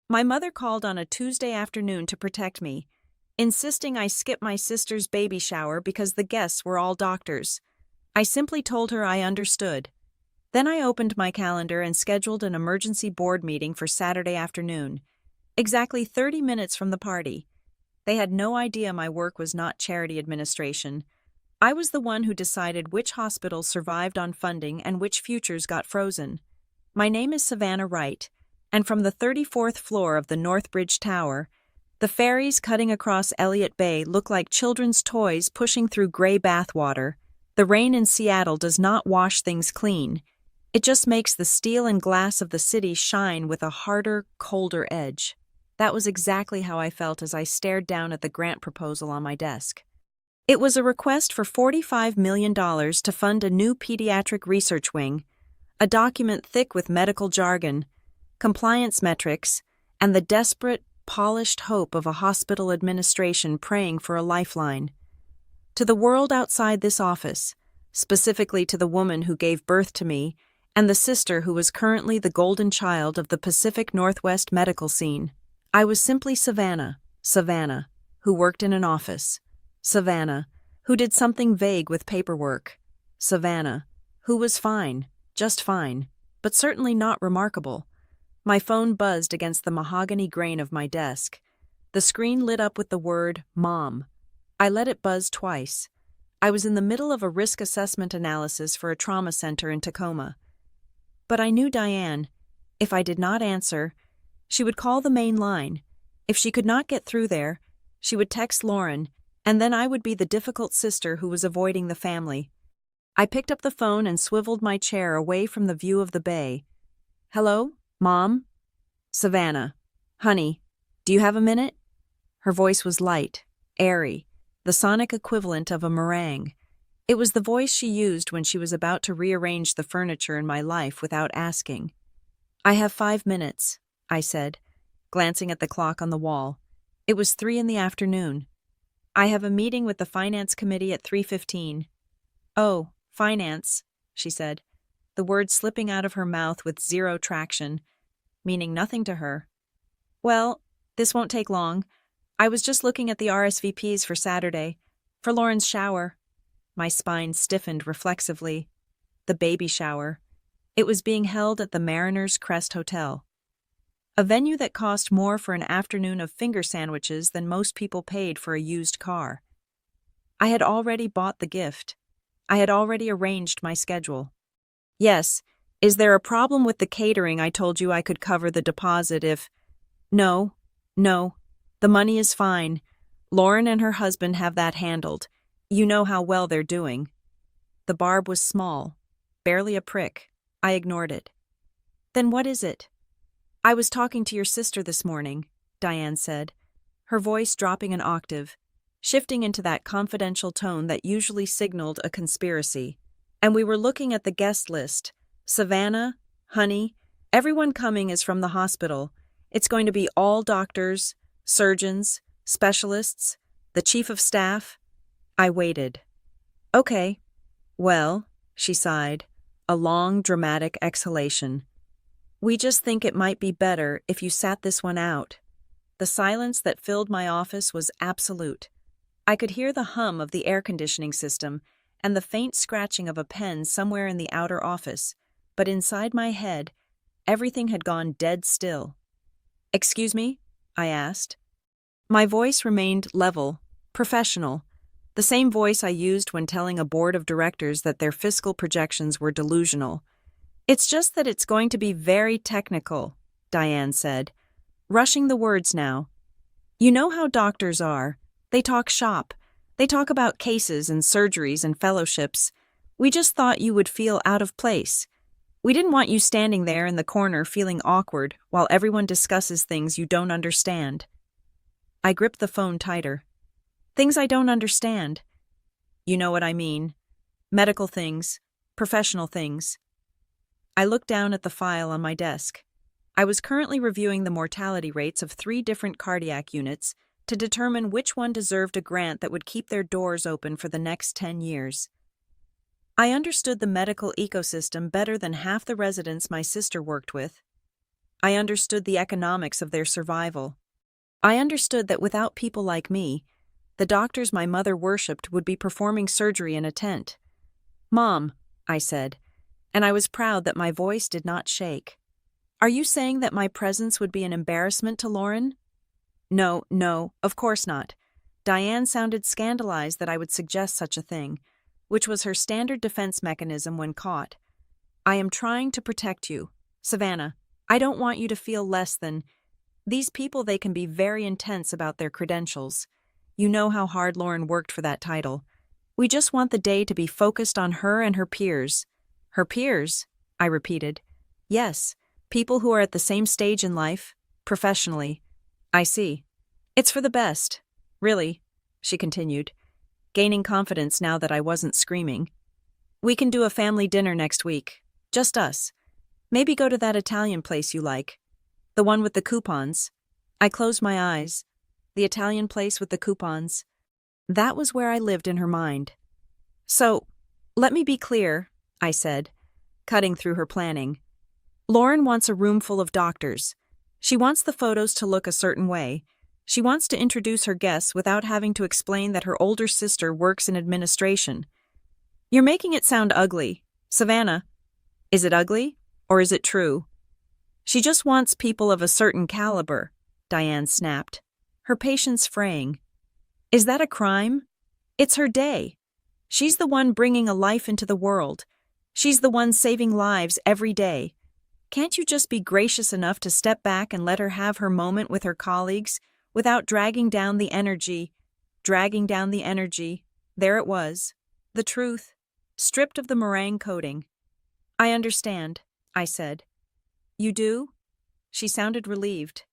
My mother called on a Tuesday afternoon to protect me, insisting I skip my sister's baby shower because the guests were all doctors. I simply told her I understood. Then I opened my calendar and scheduled an emergency board meeting for Saturday afternoon, exactly 30 minutes from the party. They had no idea my work was not charity administration. I was the one who decided which hospitals survived on funding and which futures got frozen. My name is Savannah Wright, and from the 34th floor of the Northbridge Tower, the ferries cutting across Elliott Bay look like children's toys pushing through gray bathwater. The rain in Seattle does not wash things clean. It just makes the steel and glass of the city shine with a harder, colder edge. That was exactly how I felt as I stared down at the grant proposal on my desk. It was a request for $45 million to fund a new pediatric research wing, a document thick with medical jargon, compliance metrics, and the desperate, polished hope of a hospital administration praying for a lifeline. To the world outside this office, specifically to the woman who gave birth to me and the sister who was currently the golden child of the Pacific Northwest medical scene, I was simply Savannah, who worked in an office. Savannah, who did something vague with paperwork. Savannah, who was fine, just fine, but certainly not remarkable. My phone buzzed against the mahogany grain of my desk. The screen lit up with the word, Mom. I let it buzz twice. I was in the middle of a risk assessment analysis for a trauma center in Tacoma. But I knew Diane. If I did not answer, she would call the main line. If she could not get through there, she would text Lauren, and then I would be the difficult sister who was avoiding the family. I picked up the phone and swiveled my chair away from the view of the bay. Hello, Mom? Savannah. Honey, do you have a minute? Her voice was light, airy, the sonic equivalent of a meringue. It was the voice she used when she was about to rearrange the furniture in my life without asking. I have 5 minutes, I said, glancing at the clock on the wall. It was 3 in the afternoon. I have a meeting with the finance committee at 3:15. Oh, finance, she said, the words slipping out of her mouth with zero traction, meaning nothing to her. Well, this won't take long. I was just looking at the RSVPs for Saturday, for Lauren's shower. My spine stiffened reflexively. The baby shower. It was being held at the Mariner's Crest Hotel, a venue that cost more for an afternoon of finger sandwiches than most people paid for a used car. I had already bought the gift. I had already arranged my schedule. Yes, is there a problem with the catering? I told you I could cover the deposit if... No, the money is fine. Lauren and her husband have that handled. You know how well they're doing. The barb was small, barely a prick. I ignored it. Then what is it? I was talking to your sister this morning, Diane said, her voice dropping an octave, shifting into that confidential tone that usually signaled a conspiracy. And we were looking at the guest list. Savannah, honey, everyone coming is from the hospital. It's going to be all doctors, surgeons, specialists, the chief of staff. I waited. Okay. Well, she sighed, a long, dramatic exhalation. We just think it might be better if you sat this one out. The silence that filled my office was absolute. I could hear the hum of the air conditioning system and the faint scratching of a pen somewhere in the outer office, but inside my head, everything had gone dead still. Excuse me? I asked. My voice remained level, professional, the same voice I used when telling a board of directors that their fiscal projections were delusional. It's just that it's going to be very technical, Diane said, rushing the words now. You know how doctors are. They talk shop. They talk about cases and surgeries and fellowships. We just thought you would feel out of place. We didn't want you standing there in the corner feeling awkward while everyone discusses things you don't understand. I gripped the phone tighter. Things I don't understand. You know what I mean. Medical things, professional things. I looked down at the file on my desk. I was currently reviewing the mortality rates of 3 different cardiac units to determine which one deserved a grant that would keep their doors open for the next 10 years. I understood the medical ecosystem better than half the residents my sister worked with. I understood the economics of their survival. I understood that without people like me, the doctors my mother worshipped would be performing surgery in a tent. "Mom," I said, and I was proud that my voice did not shake. "Are you saying that my presence would be an embarrassment to Lauren?" No, no, of course not. Diane sounded scandalized that I would suggest such a thing, which was her standard defense mechanism when caught. "I am trying to protect you. Savannah, I don't want you to feel less than. These people, they can be very intense about their credentials. You know how hard Lauren worked for that title. We just want the day to be focused on her and her peers." "Her peers?" I repeated. "Yes, people who are at the same stage in life, professionally." "I see. It's for the best. Really," she continued, gaining confidence now that I wasn't screaming. "We can do a family dinner next week. Just us. Maybe go to that Italian place you like. The one with the coupons." I closed my eyes. The Italian place with the coupons. That was where I lived in her mind. "So, let me be clear," I said, cutting through her planning. "Lauren wants a room full of doctors. She wants the photos to look a certain way. She wants to introduce her guests without having to explain that her older sister works in administration. You're making it sound ugly. Savannah, is it ugly, or is it true?" "She just wants people of a certain caliber," Diane snapped, her patience fraying. "Is that a crime? It's her day. She's the one bringing a life into the world. She's the one saving lives every day. Can't you just be gracious enough to step back and let her have her moment with her colleagues without dragging down the energy?" Dragging down the energy. There it was. The truth, stripped of the meringue coating. "I understand," I said. "You do?" She sounded relieved.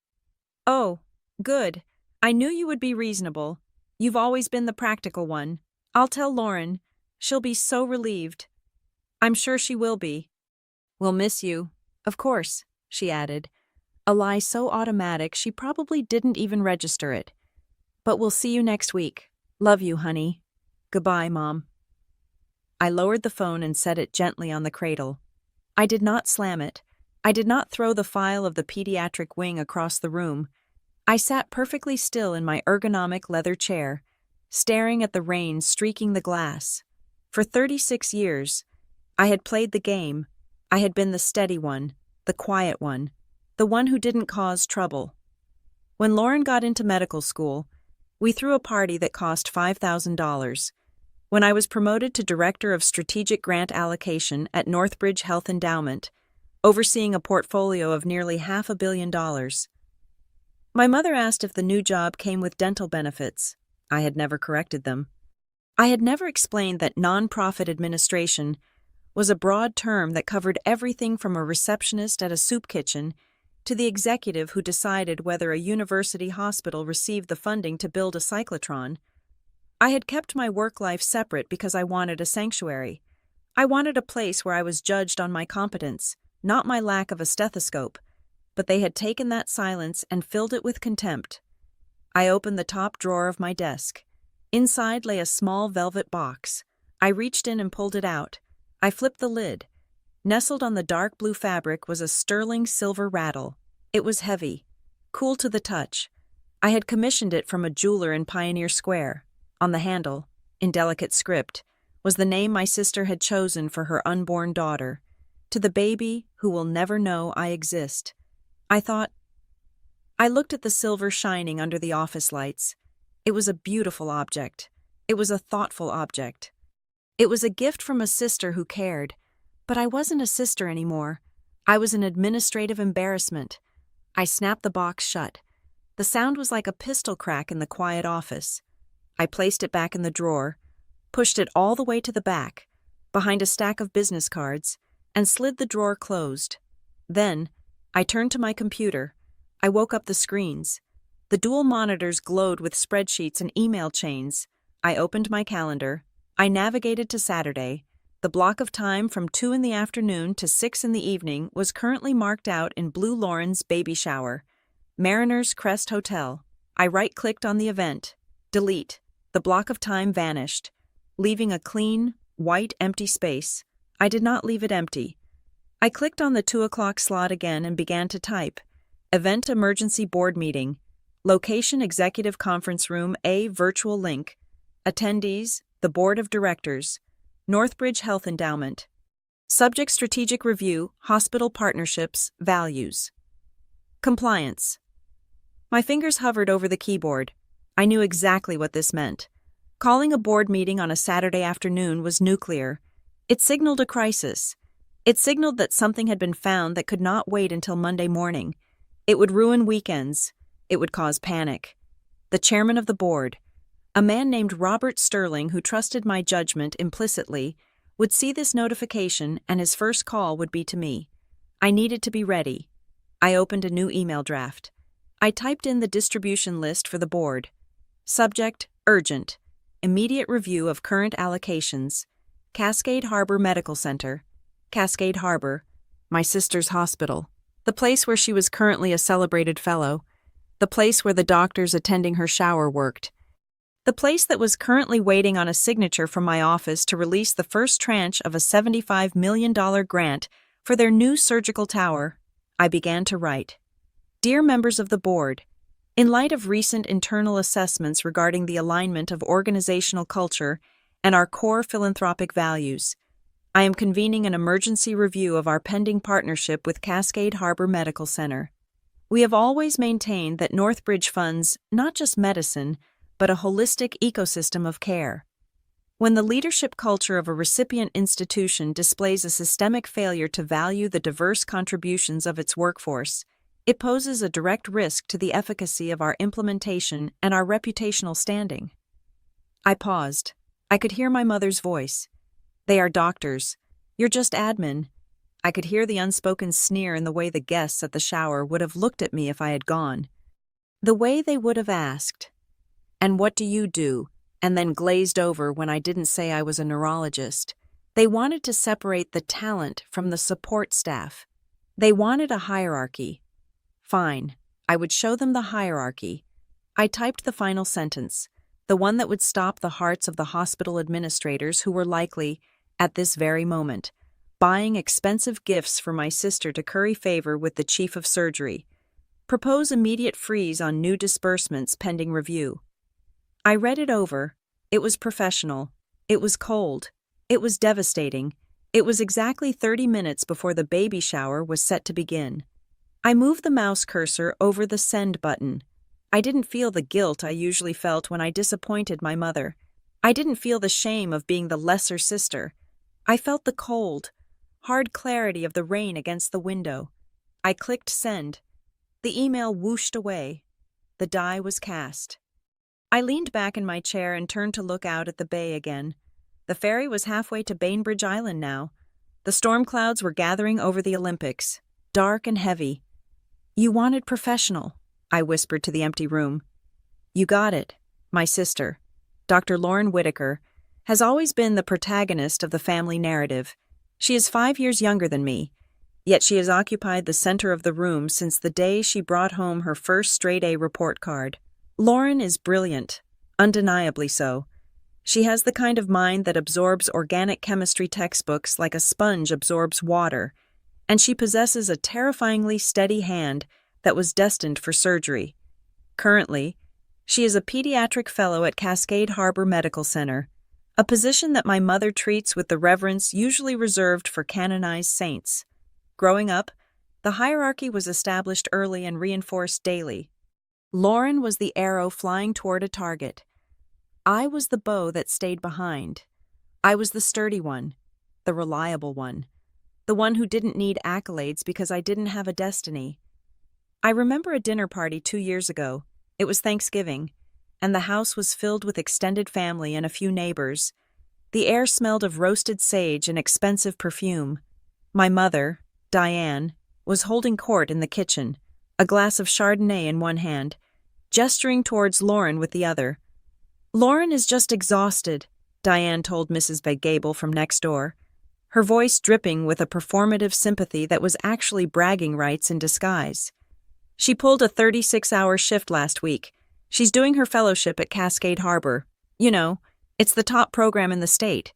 "Oh, good. I knew you would be reasonable. You've always been the practical one. I'll tell Lauren. She'll be so relieved." "I'm sure she will be." "We'll miss you. Of course," she added, a lie so automatic she probably didn't even register it. "But we'll see you next week. Love you, honey. Goodbye, Mom." I lowered the phone and set it gently on the cradle. I did not slam it. I did not throw the file of the pediatric wing across the room. I sat perfectly still in my ergonomic leather chair, staring at the rain streaking the glass. For 36 years, I had played the game. I had been the steady one, the quiet one, the one who didn't cause trouble. When Lauren got into medical school, we threw a party that cost $5,000. When I was promoted to Director of Strategic Grant Allocation at Northbridge Health Endowment, overseeing a portfolio of nearly $500 million. My mother asked if the new job came with dental benefits. I had never corrected them. I had never explained that nonprofit administration was a broad term that covered everything from a receptionist at a soup kitchen to the executive who decided whether a university hospital received the funding to build a cyclotron. I had kept my work life separate because I wanted a sanctuary. I wanted a place where I was judged on my competence, not my lack of a stethoscope, but they had taken that silence and filled it with contempt. I opened the top drawer of my desk. Inside lay a small velvet box. I reached in and pulled it out. I flipped the lid. Nestled on the dark blue fabric was a sterling silver rattle. It was heavy, cool to the touch. I had commissioned it from a jeweler in Pioneer Square. On the handle, in delicate script, was the name my sister had chosen for her unborn daughter. "To the baby who will never know I exist." I thought. I looked at the silver shining under the office lights. It was a beautiful object. It was a thoughtful object. It was a gift from a sister who cared. But I wasn't a sister anymore. I was an administrative embarrassment. I snapped the box shut. The sound was like a pistol crack in the quiet office. I placed it back in the drawer, pushed it all the way to the back, behind a stack of business cards, and slid the drawer closed. Then, I turned to my computer. I woke up the screens. The dual monitors glowed with spreadsheets and email chains. I opened my calendar. I navigated to Saturday. The block of time from 2 in the afternoon to 6 in the evening was currently marked out in Blue Lauren's baby shower. Mariner's Crest Hotel. I right-clicked on the event. Delete. The block of time vanished, leaving a clean, white, empty space. I did not leave it empty. I clicked on the 2 o'clock slot again and began to type. Event emergency board meeting. Location executive conference room A virtual link. Attendees, the board of directors. Northbridge Health Endowment. Subject strategic review, hospital partnerships, values. Compliance. My fingers hovered over the keyboard. I knew exactly what this meant. Calling a board meeting on a Saturday afternoon was nuclear. It signaled a crisis. It signaled that something had been found that could not wait until Monday morning. It would ruin weekends. It would cause panic. The chairman of the board, a man named Robert Sterling who trusted my judgment implicitly, would see this notification and his first call would be to me. I needed to be ready. I opened a new email draft. I typed in the distribution list for the board. Subject, urgent. Immediate review of current allocations. Cascade Harbor Medical Center. Cascade Harbor. My sister's hospital. The place where she was currently a celebrated fellow. The place where the doctors attending her shower worked. The place that was currently waiting on a signature from my office to release the first tranche of a $75 million grant for their new surgical tower. I began to write. Dear members of the board, in light of recent internal assessments regarding the alignment of organizational culture and our core philanthropic values, I am convening an emergency review of our pending partnership with Cascade Harbor Medical Center. We have always maintained that Northbridge funds not just medicine, but a holistic ecosystem of care. When the leadership culture of a recipient institution displays a systemic failure to value the diverse contributions of its workforce, it poses a direct risk to the efficacy of our implementation and our reputational standing. I paused. I could hear my mother's voice. They are doctors. You're just admin. I could hear the unspoken sneer in the way the guests at the shower would have looked at me if I had gone. The way they would have asked, "And what do you do?" and then glazed over when I didn't say I was a neurologist. They wanted to separate the talent from the support staff. They wanted a hierarchy. Fine, I would show them the hierarchy. I typed the final sentence, the one that would stop the hearts of the hospital administrators who were likely, at this very moment, buying expensive gifts for my sister to curry favor with the chief of surgery. Propose immediate freeze on new disbursements pending review. I read it over. It was professional. It was cold. It was devastating. It was exactly 30 minutes before the baby shower was set to begin. I moved the mouse cursor over the send button. I didn't feel the guilt I usually felt when I disappointed my mother. I didn't feel the shame of being the lesser sister. I felt the cold, hard clarity of the rain against the window. I clicked send. The email whooshed away. The die was cast. I leaned back in my chair and turned to look out at the bay again. The ferry was halfway to Bainbridge Island now. The storm clouds were gathering over the Olympics, dark and heavy. You wanted professional, I whispered to the empty room. You got it. My sister, Dr. Lauren Whitaker, has always been the protagonist of the family narrative. She is 5 years younger than me, yet she has occupied the center of the room since the day she brought home her first straight-A report card. Lauren is brilliant, undeniably so. She has the kind of mind that absorbs organic chemistry textbooks like a sponge absorbs water, and she possesses a terrifyingly steady hand that was destined for surgery. Currently, she is a pediatric fellow at Cascade Harbor Medical Center, a position that my mother treats with the reverence usually reserved for canonized saints. Growing up, the hierarchy was established early and reinforced daily. Lauren was the arrow flying toward a target. I was the bow that stayed behind. I was the sturdy one, the reliable one, the one who didn't need accolades because I didn't have a destiny. I remember a dinner party 2 years ago. It was Thanksgiving, and the house was filled with extended family and a few neighbors. The air smelled of roasted sage and expensive perfume. My mother, Diane, was holding court in the kitchen, a glass of Chardonnay in one hand, gesturing towards Lauren with the other. Lauren is just exhausted, Diane told Mrs. Gable from next door, her voice dripping with a performative sympathy that was actually bragging rights in disguise. She pulled a 36-hour shift last week. She's doing her fellowship at Cascade Harbor. You know, it's the top program in the state.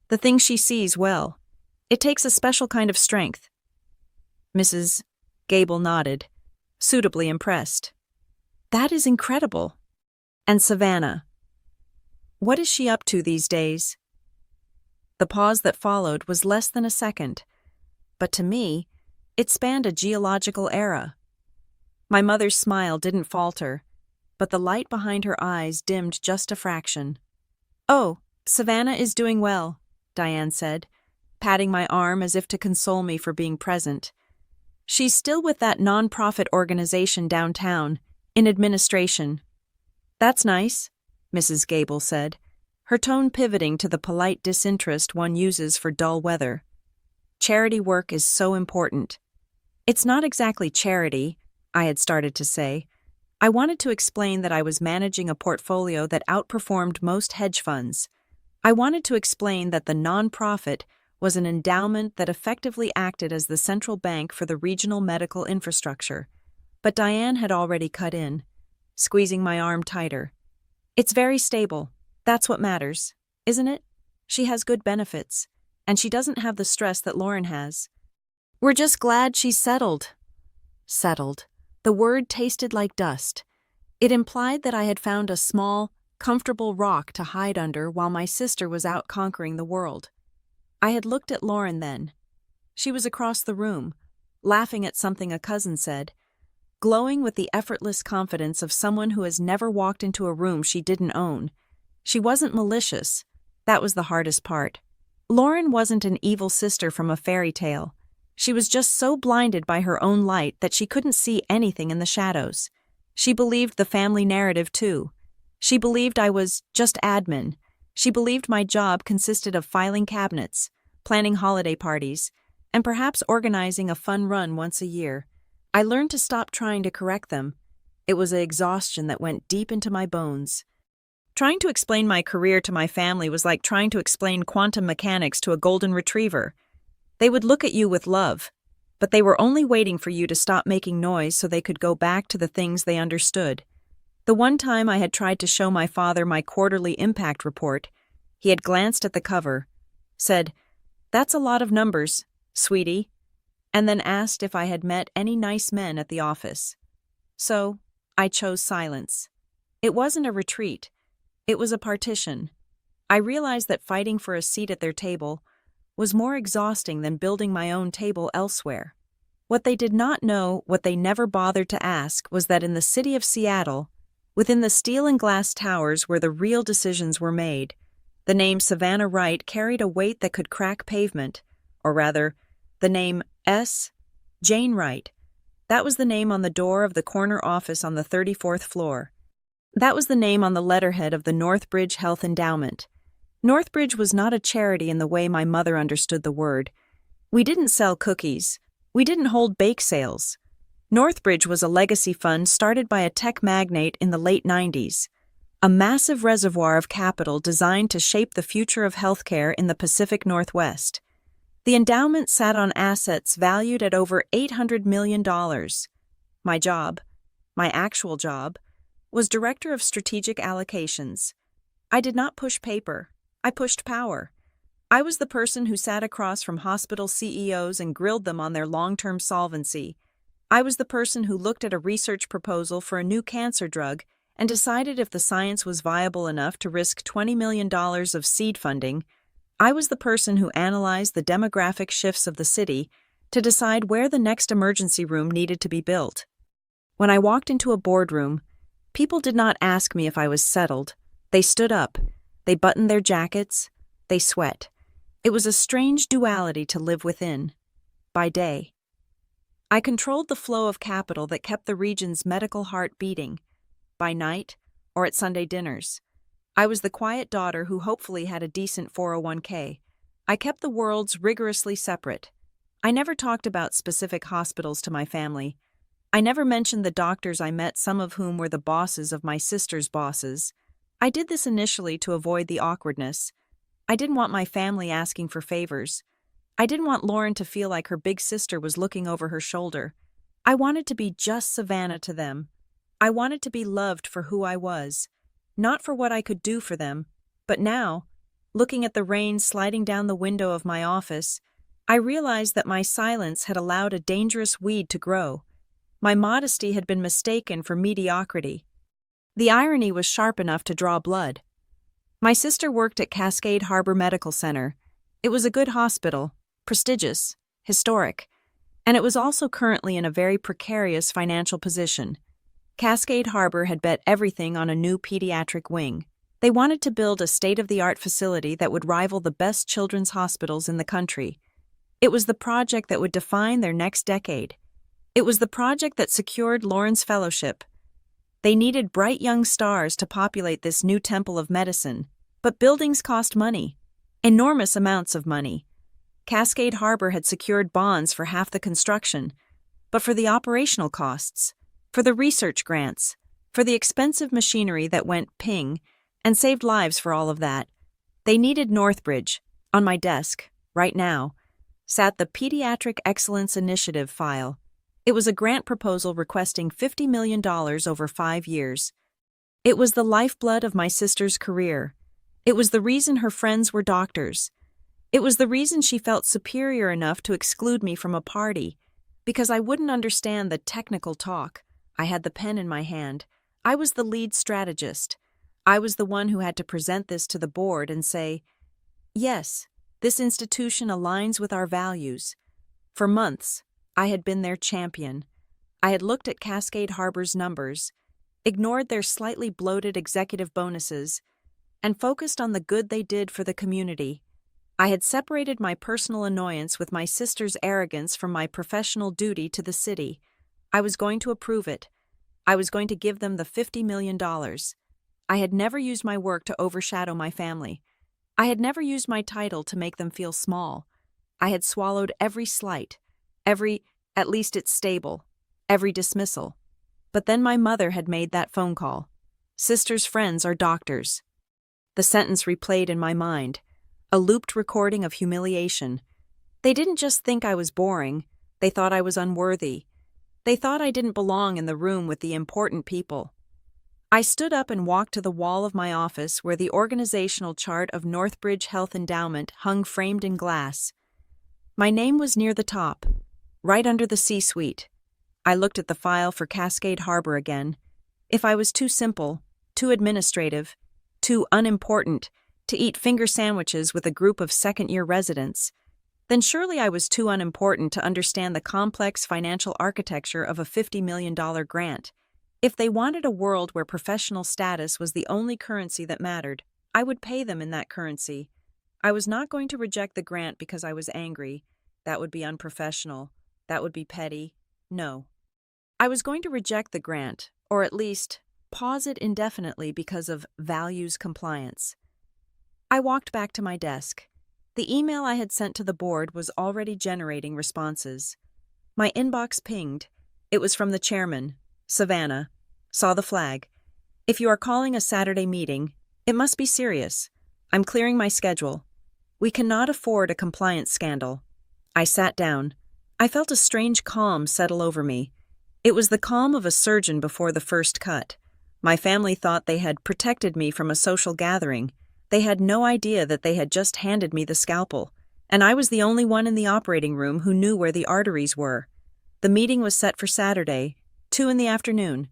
The thing she sees well. It takes a special kind of strength. Mrs. Gable nodded, suitably impressed. That is incredible. And Savannah, what is she up to these days? The pause that followed was less than a second, but to me, it spanned a geological era. My mother's smile didn't falter, but the light behind her eyes dimmed just a fraction. Oh, Savannah is doing well, Diane said, patting my arm as if to console me for being present. She's still with that nonprofit organization downtown, in administration. That's nice, Mrs. Gable said, her tone pivoting to the polite disinterest one uses for dull weather. Charity work is so important. It's not exactly charity, I had started to say. I wanted to explain that I was managing a portfolio that outperformed most hedge funds. I wanted to explain that the nonprofit was an endowment that effectively acted as the central bank for the regional medical infrastructure. But Diane had already cut in, squeezing my arm tighter. It's very stable. That's what matters, isn't it? She has good benefits, and she doesn't have the stress that Lauren has. We're just glad she's settled. Settled. The word tasted like dust. It implied that I had found a small, comfortable rock to hide under while my sister was out conquering the world. I had looked at Lauren then. She was across the room, laughing at something a cousin said, glowing with the effortless confidence of someone who has never walked into a room she didn't own. She wasn't malicious. That was the hardest part. Lauren wasn't an evil sister from a fairy tale. She was just so blinded by her own light that she couldn't see anything in the shadows. She believed the family narrative too. She believed I was just admin. She believed my job consisted of filing cabinets, planning holiday parties, and perhaps organizing a fun run once a year. I learned to stop trying to correct them. It was an exhaustion that went deep into my bones. Trying to explain my career to my family was like trying to explain quantum mechanics to a golden retriever. They would look at you with love, but they were only waiting for you to stop making noise so they could go back to the things they understood. The one time I had tried to show my father my quarterly impact report, he had glanced at the cover, said, "That's a lot of numbers, sweetie," and then asked if I had met any nice men at the office. So, I chose silence. It wasn't a retreat. It was a partition. I realized that fighting for a seat at their table was more exhausting than building my own table elsewhere. What they did not know, what they never bothered to ask, was that in the city of Seattle, within the steel and glass towers where the real decisions were made, the name Savannah Wright carried a weight that could crack pavement, or rather, the name S. Jane Wright. That was the name on the door of the corner office on the 34th floor. That was the name on the letterhead of the Northbridge Health Endowment. Northbridge was not a charity in the way my mother understood the word. We didn't sell cookies. We didn't hold bake sales. Northbridge was a legacy fund started by a tech magnate in the late 90s, a massive reservoir of capital designed to shape the future of healthcare in the Pacific Northwest. The endowment sat on assets valued at over $800 million. My job, my actual job, was Director of Strategic Allocations. I did not push paper. I pushed power. I was the person who sat across from hospital CEOs and grilled them on their long-term solvency. I was the person who looked at a research proposal for a new cancer drug and decided if the science was viable enough to risk $20 million of seed funding. I was the person who analyzed the demographic shifts of the city to decide where the next emergency room needed to be built. When I walked into a boardroom, people did not ask me if I was settled. They stood up. They buttoned their jackets. They sweat. It was a strange duality to live within. By day, I controlled the flow of capital that kept the region's medical heart beating. By night, or at Sunday dinners, I was the quiet daughter who hopefully had a decent 401k. I kept the worlds rigorously separate. I never talked about specific hospitals to my family. I never mentioned the doctors I met, some of whom were the bosses of my sister's bosses. I did this initially to avoid the awkwardness. I didn't want my family asking for favors. I didn't want Lauren to feel like her big sister was looking over her shoulder. I wanted to be just Savannah to them. I wanted to be loved for who I was, not for what I could do for them. But now, looking at the rain sliding down the window of my office, I realized that my silence had allowed a dangerous weed to grow. My modesty had been mistaken for mediocrity. The irony was sharp enough to draw blood. My sister worked at Cascade Harbor Medical Center. It was a good hospital, prestigious, historic, and it was also currently in a very precarious financial position. Cascade Harbor had bet everything on a new pediatric wing. They wanted to build a state-of-the-art facility that would rival the best children's hospitals in the country. It was the project that would define their next decade. It was the project that secured Lauren's fellowship. They needed bright young stars to populate this new temple of medicine, but buildings cost money, enormous amounts of money. Cascade Harbor had secured bonds for half the construction, but for the operational costs, for the research grants, for the expensive machinery that went ping and saved lives for all of that, they needed Northbridge. On my desk, right now, sat the Pediatric Excellence Initiative file. It was a grant proposal requesting $50 million over 5 years. It was the lifeblood of my sister's career. It was the reason her friends were doctors. It was the reason she felt superior enough to exclude me from a party, because I wouldn't understand the technical talk. I had the pen in my hand. I was the lead strategist. I was the one who had to present this to the board and say, yes, this institution aligns with our values. For months, I had been their champion. I had looked at Cascade Harbor's numbers, ignored their slightly bloated executive bonuses, and focused on the good they did for the community. I had separated my personal annoyance with my sister's arrogance from my professional duty to the city. I was going to approve it. I was going to give them the $50 million. I had never used my work to overshadow my family. I had never used my title to make them feel small. I had swallowed every slight, every, at least it's stable, every dismissal. But then my mother had made that phone call. Sister's friends are doctors. The sentence replayed in my mind, a looped recording of humiliation. They didn't just think I was boring, they thought I was unworthy. They thought I didn't belong in the room with the important people. I stood up and walked to the wall of my office where the organizational chart of Northbridge Health Endowment hung framed in glass. My name was near the top, right under the C-suite. I looked at the file for Cascade Harbor again. If I was too simple, too administrative, too unimportant to eat finger sandwiches with a group of second-year residents, then surely I was too unimportant to understand the complex financial architecture of a $50 million grant. If they wanted a world where professional status was the only currency that mattered, I would pay them in that currency. I was not going to reject the grant because I was angry. That would be unprofessional. That would be petty. No. I was going to reject the grant, or at least pause it indefinitely because of values compliance. I walked back to my desk. The email I had sent to the board was already generating responses. My inbox pinged. It was from the chairman, Savannah. Saw the flag. If you are calling a Saturday meeting, it must be serious. I'm clearing my schedule. We cannot afford a compliance scandal. I sat down. I felt a strange calm settle over me. It was the calm of a surgeon before the first cut. My family thought they had protected me from a social gathering. They had no idea that they had just handed me the scalpel, and I was the only one in the operating room who knew where the arteries were. The meeting was set for Saturday, 2 p.m.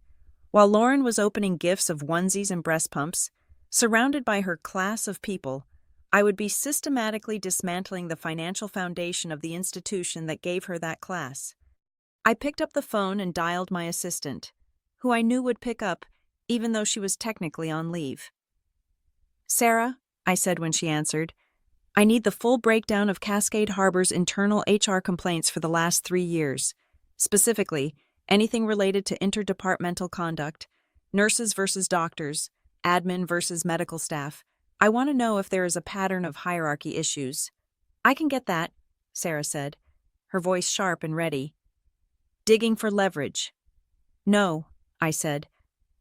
While Lauren was opening gifts of onesies and breast pumps, surrounded by her class of people, I would be systematically dismantling the financial foundation of the institution that gave her that class. I picked up the phone and dialed my assistant, who I knew would pick up, even though she was technically on leave. Sarah, I said when she answered, I need the full breakdown of Cascade Harbor's internal HR complaints for the last 3 years. Specifically, anything related to interdepartmental conduct, nurses versus doctors, admin versus medical staff. I want to know if there is a pattern of hierarchy issues. I can get that, Sarah said, her voice sharp and ready. Digging for leverage. No, I said,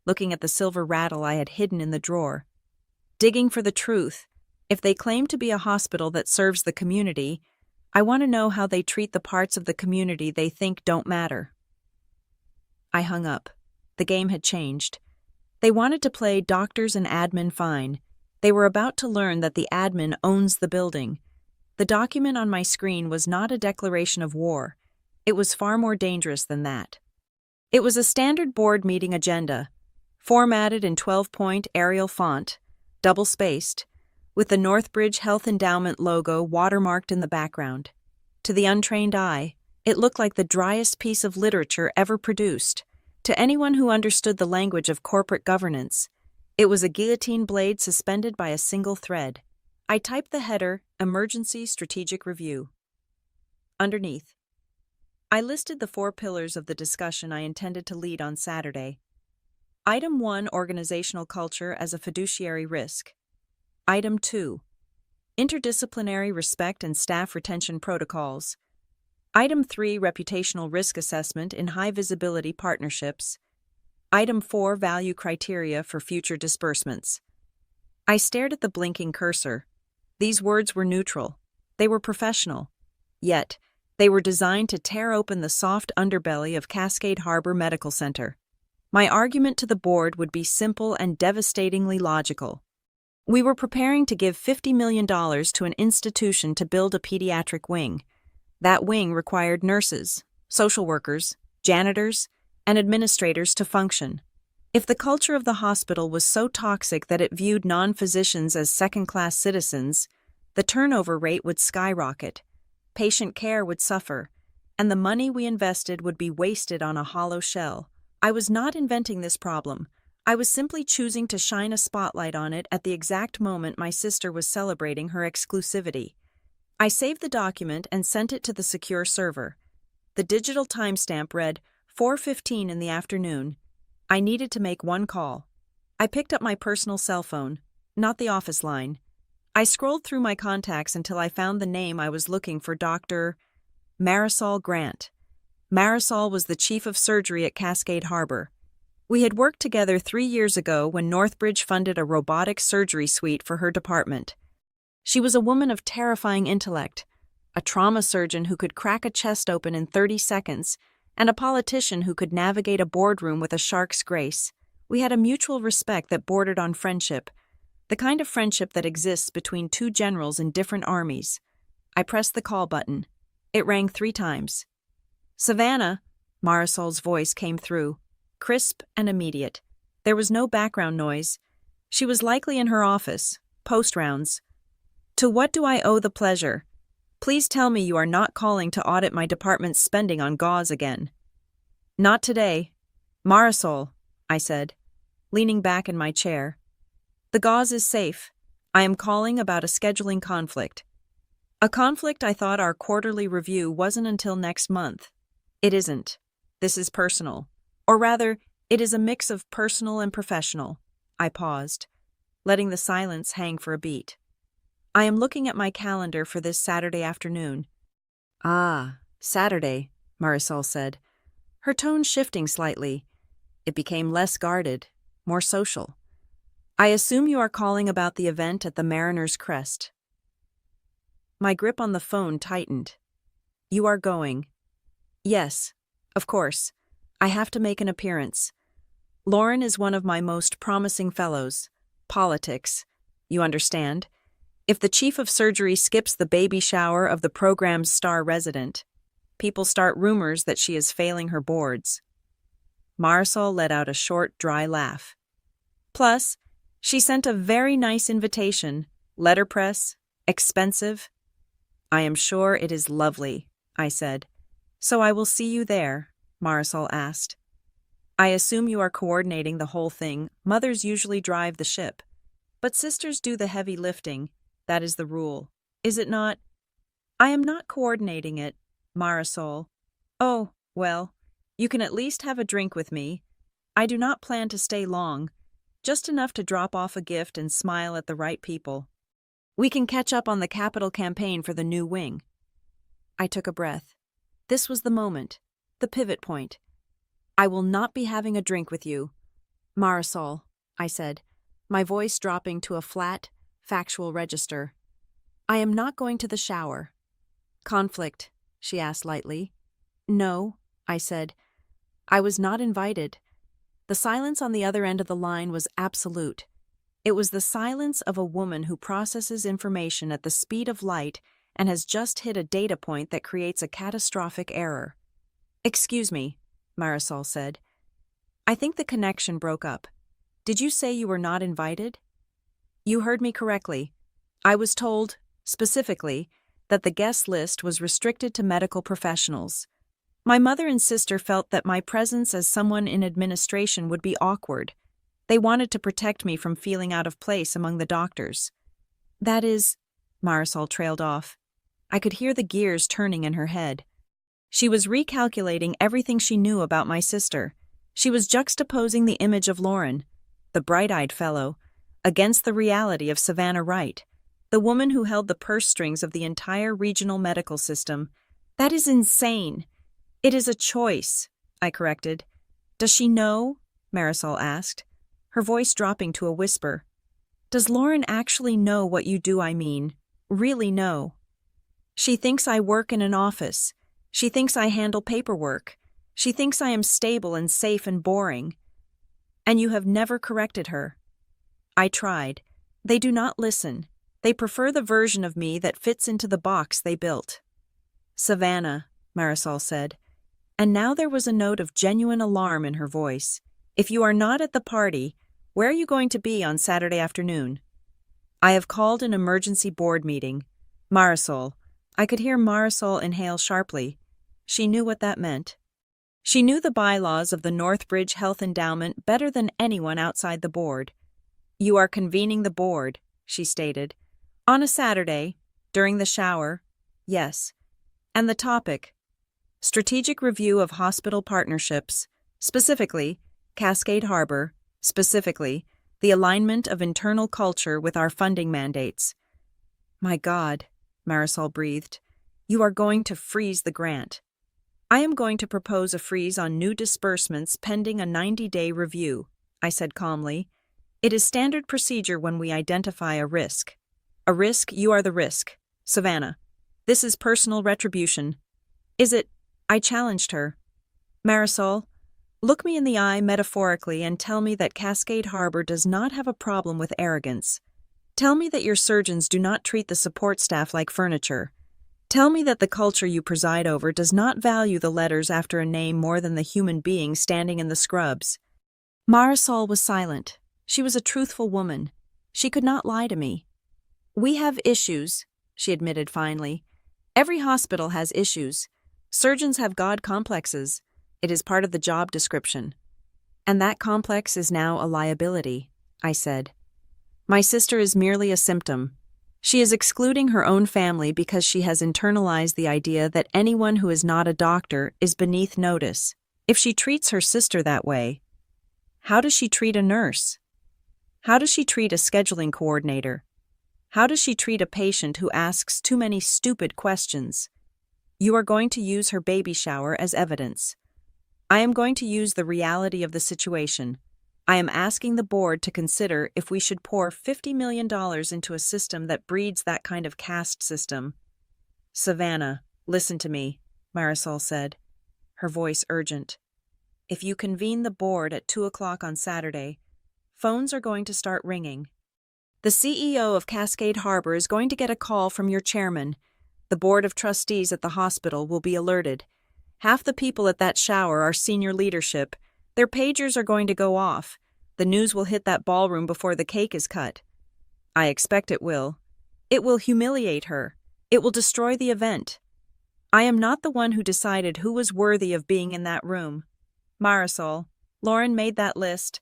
looking at the silver rattle I had hidden in the drawer. Digging for the truth. If they claim to be a hospital that serves the community, I want to know how they treat the parts of the community they think don't matter. I hung up. The game had changed. They wanted to play doctors and admin fine. They were about to learn that the admin owns the building. The document on my screen was not a declaration of war. It was far more dangerous than that. It was a standard board meeting agenda, formatted in 12-point Arial font, double-spaced, with the Northbridge Health Endowment logo watermarked in the background. To the untrained eye, it looked like the driest piece of literature ever produced. To anyone who understood the language of corporate governance, it was a guillotine blade suspended by a single thread. I typed the header, Emergency Strategic Review. Underneath, I listed the 4 pillars of the discussion I intended to lead on Saturday. Item 1, Organizational Culture as a Fiduciary Risk. Item 2, Interdisciplinary Respect and Staff Retention Protocols. Item 3, Reputational Risk Assessment in High-Visibility Partnerships. Item 4, Value Criteria for Future Disbursements. I stared at the blinking cursor. These words were neutral. They were professional. Yet, they were designed to tear open the soft underbelly of Cascade Harbor Medical Center. My argument to the board would be simple and devastatingly logical. We were preparing to give $50 million to an institution to build a pediatric wing. That wing required nurses, social workers, janitors, and administrators to function. If the culture of the hospital was so toxic that it viewed non-physicians as second-class citizens, the turnover rate would skyrocket, patient care would suffer, and the money we invested would be wasted on a hollow shell. I was not inventing this problem. I was simply choosing to shine a spotlight on it at the exact moment my sister was celebrating her exclusivity. I saved the document and sent it to the secure server. The digital timestamp read 4:15 in the afternoon. I needed to make one call. I picked up my personal cell phone, not the office line. I scrolled through my contacts until I found the name I was looking for, Dr. Marisol Grant. Marisol was the chief of surgery at Cascade Harbor. We had worked together 3 years ago when Northbridge funded a robotic surgery suite for her department. She was a woman of terrifying intellect, a trauma surgeon who could crack a chest open in 30 seconds, and a politician who could navigate a boardroom with a shark's grace. We had a mutual respect that bordered on friendship, the kind of friendship that exists between 2 generals in different armies. I pressed the call button. It rang 3 times. "Savannah," Marisol's voice came through, crisp and immediate. There was no background noise. She was likely in her office, post-rounds. "To what do I owe the pleasure? Please tell me you are not calling to audit my department's spending on gauze again." "Not today. Marisol," I said, leaning back in my chair. "The gauze is safe. I am calling about a scheduling conflict." "A conflict? I thought our quarterly review wasn't until next month." "It isn't. This is personal. Or rather, it is a mix of personal and professional." I paused, letting the silence hang for a beat. "I am looking at my calendar for this Saturday afternoon." "Ah, Saturday," Marisol said, her tone shifting slightly. It became less guarded, more social. "I assume you are calling about the event at the Mariner's Crest." My grip on the phone tightened. "You are going." "Yes, of course. I have to make an appearance. Lauren is one of my most promising fellows. Politics, you understand. If the chief of surgery skips the baby shower of the program's star resident, people start rumors that she is failing her boards." Marisol let out a short, dry laugh. "Plus, she sent a very nice invitation, letterpress, expensive." "I am sure it is lovely," I said. "So I will see you there?" Marisol asked. "I assume you are coordinating the whole thing. Mothers usually drive the ship, but sisters do the heavy lifting. That is the rule, is it not?" "I am not coordinating it, Marisol." "Oh, well, you can at least have a drink with me. I do not plan to stay long, just enough to drop off a gift and smile at the right people. We can catch up on the capital campaign for the new wing." I took a breath. This was the moment, the pivot point. "I will not be having a drink with you, Marisol," I said, my voice dropping to a flat, factual register. "I am not going to the shower." "Conflict?" she asked lightly. "No," I said. I was not invited. The silence on the other end of the line was absolute. It was the silence of a woman who processes information at the speed of light and has just hit a data point that creates a catastrophic error. Excuse me, Marisol said. I think the connection broke up. Did you say you were not invited? You heard me correctly. I was told, specifically, that the guest list was restricted to medical professionals. My mother and sister felt that my presence as someone in administration would be awkward. They wanted to protect me from feeling out of place among the doctors. That is, Marisol trailed off. I could hear the gears turning in her head. She was recalculating everything she knew about my sister. She was juxtaposing the image of Lauren, the bright-eyed fellow, against the reality of Savannah Wright, the woman who held the purse strings of the entire regional medical system. That is insane. It is a choice, I corrected. Does she know? Marisol asked, her voice dropping to a whisper. Does Lauren actually know what you do, I mean? Really know? She thinks I work in an office. She thinks I handle paperwork. She thinks I am stable and safe and boring. And you have never corrected her. I tried. They do not listen. They prefer the version of me that fits into the box they built. Savannah, Marisol said, and now there was a note of genuine alarm in her voice. If you are not at the party, where are you going to be on Saturday afternoon? I have called an emergency board meeting. Marisol. I could hear Marisol inhale sharply. She knew what that meant. She knew the bylaws of the Northbridge Health Endowment better than anyone outside the board. You are convening the board, she stated. On a Saturday, during the shower, yes. And the topic, strategic review of hospital partnerships, specifically, Cascade Harbor, specifically, the alignment of internal culture with our funding mandates. My God, Marisol breathed, you are going to freeze the grant. I am going to propose a freeze on new disbursements pending a 90-day review, I said calmly. It is standard procedure when we identify a risk. A risk, you are the risk. Savannah. This is personal retribution. Is it? I challenged her. Marisol, look me in the eye metaphorically and tell me that Cascade Harbor does not have a problem with arrogance. Tell me that your surgeons do not treat the support staff like furniture. Tell me that the culture you preside over does not value the letters after a name more than the human being standing in the scrubs. Marisol was silent. She was a truthful woman. She could not lie to me. We have issues, she admitted finally. Every hospital has issues. Surgeons have God complexes. It is part of the job description. And that complex is now a liability, I said. My sister is merely a symptom. She is excluding her own family because she has internalized the idea that anyone who is not a doctor is beneath notice. If she treats her sister that way, how does she treat a nurse? How does she treat a scheduling coordinator? How does she treat a patient who asks too many stupid questions? You are going to use her baby shower as evidence. I am going to use the reality of the situation. I am asking the board to consider if we should pour $50 million into a system that breeds that kind of caste system. Savannah, listen to me, Marisol said, her voice urgent. If you convene the board at 2 o'clock on Saturday, phones are going to start ringing. The CEO of Cascade Harbor is going to get a call from your chairman. The board of trustees at the hospital will be alerted. Half the people at that shower are senior leadership. Their pagers are going to go off. The news will hit that ballroom before the cake is cut. I expect it will. It will humiliate her. It will destroy the event. I am not the one who decided who was worthy of being in that room. Marisol, Lauren made that list.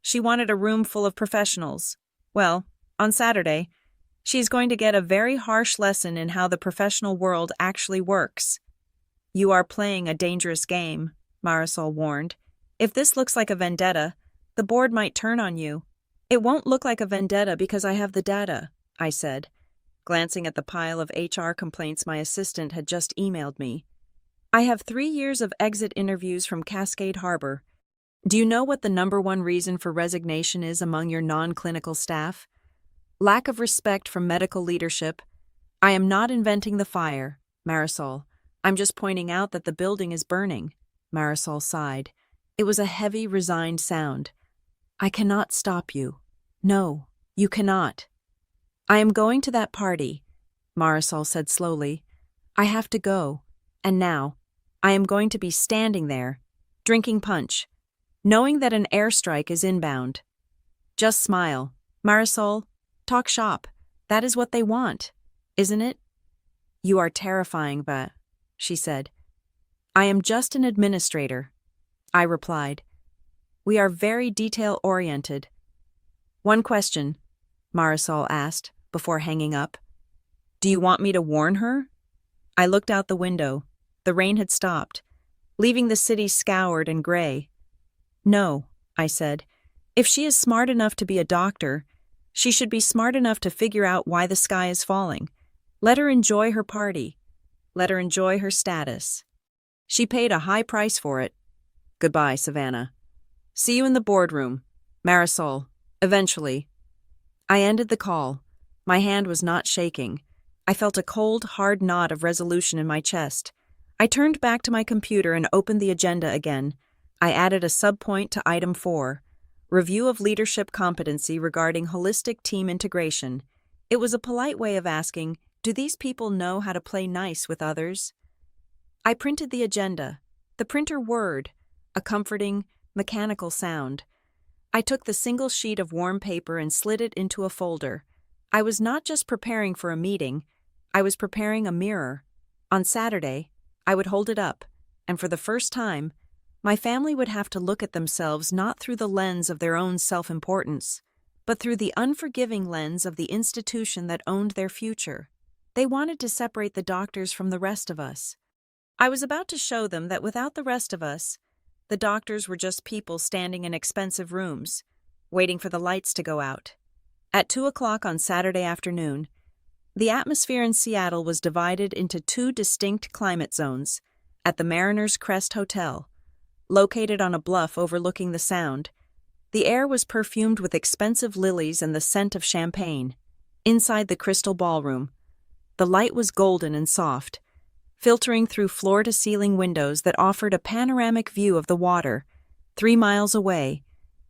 She wanted a room full of professionals. Well, on Saturday, she is going to get a very harsh lesson in how the professional world actually works. You are playing a dangerous game, Marisol warned. If this looks like a vendetta, the board might turn on you. It won't look like a vendetta because I have the data, I said, glancing at the pile of HR complaints my assistant had just emailed me. I have 3 years of exit interviews from Cascade Harbor. Do you know what the #1 reason for resignation is among your non-clinical staff? Lack of respect from medical leadership. I am not inventing the fire, Marisol. I'm just pointing out that the building is burning. Marisol sighed. It was a heavy, resigned sound. I cannot stop you. No, you cannot. I am going to that party. Marisol said slowly. I have to go. And now, I am going to be standing there, drinking punch, knowing that an airstrike is inbound. Just smile. Marisol, talk shop. That is what they want, isn't it? You are terrifying, but, she said. I am just an administrator, I replied. We are very detail-oriented. One question, Marisol asked, before hanging up. Do you want me to warn her? I looked out the window. The rain had stopped, leaving the city scoured and gray. No, I said. If she is smart enough to be a doctor, she should be smart enough to figure out why the sky is falling. Let her enjoy her party. Let her enjoy her status. She paid a high price for it. Goodbye, Savannah. See you in the boardroom. Marisol. Eventually. I ended the call. My hand was not shaking. I felt a cold, hard knot of resolution in my chest. I turned back to my computer and opened the agenda again. I added a subpoint to item 4. Review of leadership competency regarding holistic team integration. It was a polite way of asking, do these people know how to play nice with others? I printed the agenda. The printer whirred, a comforting, mechanical sound. I took the single sheet of warm paper and slid it into a folder. I was not just preparing for a meeting, I was preparing a mirror. On Saturday, I would hold it up, and for the first time, my family would have to look at themselves not through the lens of their own self-importance, but through the unforgiving lens of the institution that owned their future. They wanted to separate the doctors from the rest of us. I was about to show them that without the rest of us, the doctors were just people standing in expensive rooms, waiting for the lights to go out. At 2 o'clock on Saturday afternoon, the atmosphere in Seattle was divided into 2 distinct climate zones. At the Mariner's Crest Hotel, located on a bluff overlooking the Sound, the air was perfumed with expensive lilies and the scent of champagne. Inside the Crystal Ballroom, the light was golden and soft, filtering through floor-to-ceiling windows that offered a panoramic view of the water. 3 miles away,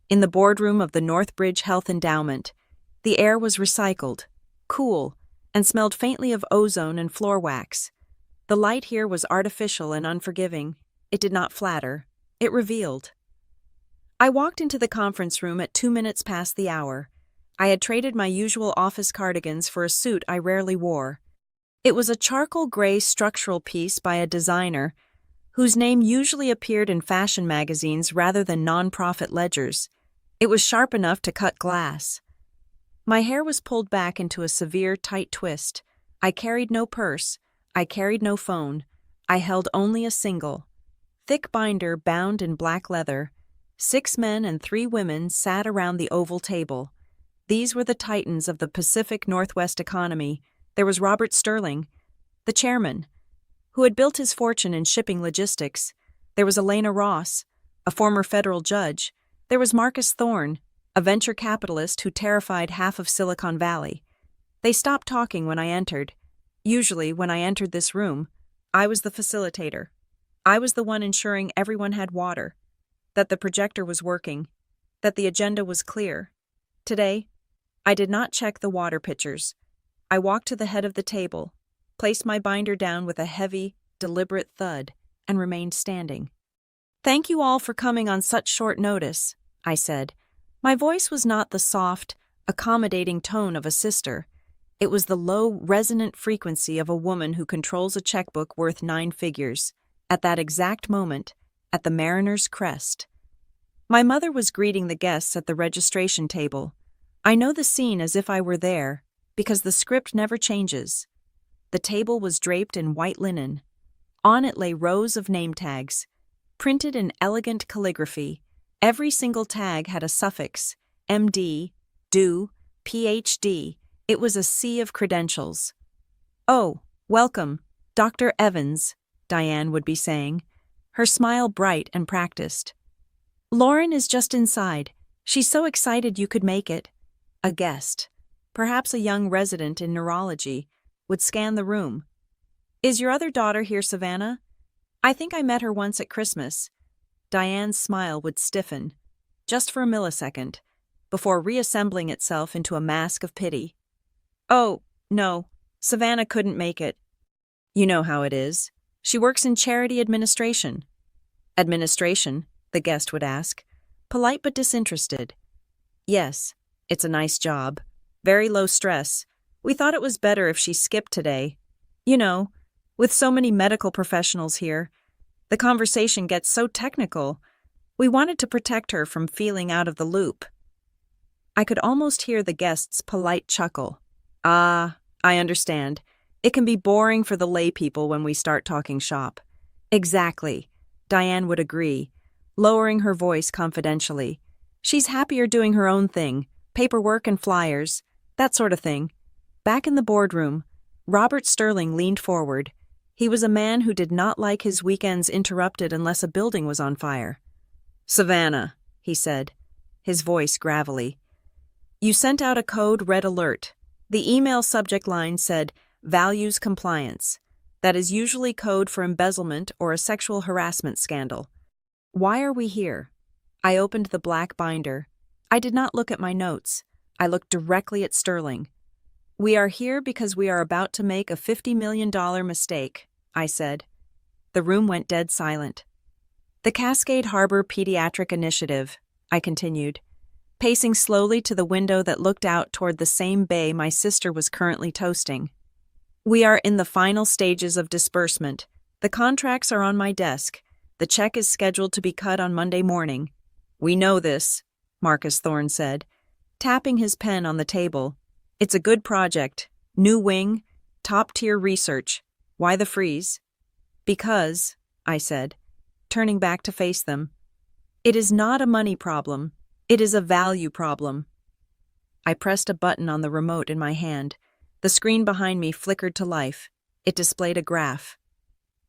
in the boardroom of the Northbridge Health Endowment, the air was recycled, cool, and smelled faintly of ozone and floor wax. The light here was artificial and unforgiving. It did not flatter. It revealed. I walked into the conference room at 2 minutes past the hour. I had traded my usual office cardigans for a suit I rarely wore. It was a charcoal gray structural piece by a designer whose name usually appeared in fashion magazines rather than non-profit ledgers. It was sharp enough to cut glass. My hair was pulled back into a severe, tight twist. I carried no purse. I carried no phone. I held only a single, thick binder bound in black leather. 6 men and 3 women sat around the oval table. These were the titans of the Pacific Northwest economy. There was Robert Sterling, the chairman, who had built his fortune in shipping logistics. There was Elena Ross, a former federal judge. There was Marcus Thorne, a venture capitalist who terrified half of Silicon Valley. They stopped talking when I entered. Usually, when I entered this room, I was the facilitator. I was the one ensuring everyone had water, that the projector was working, that the agenda was clear. Today, I did not check the water pitchers. I walked to the head of the table, placed my binder down with a heavy, deliberate thud, and remained standing. Thank you all for coming on such short notice, I said. My voice was not the soft, accommodating tone of a sister. It was the low, resonant frequency of a woman who controls a checkbook worth 9 figures. At that exact moment, at the Mariner's Crest. My mother was greeting the guests at the registration table. I know the scene as if I were there, because the script never changes. The table was draped in white linen. On it lay rows of name tags, printed in elegant calligraphy. Every single tag had a suffix, MD, DO, PhD. It was a sea of credentials. Oh, welcome, Dr. Evans, Diane would be saying, her smile bright and practiced. Lauren is just inside. She's so excited you could make it. A guest, perhaps a young resident in neurology, would scan the room. Is your other daughter here, Savannah? I think I met her once at Christmas. Diane's smile would stiffen, just for a millisecond, before reassembling itself into a mask of pity. Oh, no, Savannah couldn't make it. You know how it is. She works in charity administration. Administration? The guest would ask, polite but disinterested. Yes, it's a nice job. Very low stress. We thought it was better if she skipped today. You know, with so many medical professionals here, the conversation gets so technical. We wanted to protect her from feeling out of the loop. I could almost hear the guest's polite chuckle. Ah, I understand. It can be boring for the lay people when we start talking shop. Exactly. Diane would agree, lowering her voice confidentially. She's happier doing her own thing, paperwork and flyers, that sort of thing. Back in the boardroom, Robert Sterling leaned forward. He was a man who did not like his weekends interrupted unless a building was on fire. Savannah, he said, his voice gravelly. You sent out a code red alert. The email subject line said, Values Compliance. That is usually code for embezzlement or a sexual harassment scandal. Why are we here? I opened the black binder. I did not look at my notes. I looked directly at Sterling. We are here because we are about to make a $50 million mistake, I said. The room went dead silent. The Cascade Harbor Pediatric Initiative, I continued, pacing slowly to the window that looked out toward the same bay my sister was currently toasting. We are in the final stages of disbursement. The contracts are on my desk. The check is scheduled to be cut on Monday morning. We know this, Marcus Thorne said, tapping his pen on the table. It's a good project. New wing, top-tier research. Why the freeze? Because, I said, turning back to face them, it is not a money problem. It is a value problem. I pressed a button on the remote in my hand. The screen behind me flickered to life. It displayed a graph.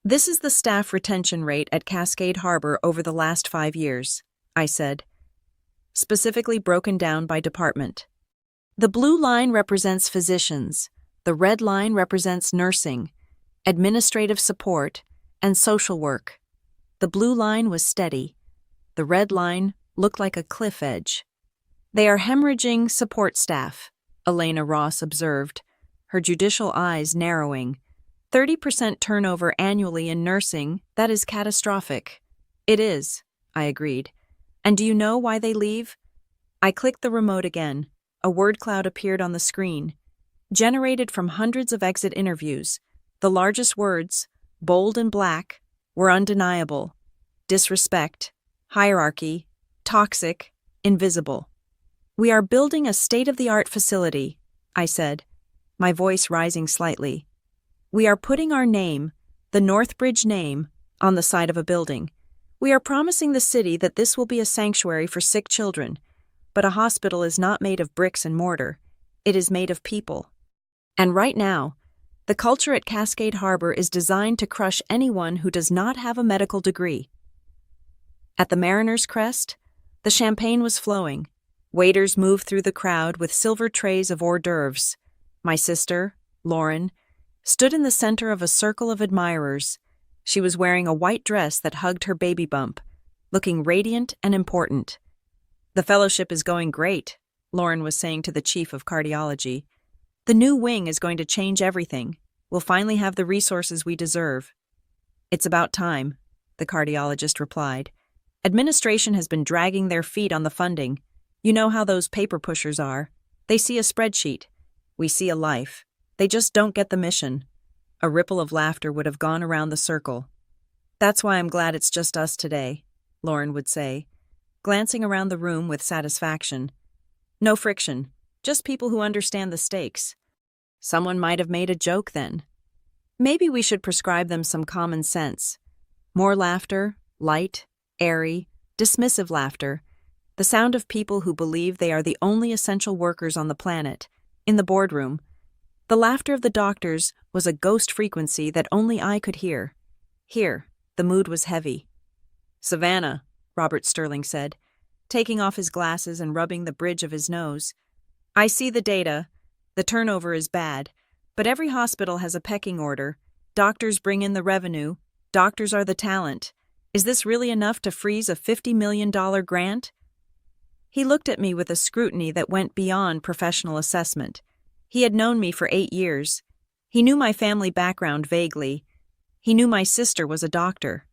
This is the staff retention rate at Cascade Harbor over the last 5 years, I said, specifically broken down by department. The blue line represents physicians. The red line represents nursing, administrative support, and social work. The blue line was steady. The red line looked like a cliff edge. They are hemorrhaging support staff, Elena Ross observed, her judicial eyes narrowing. 30% turnover annually in nursing, that is catastrophic. It is, I agreed. And do you know why they leave? I clicked the remote again. A word cloud appeared on the screen, generated from hundreds of exit interviews. The largest words, bold and black, were undeniable. Disrespect, hierarchy, toxic, invisible. We are building a state-of-the-art facility, I said, my voice rising slightly. We are putting our name, the Northbridge name, on the side of a building. We are promising the city that this will be a sanctuary for sick children, but a hospital is not made of bricks and mortar. It is made of people. And right now, the culture at Cascade Harbor is designed to crush anyone who does not have a medical degree. At the Mariner's Crest, the champagne was flowing. Waiters moved through the crowd with silver trays of hors d'oeuvres. My sister, Lauren, stood in the center of a circle of admirers. She was wearing a white dress that hugged her baby bump, looking radiant and important. The fellowship is going great, Lauren was saying to the chief of cardiology. The new wing is going to change everything. We'll finally have the resources we deserve. It's about time, the cardiologist replied. Administration has been dragging their feet on the funding. You know how those paper pushers are. They see a spreadsheet. We see a life. They just don't get the mission. A ripple of laughter would have gone around the circle. That's why I'm glad it's just us today, Lauren would say, glancing around the room with satisfaction. No friction, just people who understand the stakes. Someone might have made a joke then. Maybe we should prescribe them some common sense. More laughter, light, airy, dismissive laughter, the sound of people who believe they are the only essential workers on the planet. In the boardroom, the laughter of the doctors was a ghost frequency that only I could hear. Here, the mood was heavy. Savannah, Robert Sterling said, taking off his glasses and rubbing the bridge of his nose. I see the data. The turnover is bad, but every hospital has a pecking order. Doctors bring in the revenue. Doctors are the talent. Is this really enough to freeze a $50 million grant? He looked at me with a scrutiny that went beyond professional assessment. He had known me for 8 years. He knew my family background vaguely. He knew my sister was a doctor.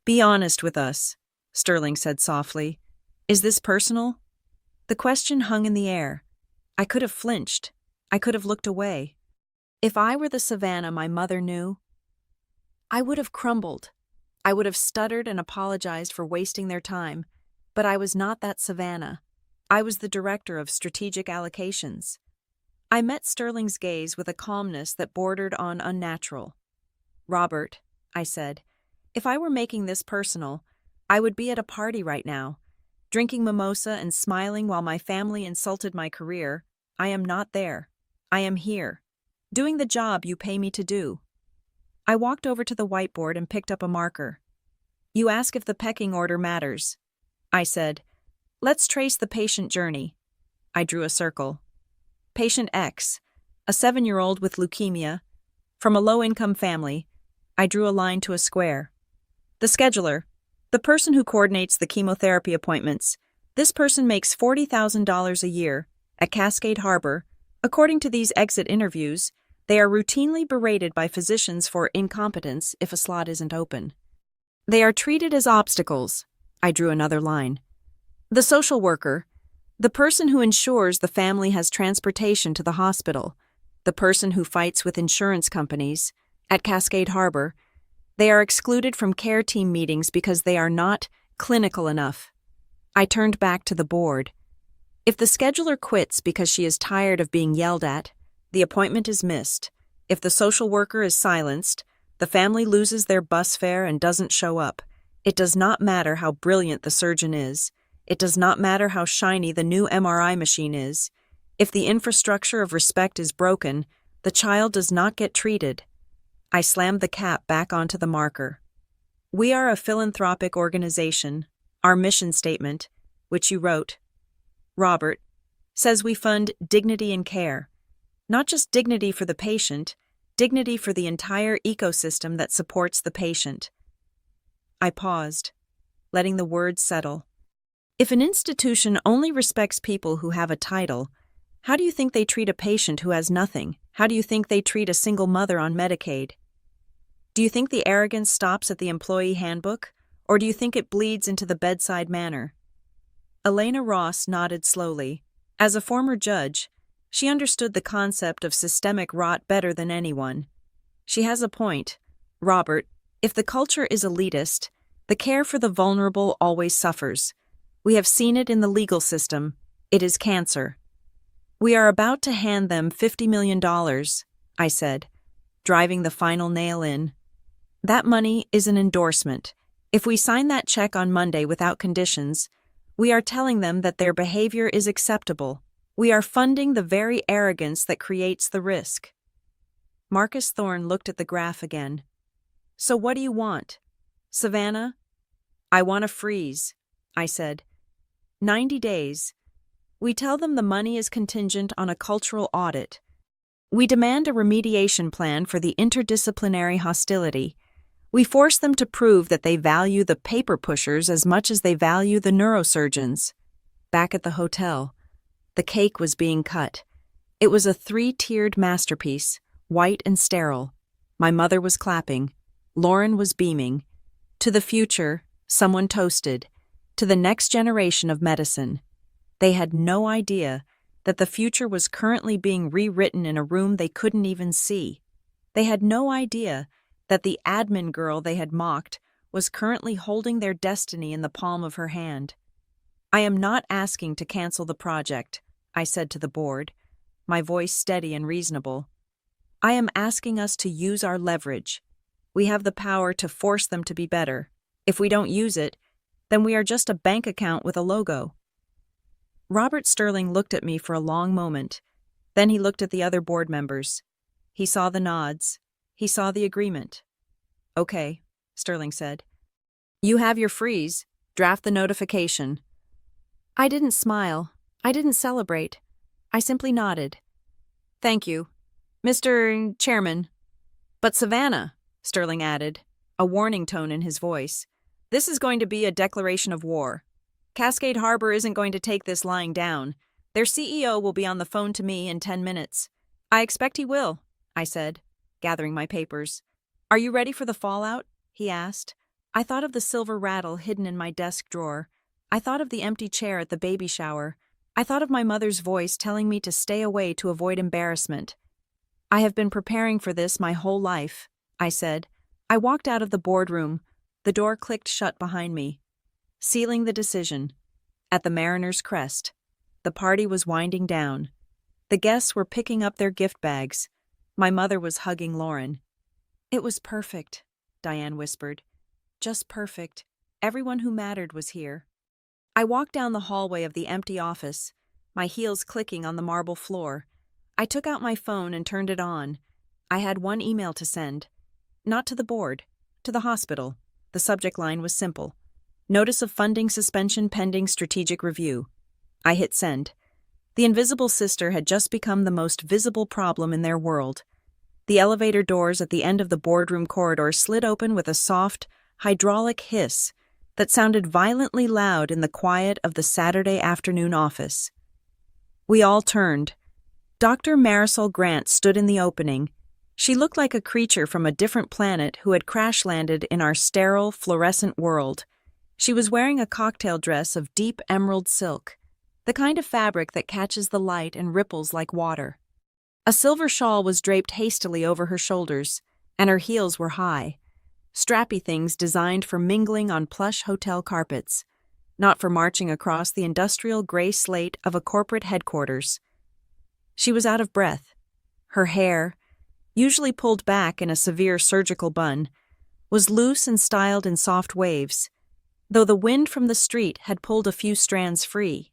"Be honest with us," Sterling said softly. "Is this personal?" The question hung in the air. I could have flinched. I could have looked away. If I were the Savannah my mother knew, I would have crumbled. I would have stuttered and apologized for wasting their time. But I was not that Savannah. I was the director of strategic allocations. I met Sterling's gaze with a calmness that bordered on unnatural. "Robert," I said, "if I were making this personal, I would be at a party right now, drinking mimosa and smiling while my family insulted my career. I am not there. I am here, doing the job you pay me to do." I walked over to the whiteboard and picked up a marker. "You ask if the pecking order matters," I said. "Let's trace the patient journey." I drew a circle. Patient X, a 7-year-old with leukemia, from a low-income family. I drew a line to a square. The scheduler, the person who coordinates the chemotherapy appointments. This person makes $40,000 a year at Cascade Harbor. According to these exit interviews, they are routinely berated by physicians for incompetence if a slot isn't open. They are treated as obstacles. I drew another line. The social worker, the person who ensures the family has transportation to the hospital, the person who fights with insurance companies. At Cascade Harbor, they are excluded from care team meetings because they are not clinical enough. I turned back to the board. If the scheduler quits because she is tired of being yelled at, the appointment is missed. If the social worker is silenced, the family loses their bus fare and doesn't show up. It does not matter how brilliant the surgeon is. It does not matter how shiny the new MRI machine is. If the infrastructure of respect is broken, the child does not get treated. I slammed the cap back onto the marker. We are a philanthropic organization. Our mission statement, which you wrote, Robert, says we fund dignity and care. Not just dignity for the patient, dignity for the entire ecosystem that supports the patient. I paused, letting the words settle. If an institution only respects people who have a title, how do you think they treat a patient who has nothing? How do you think they treat a single mother on Medicaid? Do you think the arrogance stops at the employee handbook, or do you think it bleeds into the bedside manner? Elena Ross nodded slowly. As a former judge, she understood the concept of systemic rot better than anyone. She has a point, Robert. If the culture is elitist, the care for the vulnerable always suffers. We have seen it in the legal system. It is cancer. We are about to hand them $50 million, I said, driving the final nail in. That money is an endorsement. If we sign that check on Monday without conditions, we are telling them that their behavior is acceptable. We are funding the very arrogance that creates the risk. Marcus Thorne looked at the graph again. So what do you want? Savannah? I want a freeze, I said. 90 days. We tell them the money is contingent on a cultural audit. We demand a remediation plan for the interdisciplinary hostility. We force them to prove that they value the paper pushers as much as they value the neurosurgeons. Back at the hotel, the cake was being cut. It was a 3-tiered masterpiece, white and sterile. My mother was clapping. Lauren was beaming. To the future, someone toasted. To the next generation of medicine. They had no idea that the future was currently being rewritten in a room they couldn't even see. They had no idea that the admin girl they had mocked was currently holding their destiny in the palm of her hand. I am not asking to cancel the project, I said to the board, my voice steady and reasonable. I am asking us to use our leverage. We have the power to force them to be better. If we don't use it, then we are just a bank account with a logo. Robert Sterling looked at me for a long moment. Then he looked at the other board members. He saw the nods. He saw the agreement. Okay, Sterling said. You have your freeze. Draft the notification. I didn't smile. I didn't celebrate. I simply nodded. Thank you, Mr. Chairman. But Savannah, Sterling added, a warning tone in his voice. This is going to be a declaration of war. Cascade Harbor isn't going to take this lying down. Their CEO will be on the phone to me in 10 minutes. I expect he will. I said, gathering my papers. Are you ready for the fallout? He asked. I thought of the silver rattle hidden in my desk drawer. I thought of the empty chair at the baby shower. I thought of my mother's voice telling me to stay away to avoid embarrassment. I have been preparing for this my whole life, I said. I walked out of the boardroom. The door clicked shut behind me, sealing the decision. At the Mariner's Crest, the party was winding down. The guests were picking up their gift bags. My mother was hugging Lauren. It was perfect, Diane whispered. Just perfect. Everyone who mattered was here. I walked down the hallway of the empty office, my heels clicking on the marble floor. I took out my phone and turned it on. I had one email to send. Not to the board, to the hospital. The subject line was simple. Notice of funding suspension pending strategic review. I hit send. The invisible sister had just become the most visible problem in their world. The elevator doors at the end of the boardroom corridor slid open with a soft, hydraulic hiss that sounded violently loud in the quiet of the Saturday afternoon office. We all turned. Dr. Marisol Grant stood in the opening. She looked like a creature from a different planet who had crash-landed in our sterile, fluorescent world. She was wearing a cocktail dress of deep emerald silk, the kind of fabric that catches the light and ripples like water. A silver shawl was draped hastily over her shoulders, and her heels were high, strappy things designed for mingling on plush hotel carpets, not for marching across the industrial gray slate of a corporate headquarters. She was out of breath. Her hair, usually pulled back in a severe surgical bun, was loose and styled in soft waves, though the wind from the street had pulled a few strands free.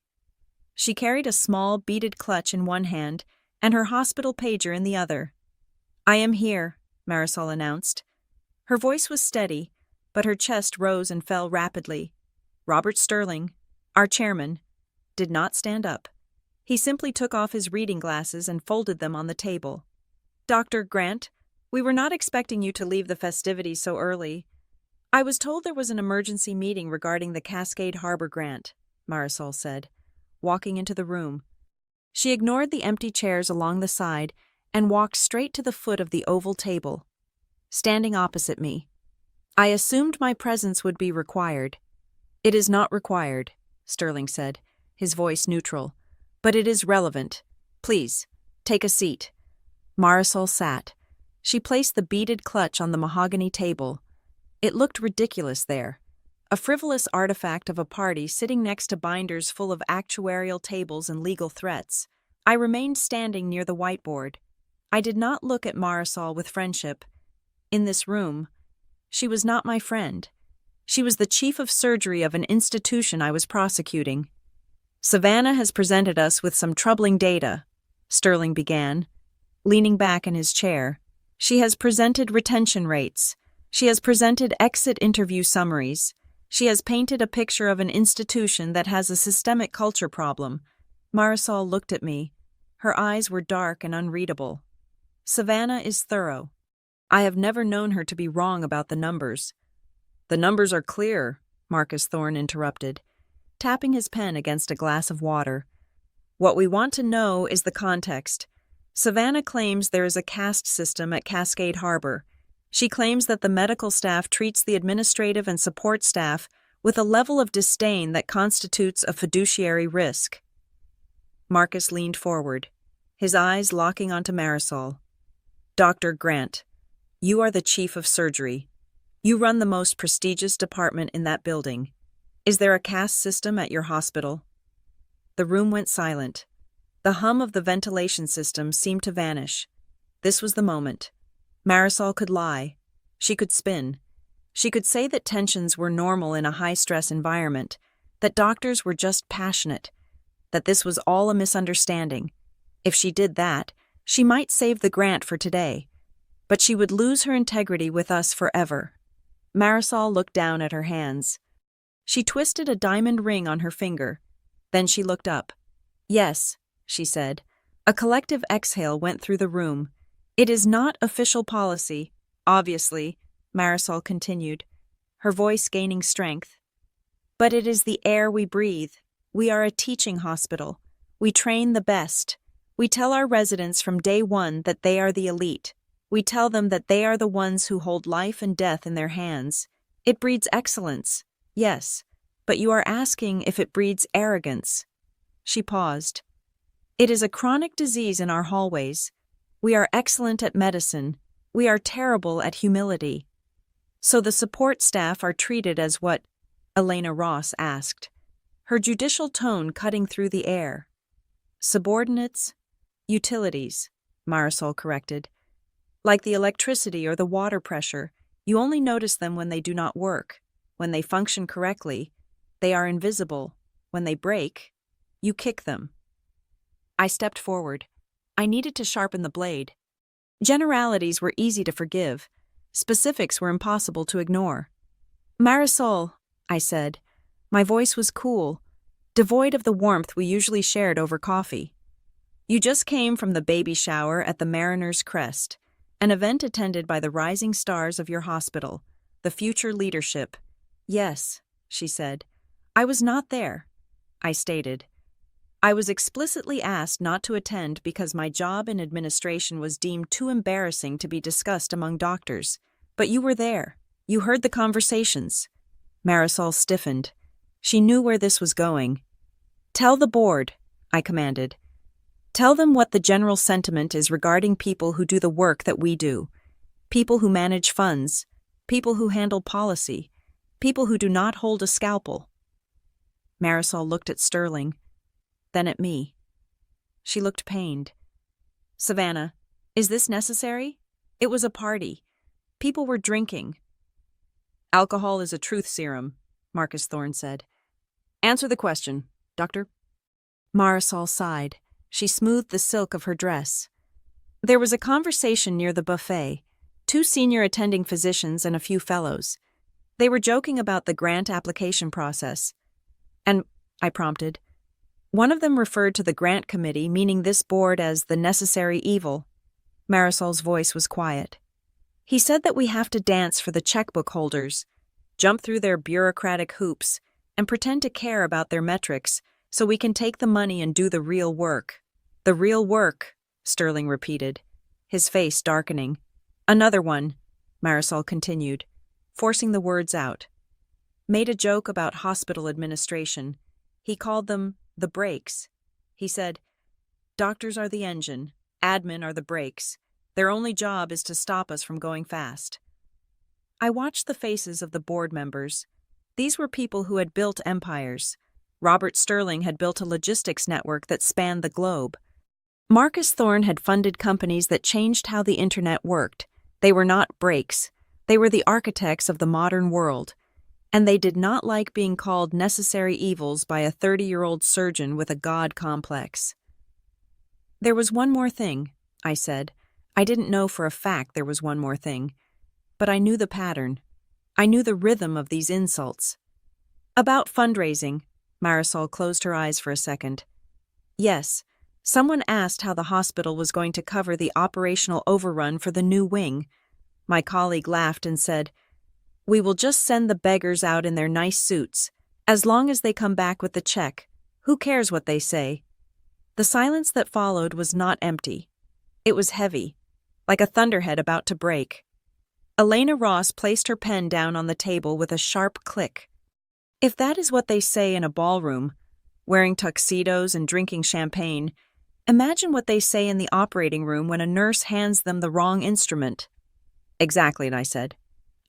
She carried a small, beaded clutch in one hand and her hospital pager in the other. "I am here," Marisol announced. Her voice was steady, but her chest rose and fell rapidly. Robert Sterling, our chairman, did not stand up. He simply took off his reading glasses and folded them on the table. "Dr. Grant, we were not expecting you to leave the festivities so early. I was told there was an emergency meeting regarding the Cascade Harbor grant," Marisol said, walking into the room. She ignored the empty chairs along the side and walked straight to the foot of the oval table, standing opposite me. I assumed my presence would be required. "It is not required," Sterling said, his voice neutral, "but it is relevant. Please, take a seat." Marisol sat. She placed the beaded clutch on the mahogany table. It looked ridiculous there, a frivolous artifact of a party sitting next to binders full of actuarial tables and legal threats. I remained standing near the whiteboard. I did not look at Marisol with friendship. In this room, she was not my friend. She was the chief of surgery of an institution I was prosecuting. "Savannah has presented us with some troubling data," Sterling began, leaning back in his chair. "She has presented retention rates. She has presented exit interview summaries. She has painted a picture of an institution that has a systemic culture problem." Marisol looked at me. Her eyes were dark and unreadable. "Savannah is thorough. I have never known her to be wrong about the numbers." "The numbers are clear," Marcus Thorne interrupted, tapping his pen against a glass of water. "What we want to know is the context. Savannah claims there is a caste system at Cascade Harbor. She claims that the medical staff treats the administrative and support staff with a level of disdain that constitutes a fiduciary risk." Marcus leaned forward, his eyes locking onto Marisol. "Dr. Grant, you are the chief of surgery. You run the most prestigious department in that building. Is there a caste system at your hospital?" The room went silent. The hum of the ventilation system seemed to vanish. This was the moment. Marisol could lie. She could spin. She could say that tensions were normal in a high-stress environment, that doctors were just passionate, that this was all a misunderstanding. If she did that, she might save the grant for today, but she would lose her integrity with us forever. Marisol looked down at her hands. She twisted a diamond ring on her finger. Then she looked up. "Yes," she said. A collective exhale went through the room. "It is not official policy, obviously," Marisol continued, her voice gaining strength. "But it is the air we breathe. We are a teaching hospital. We train the best. We tell our residents from day one that they are the elite. We tell them that they are the ones who hold life and death in their hands. It breeds excellence, yes, but you are asking if it breeds arrogance. She paused. It is a chronic disease in our hallways. We are excellent at medicine. We are terrible at humility. So the support staff are treated as what? Elena Ross asked, her judicial tone cutting through the air. Subordinates? Utilities, Marisol corrected. Like the electricity or the water pressure, you only notice them when they do not work. When they function correctly, they are invisible. When they break, you kick them. I stepped forward. I needed to sharpen the blade. Generalities were easy to forgive. Specifics were impossible to ignore. Marisol, I said. My voice was cool, devoid of the warmth we usually shared over coffee. You just came from the baby shower at the Mariner's Crest, an event attended by the rising stars of your hospital, the future leadership. Yes, she said. I was not there, I stated. I was explicitly asked not to attend because my job in administration was deemed too embarrassing to be discussed among doctors. But you were there. You heard the conversations. Marisol stiffened. She knew where this was going. Tell the board, I commanded. Tell them what the general sentiment is regarding people who do the work that we do. People who manage funds. People who handle policy. People who do not hold a scalpel. Marisol looked at Sterling, then at me. She looked pained. Savannah, is this necessary? It was a party. People were drinking. Alcohol is a truth serum, Marcus Thorne said. Answer the question, Doctor. Marisol sighed. She smoothed the silk of her dress. There was a conversation near the buffet, 2 senior attending physicians and a few fellows. They were joking about the grant application process. And, I prompted, one of them referred to the grant committee, meaning this board, as the necessary evil. Marisol's voice was quiet. He said that we have to dance for the checkbook holders, jump through their bureaucratic hoops, and pretend to care about their metrics so we can take the money and do the real work. The real work, Sterling repeated, his face darkening. Another one, Marisol continued, forcing the words out. Made a joke about hospital administration. He called them the brakes. He said, doctors are the engine, admin are the brakes. Their only job is to stop us from going fast. I watched the faces of the board members. These were people who had built empires. Robert Sterling had built a logistics network that spanned the globe. Marcus Thorne had funded companies that changed how the internet worked. They were not brakes. They were the architects of the modern world. And they did not like being called necessary evils by a 30-year-old surgeon with a god complex. There was one more thing, I said. I didn't know for a fact there was one more thing. But I knew the pattern. I knew the rhythm of these insults. About fundraising, Marisol closed her eyes for a second. Yes, someone asked how the hospital was going to cover the operational overrun for the new wing. My colleague laughed and said, we will just send the beggars out in their nice suits. As long as they come back with the check, who cares what they say? The silence that followed was not empty. It was heavy, like a thunderhead about to break. Elena Ross placed her pen down on the table with a sharp click. If that is what they say in a ballroom, wearing tuxedos and drinking champagne, imagine what they say in the operating room when a nurse hands them the wrong instrument. Exactly, I said.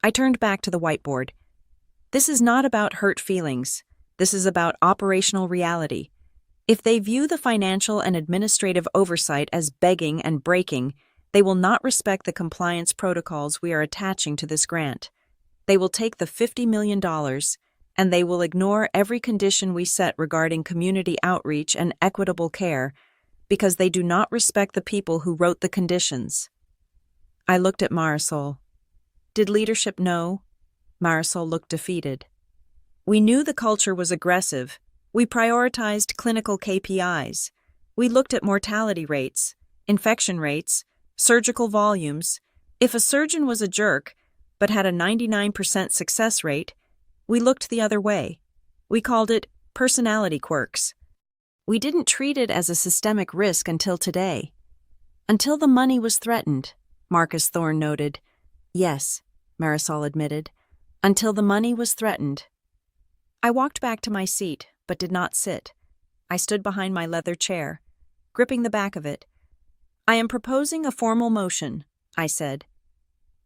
I turned back to the whiteboard. This is not about hurt feelings. This is about operational reality. If they view the financial and administrative oversight as begging and breaking, they will not respect the compliance protocols we are attaching to this grant. They will take the $50 million, and they will ignore every condition we set regarding community outreach and equitable care, because they do not respect the people who wrote the conditions. I looked at Marisol. Did leadership know? Marisol looked defeated. We knew the culture was aggressive. We prioritized clinical KPIs. We looked at mortality rates, infection rates, surgical volumes. If a surgeon was a jerk, but had a 99% success rate, we looked the other way. We called it personality quirks. We didn't treat it as a systemic risk until today. Until the money was threatened, Marcus Thorne noted. Yes, Marisol admitted. Until the money was threatened. I walked back to my seat, but did not sit. I stood behind my leather chair, gripping the back of it. I am proposing a formal motion, I said.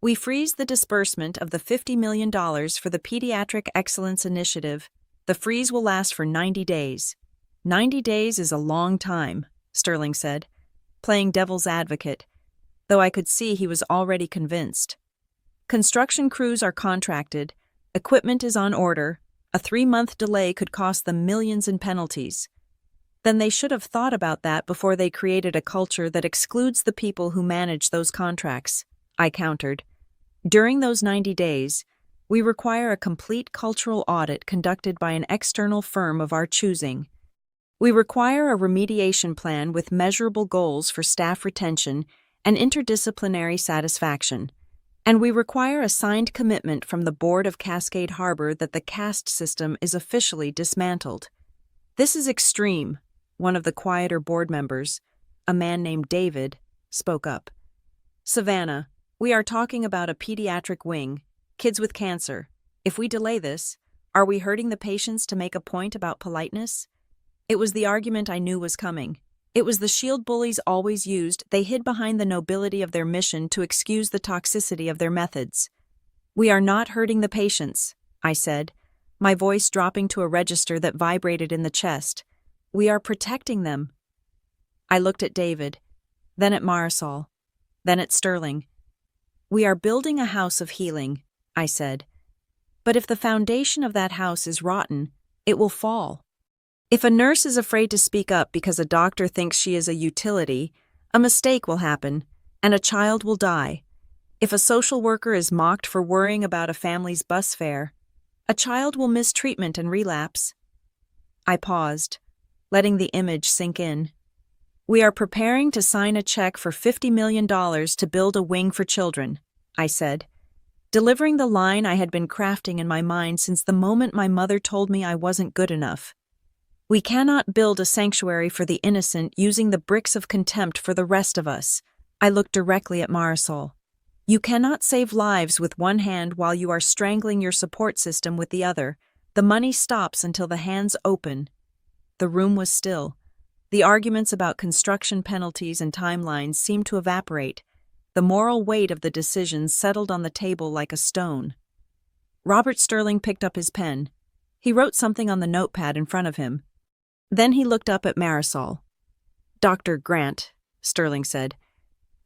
We freeze the disbursement of the $50 million for the Pediatric Excellence Initiative. The freeze will last for 90 days. 90 days is a long time, Sterling said, playing devil's advocate, though I could see he was already convinced. Construction crews are contracted, equipment is on order, a 3-month delay could cost them millions in penalties. Then they should have thought about that before they created a culture that excludes the people who manage those contracts, I countered. During those 90 days, we require a complete cultural audit conducted by an external firm of our choosing. We require a remediation plan with measurable goals for staff retention and interdisciplinary satisfaction. And we require a signed commitment from the board of Cascade Harbor that the caste system is officially dismantled. This is extreme, one of the quieter board members, a man named David, spoke up. Savannah, we are talking about a pediatric wing, kids with cancer. If we delay this, are we hurting the patients to make a point about politeness? It was the argument I knew was coming. It was the shield bullies always used. They hid behind the nobility of their mission to excuse the toxicity of their methods. We are not hurting the patients, I said, my voice dropping to a register that vibrated in the chest. We are protecting them. I looked at David, then at Marisol, then at Sterling. We are building a house of healing, I said. But if the foundation of that house is rotten, it will fall. If a nurse is afraid to speak up because a doctor thinks she is a utility, a mistake will happen, and a child will die. If a social worker is mocked for worrying about a family's bus fare, a child will miss treatment and relapse. I paused, letting the image sink in. We are preparing to sign a check for $50 million to build a wing for children, I said, delivering the line I had been crafting in my mind since the moment my mother told me I wasn't good enough. We cannot build a sanctuary for the innocent using the bricks of contempt for the rest of us. I looked directly at Marisol. You cannot save lives with one hand while you are strangling your support system with the other. The money stops until the hands open. The room was still. The arguments about construction penalties and timelines seemed to evaporate. The moral weight of the decisions settled on the table like a stone. Robert Sterling picked up his pen. He wrote something on the notepad in front of him. Then he looked up at Marisol. Dr. Grant, Sterling said,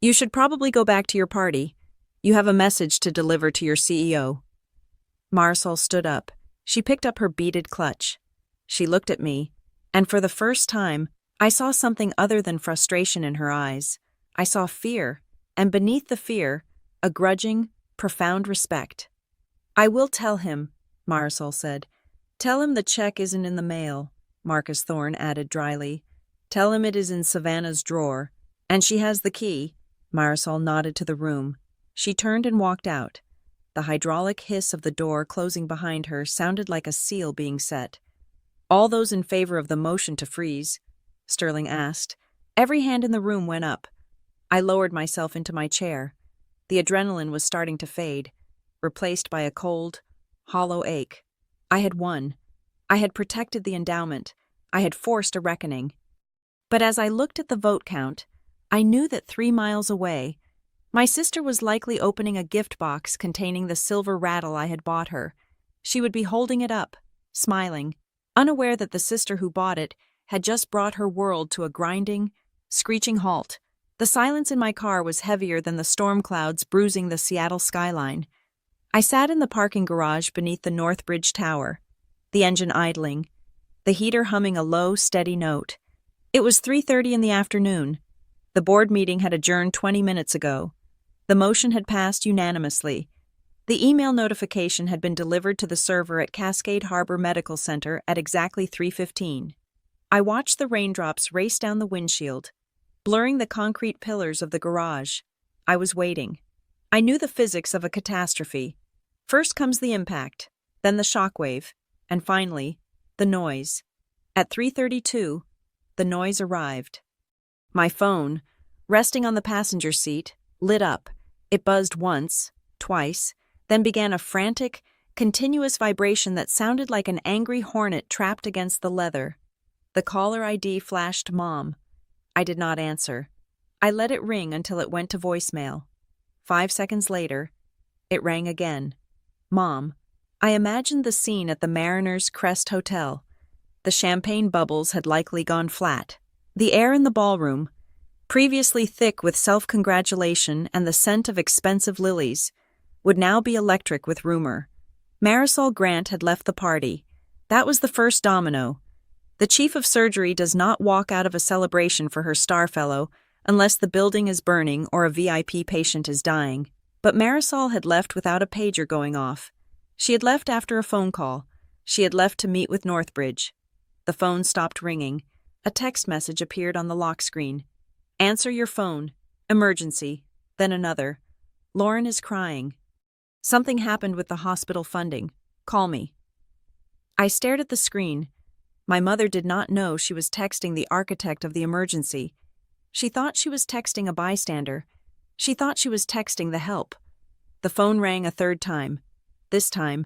you should probably go back to your party. You have a message to deliver to your CEO. Marisol stood up. She picked up her beaded clutch. She looked at me, and for the first time, I saw something other than frustration in her eyes. I saw fear, and beneath the fear, a grudging, profound respect. I will tell him, Marisol said. Tell him the check isn't in the mail, Marcus Thorne added dryly. Tell him it is in Savannah's drawer, and she has the key. Marisol nodded to the room. She turned and walked out. The hydraulic hiss of the door closing behind her sounded like a seal being set. All those in favor of the motion to freeze? Sterling asked. Every hand in the room went up. I lowered myself into my chair. The adrenaline was starting to fade, replaced by a cold, hollow ache. I had won. I had protected the endowment. I had forced a reckoning. But as I looked at the vote count, I knew that 3 miles away, my sister was likely opening a gift box containing the silver rattle I had bought her. She would be holding it up, smiling, unaware that the sister who bought it had just brought her world to a grinding, screeching halt. The silence in my car was heavier than the storm clouds bruising the Seattle skyline. I sat in the parking garage beneath the North Bridge Tower, the engine idling, the heater humming a low, steady note. It was 3:30 in the afternoon. The board meeting had adjourned 20 minutes ago. The motion had passed unanimously. The email notification had been delivered to the server at Cascade Harbor Medical Center at exactly 3:15. I watched the raindrops race down the windshield, blurring the concrete pillars of the garage. I was waiting. I knew the physics of a catastrophe. First comes the impact, then the shockwave, and finally, the noise. At 3:32, the noise arrived. My phone, resting on the passenger seat, lit up. It buzzed once, twice, then began a frantic, continuous vibration that sounded like an angry hornet trapped against the leather. The caller ID flashed Mom. I did not answer. I let it ring until it went to voicemail. 5 seconds later, it rang again. Mom. I imagined the scene at the Mariner's Crest Hotel. The champagne bubbles had likely gone flat. The air in the ballroom, previously thick with self-congratulation and the scent of expensive lilies, would now be electric with rumor. Marisol Grant had left the party. That was the first domino. The chief of surgery does not walk out of a celebration for her star fellow unless the building is burning or a VIP patient is dying. But Marisol had left without a pager going off. She had left after a phone call. She had left to meet with Northbridge. The phone stopped ringing. A text message appeared on the lock screen. Answer your phone. Emergency. Then another. Lauren is crying. Something happened with the hospital funding. Call me. I stared at the screen. My mother did not know she was texting the architect of the emergency. She thought she was texting a bystander. She thought she was texting the help. The phone rang a third time. This time,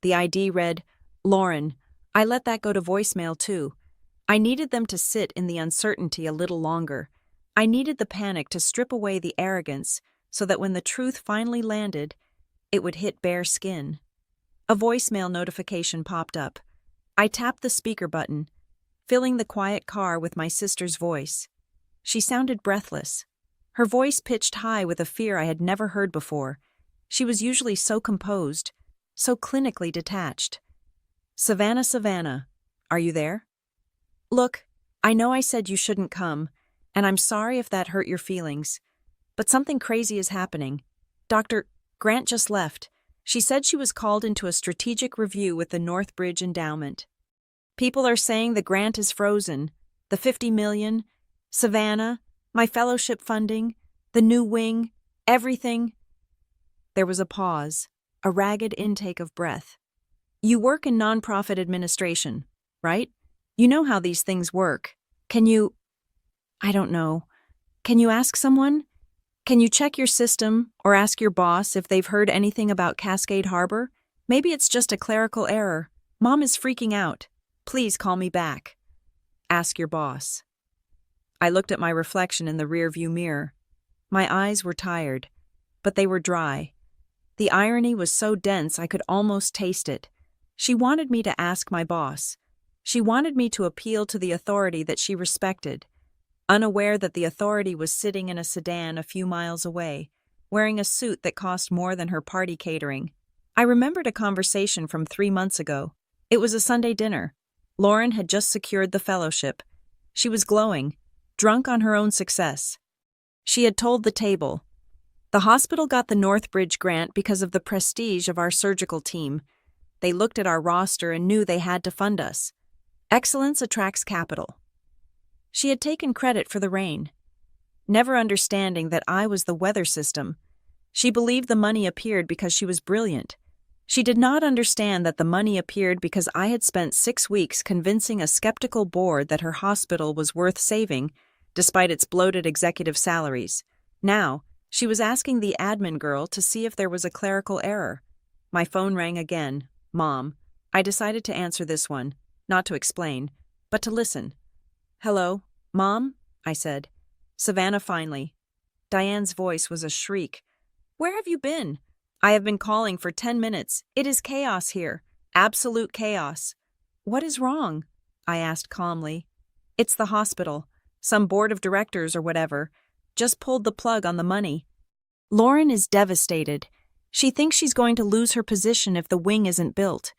the ID read, Lauren. I let that go to voicemail too. I needed them to sit in the uncertainty a little longer. I needed the panic to strip away the arrogance so that when the truth finally landed, it would hit bare skin. A voicemail notification popped up. I tapped the speaker button, filling the quiet car with my sister's voice. She sounded breathless. Her voice pitched high with a fear I had never heard before. She was usually so composed, so clinically detached. Savannah, are you there? Look, I know I said you shouldn't come, and I'm sorry if that hurt your feelings. But something crazy is happening. Dr. Grant just left. She said she was called into a strategic review with the Northbridge Endowment. People are saying the grant is frozen. The $50 million, Savannah, my fellowship funding, the new wing, everything. There was a pause, a ragged intake of breath. You work in nonprofit administration, right? You know how these things work. I don't know. Can you ask someone? Can you check your system or ask your boss if they've heard anything about Cascade Harbor? Maybe it's just a clerical error. Mom is freaking out. Please call me back. Ask your boss. I looked at my reflection in the rearview mirror. My eyes were tired, but they were dry. The irony was so dense I could almost taste it. She wanted me to ask my boss. She wanted me to appeal to the authority that she respected, unaware that the authority was sitting in a sedan a few miles away, wearing a suit that cost more than her party catering. I remembered a conversation from 3 months ago. It was a Sunday dinner. Lauren had just secured the fellowship. She was glowing, drunk on her own success. She had told the table, the hospital got the Northbridge grant because of the prestige of our surgical team. They looked at our roster and knew they had to fund us. Excellence attracts capital. She had taken credit for the rain, never understanding that I was the weather system. She believed the money appeared because she was brilliant. She did not understand that the money appeared because I had spent 6 weeks convincing a skeptical board that her hospital was worth saving, despite its bloated executive salaries. Now, she was asking the admin girl to see if there was a clerical error. My phone rang again. Mom. I decided to answer this one, not to explain, but to listen. Hello, Mom? I said. Savannah finally. Diane's voice was a shriek. Where have you been? I have been calling for 10 minutes. It is chaos here. Absolute chaos. What is wrong? I asked calmly. It's the hospital. Some board of directors or whatever just pulled the plug on the money. Lauren is devastated. She thinks she's going to lose her position if the wing isn't built.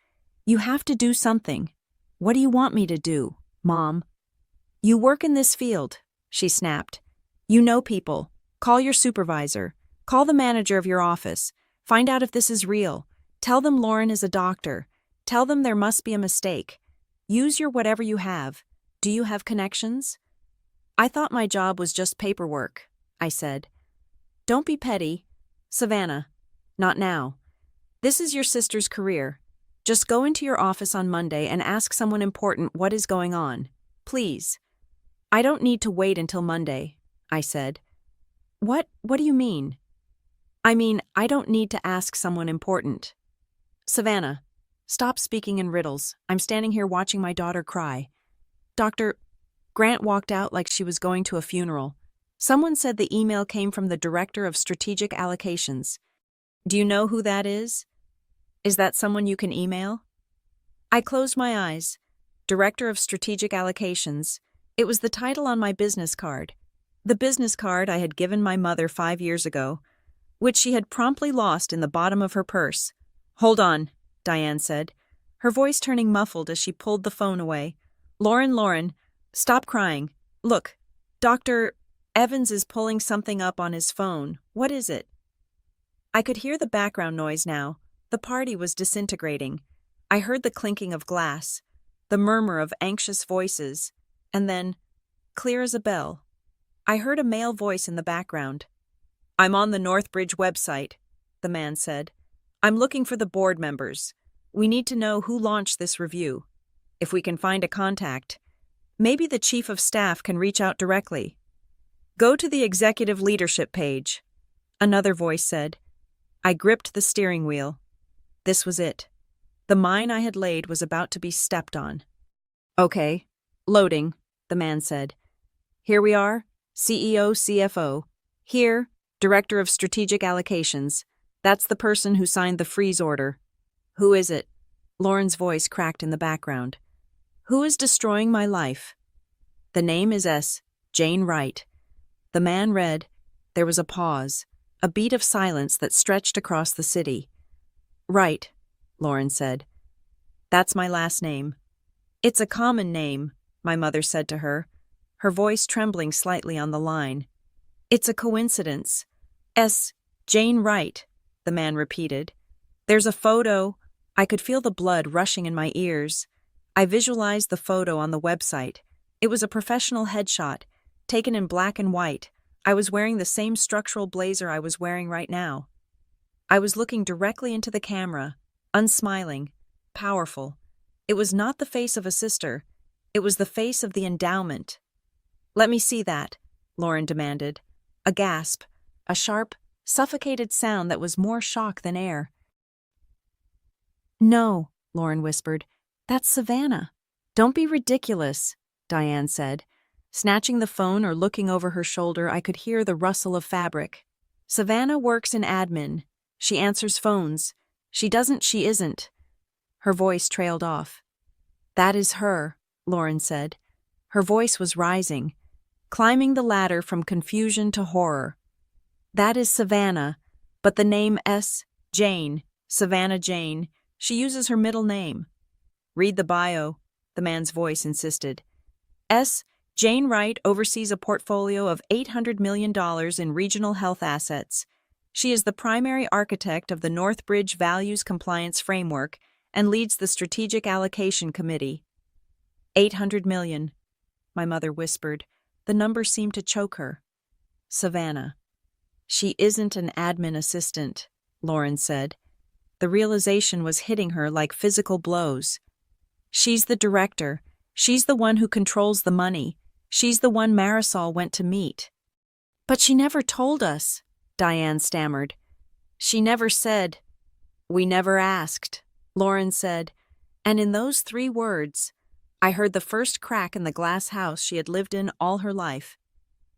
You have to do something. What do you want me to do, Mom? You work in this field, she snapped. You know people. Call your supervisor. Call the manager of your office. Find out if this is real. Tell them Lauren is a doctor. Tell them there must be a mistake. Use your whatever you have. Do you have connections? I thought my job was just paperwork, I said. Don't be petty. Savannah, not now. This is your sister's career. Just go into your office on Monday and ask someone important what is going on. Please. I don't need to wait until Monday, I said. What do you mean? I mean, I don't need to ask someone important. Savannah, stop speaking in riddles. I'm standing here watching my daughter cry. Dr. Grant walked out like she was going to a funeral. Someone said the email came from the Director of Strategic Allocations. Do you know who that is? Is that someone you can email? I closed my eyes. Director of Strategic Allocations. It was the title on my business card. The business card I had given my mother 5 years ago, which she had promptly lost in the bottom of her purse. Hold on, Diane said, her voice turning muffled as she pulled the phone away. Lauren, stop crying. Look, Dr. Evans is pulling something up on his phone. What is it? I could hear the background noise now. The party was disintegrating. I heard the clinking of glass, the murmur of anxious voices, and then, clear as a bell, I heard a male voice in the background. I'm on the Northbridge website, the man said. I'm looking for the board members. We need to know who launched this review. If we can find a contact, maybe the chief of staff can reach out directly. Go to the executive leadership page, another voice said. I gripped the steering wheel. This was it. The mine I had laid was about to be stepped on. Okay, loading, the man said. Here we are, CEO, CFO. Here, Director of Strategic Allocations. That's the person who signed the freeze order. Who is it? Lauren's voice cracked in the background. Who is destroying my life? The name is Jane Wright. The man read. There was a pause, a beat of silence that stretched across the city. Right, Lauren said. That's my last name. It's a common name, my mother said to her, her voice trembling slightly on the line. It's a coincidence. Jane Wright, the man repeated. There's a photo. I could feel the blood rushing in my ears. I visualized the photo on the website. It was a professional headshot, taken in black and white. I was wearing the same structural blazer I was wearing right now. I was looking directly into the camera, unsmiling, powerful. It was not the face of a sister. It was the face of the endowment. Let me see that, Lauren demanded. A gasp, a sharp, suffocated sound that was more shock than air. No, Lauren whispered. That's Savannah. Don't be ridiculous, Diane said. Snatching the phone or looking over her shoulder, I could hear the rustle of fabric. Savannah works in admin. She answers phones. She isn't. Her voice trailed off. That is her, Lauren said. Her voice was rising, climbing the ladder from confusion to horror. That is Savannah, but the name Jane, Savannah Jane, she uses her middle name. Read the bio, the man's voice insisted. Jane Wright oversees a portfolio of $800 million in regional health assets. She is the primary architect of the Northbridge Values Compliance Framework and leads the Strategic Allocation Committee. 800 million, my mother whispered. The number seemed to choke her. Savannah. She isn't an admin assistant, Lauren said. The realization was hitting her like physical blows. She's the director. She's the one who controls the money. She's the one Marisol went to meet. But she never told us, Diane stammered. She never said. We never asked, Lauren said, and in those 3 words, I heard the first crack in the glass house she had lived in all her life.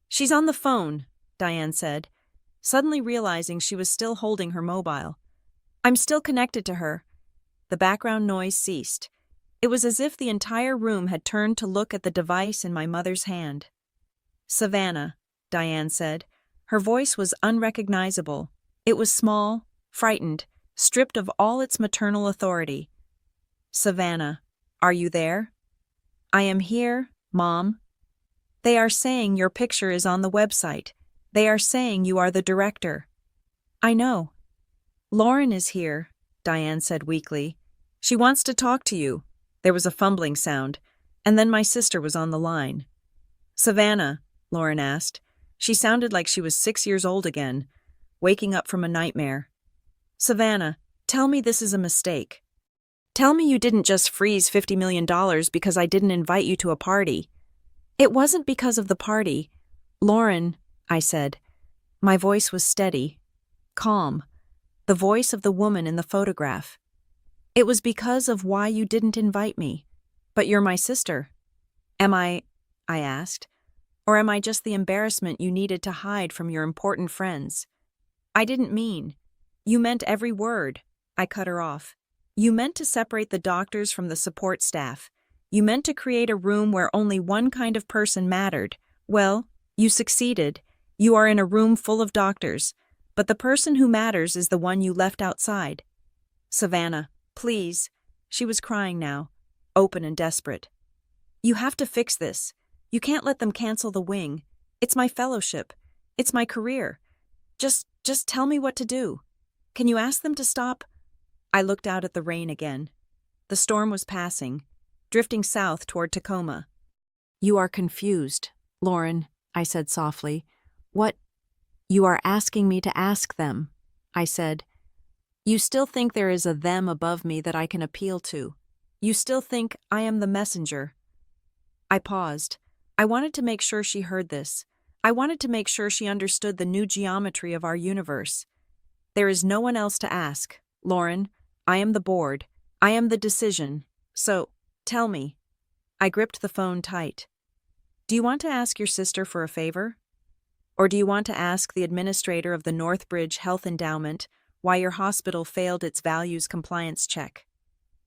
She's on the phone, Diane said, suddenly realizing she was still holding her mobile. I'm still connected to her. The background noise ceased. It was as if the entire room had turned to look at the device in my mother's hand. Savannah, Diane said. Her voice was unrecognizable. It was small, frightened, stripped of all its maternal authority. Savannah, are you there? I am here, Mom. They are saying your picture is on the website. They are saying you are the director. I know. Lauren is here, Diane said weakly. She wants to talk to you. There was a fumbling sound, and then my sister was on the line. Savannah, Lauren asked. She sounded like she was 6 years old again, waking up from a nightmare. Savannah, tell me this is a mistake. Tell me you didn't just freeze $50 million because I didn't invite you to a party. It wasn't because of the party. Lauren, I said. My voice was steady, calm, the voice of the woman in the photograph. It was because of why you didn't invite me. But you're my sister. Am I asked, or am I just the embarrassment you needed to hide from your important friends? I didn't mean. You meant every word. I cut her off. You meant to separate the doctors from the support staff. You meant to create a room where only one kind of person mattered. Well, you succeeded. You are in a room full of doctors, but the person who matters is the one you left outside. Savannah, please. She was crying now, open and desperate. You have to fix this. You can't let them cancel the wing. It's my fellowship. It's my career. Just tell me what to do. Can you ask them to stop? I looked out at the rain again. The storm was passing, drifting south toward Tacoma. You are confused, Lauren, I said softly. What? You are asking me to ask them, I said. You still think there is a them above me that I can appeal to. You still think I am the messenger. I paused. I wanted to make sure she heard this. I wanted to make sure she understood the new geometry of our universe. There is no one else to ask, Lauren. I am the board. I am the decision. So, tell me. I gripped the phone tight. Do you want to ask your sister for a favor? Or do you want to ask the administrator of the Northbridge Health Endowment why your hospital failed its values compliance check?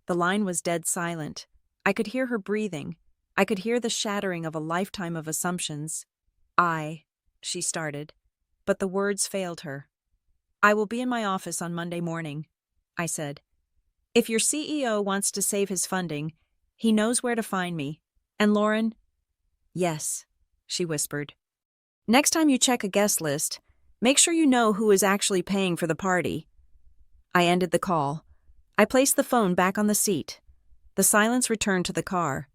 The line was dead silent. I could hear her breathing. I could hear the shattering of a lifetime of assumptions. She started, but the words failed her. I will be in my office on Monday morning, I said. If your CEO wants to save his funding, he knows where to find me. And Lauren? Yes, she whispered. Next time you check a guest list, make sure you know who is actually paying for the party. I ended the call. I placed the phone back on the seat. The silence returned to the car.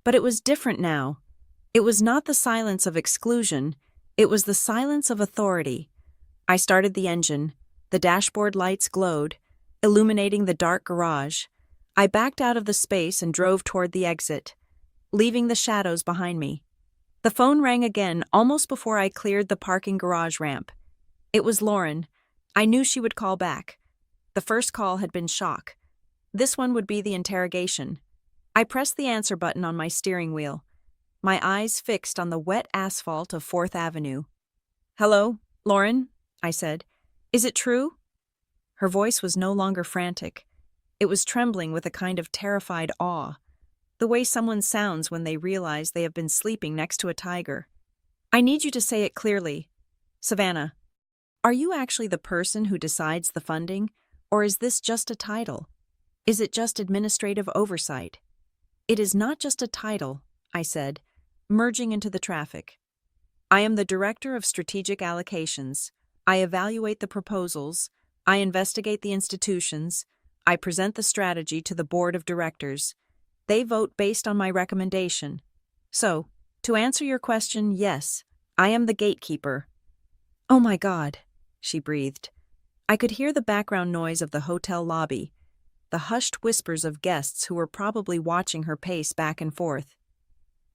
But it was different now. It was not the silence of exclusion. It was the silence of authority. I started the engine. The dashboard lights glowed, illuminating the dark garage. I backed out of the space and drove toward the exit, leaving the shadows behind me. The phone rang again almost before I cleared the parking garage ramp. It was Lauren. I knew she would call back. The first call had been shock. This one would be the interrogation. I pressed the answer button on my steering wheel, my eyes fixed on the wet asphalt of 4th Avenue. Hello, Lauren, I said. Is it true? Her voice was no longer frantic. It was trembling with a kind of terrified awe, the way someone sounds when they realize they have been sleeping next to a tiger. I need you to say it clearly. Savannah, are you actually the person who decides the funding, or is this just a title? Is it just administrative oversight? It is not just a title, I said, merging into the traffic. I am the Director of Strategic Allocations. I evaluate the proposals. I investigate the institutions. I present the strategy to the Board of Directors. They vote based on my recommendation. So, to answer your question, yes, I am the gatekeeper. Oh my God, she breathed. I could hear the background noise of the hotel lobby, the hushed whispers of guests who were probably watching her pace back and forth.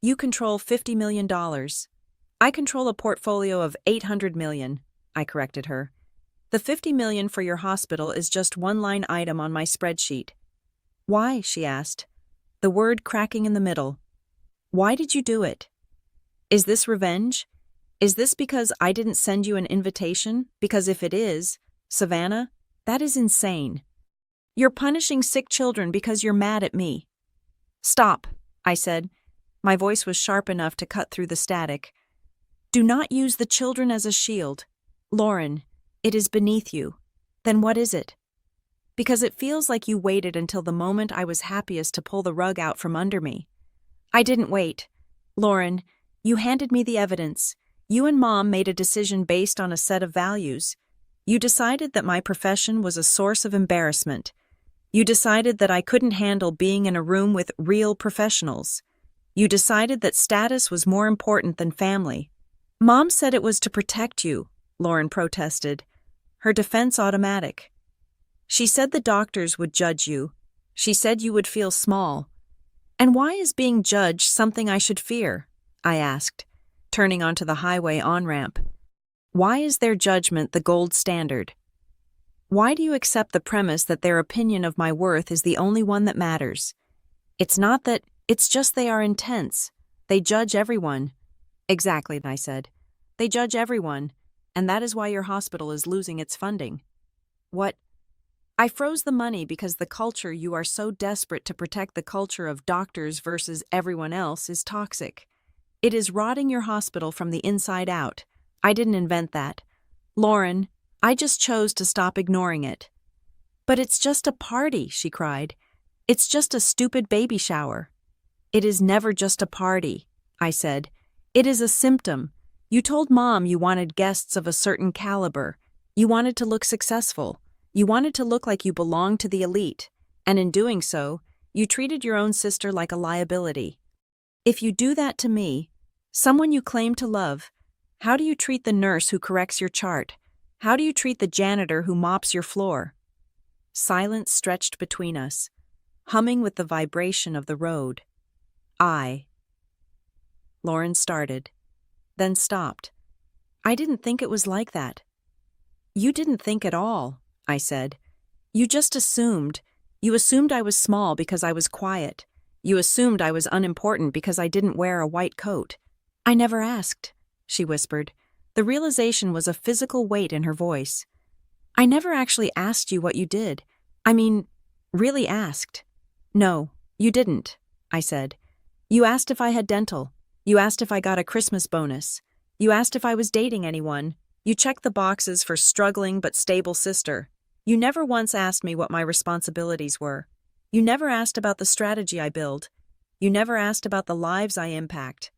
You control $50 million. I control a portfolio of $800 million, I corrected her. The $50 million for your hospital is just one line item on my spreadsheet. Why? She asked, the word cracking in the middle. Why did you do it? Is this revenge? Is this because I didn't send you an invitation? Because if it is, Savannah, that is insane. You're punishing sick children because you're mad at me. Stop, I said. My voice was sharp enough to cut through the static. Do not use the children as a shield. Lauren, it is beneath you. Then what is it? Because it feels like you waited until the moment I was happiest to pull the rug out from under me. I didn't wait. Lauren, you handed me the evidence. You and Mom made a decision based on a set of values. You decided that my profession was a source of embarrassment. You decided that I couldn't handle being in a room with real professionals. You decided that status was more important than family. Mom said it was to protect you, Lauren protested, her defense automatic. She said the doctors would judge you. She said you would feel small. And why is being judged something I should fear? I asked, turning onto the highway on-ramp. Why is their judgment the gold standard? Why do you accept the premise that their opinion of my worth is the only one that matters? It's not that, it's just they are intense. They judge everyone. Exactly, I said. They judge everyone, and that is why your hospital is losing its funding. What? I froze the money because the culture you are so desperate to protect the culture of doctors versus everyone else is toxic. It is rotting your hospital from the inside out. I didn't invent that. Lauren, I just chose to stop ignoring it. But it's just a party, she cried. It's just a stupid baby shower. It is never just a party, I said. It is a symptom. You told Mom you wanted guests of a certain caliber. You wanted to look successful. You wanted to look like you belonged to the elite. And in doing so, you treated your own sister like a liability. If you do that to me, someone you claim to love, how do you treat the nurse who corrects your chart? How do you treat the janitor who mops your floor? Silence stretched between us, humming with the vibration of the road. Lauren started, then stopped. I didn't think it was like that. You didn't think at all, I said. You just assumed. You assumed I was small because I was quiet. You assumed I was unimportant because I didn't wear a white coat. I never asked, she whispered. The realization was a physical weight in her voice. I never actually asked you what you did. I mean, really asked. No, you didn't, I said. You asked if I had dental. You asked if I got a Christmas bonus. You asked if I was dating anyone. You checked the boxes for struggling but stable sister. You never once asked me what my responsibilities were. You never asked about the strategy I build. You never asked about the lives I impact.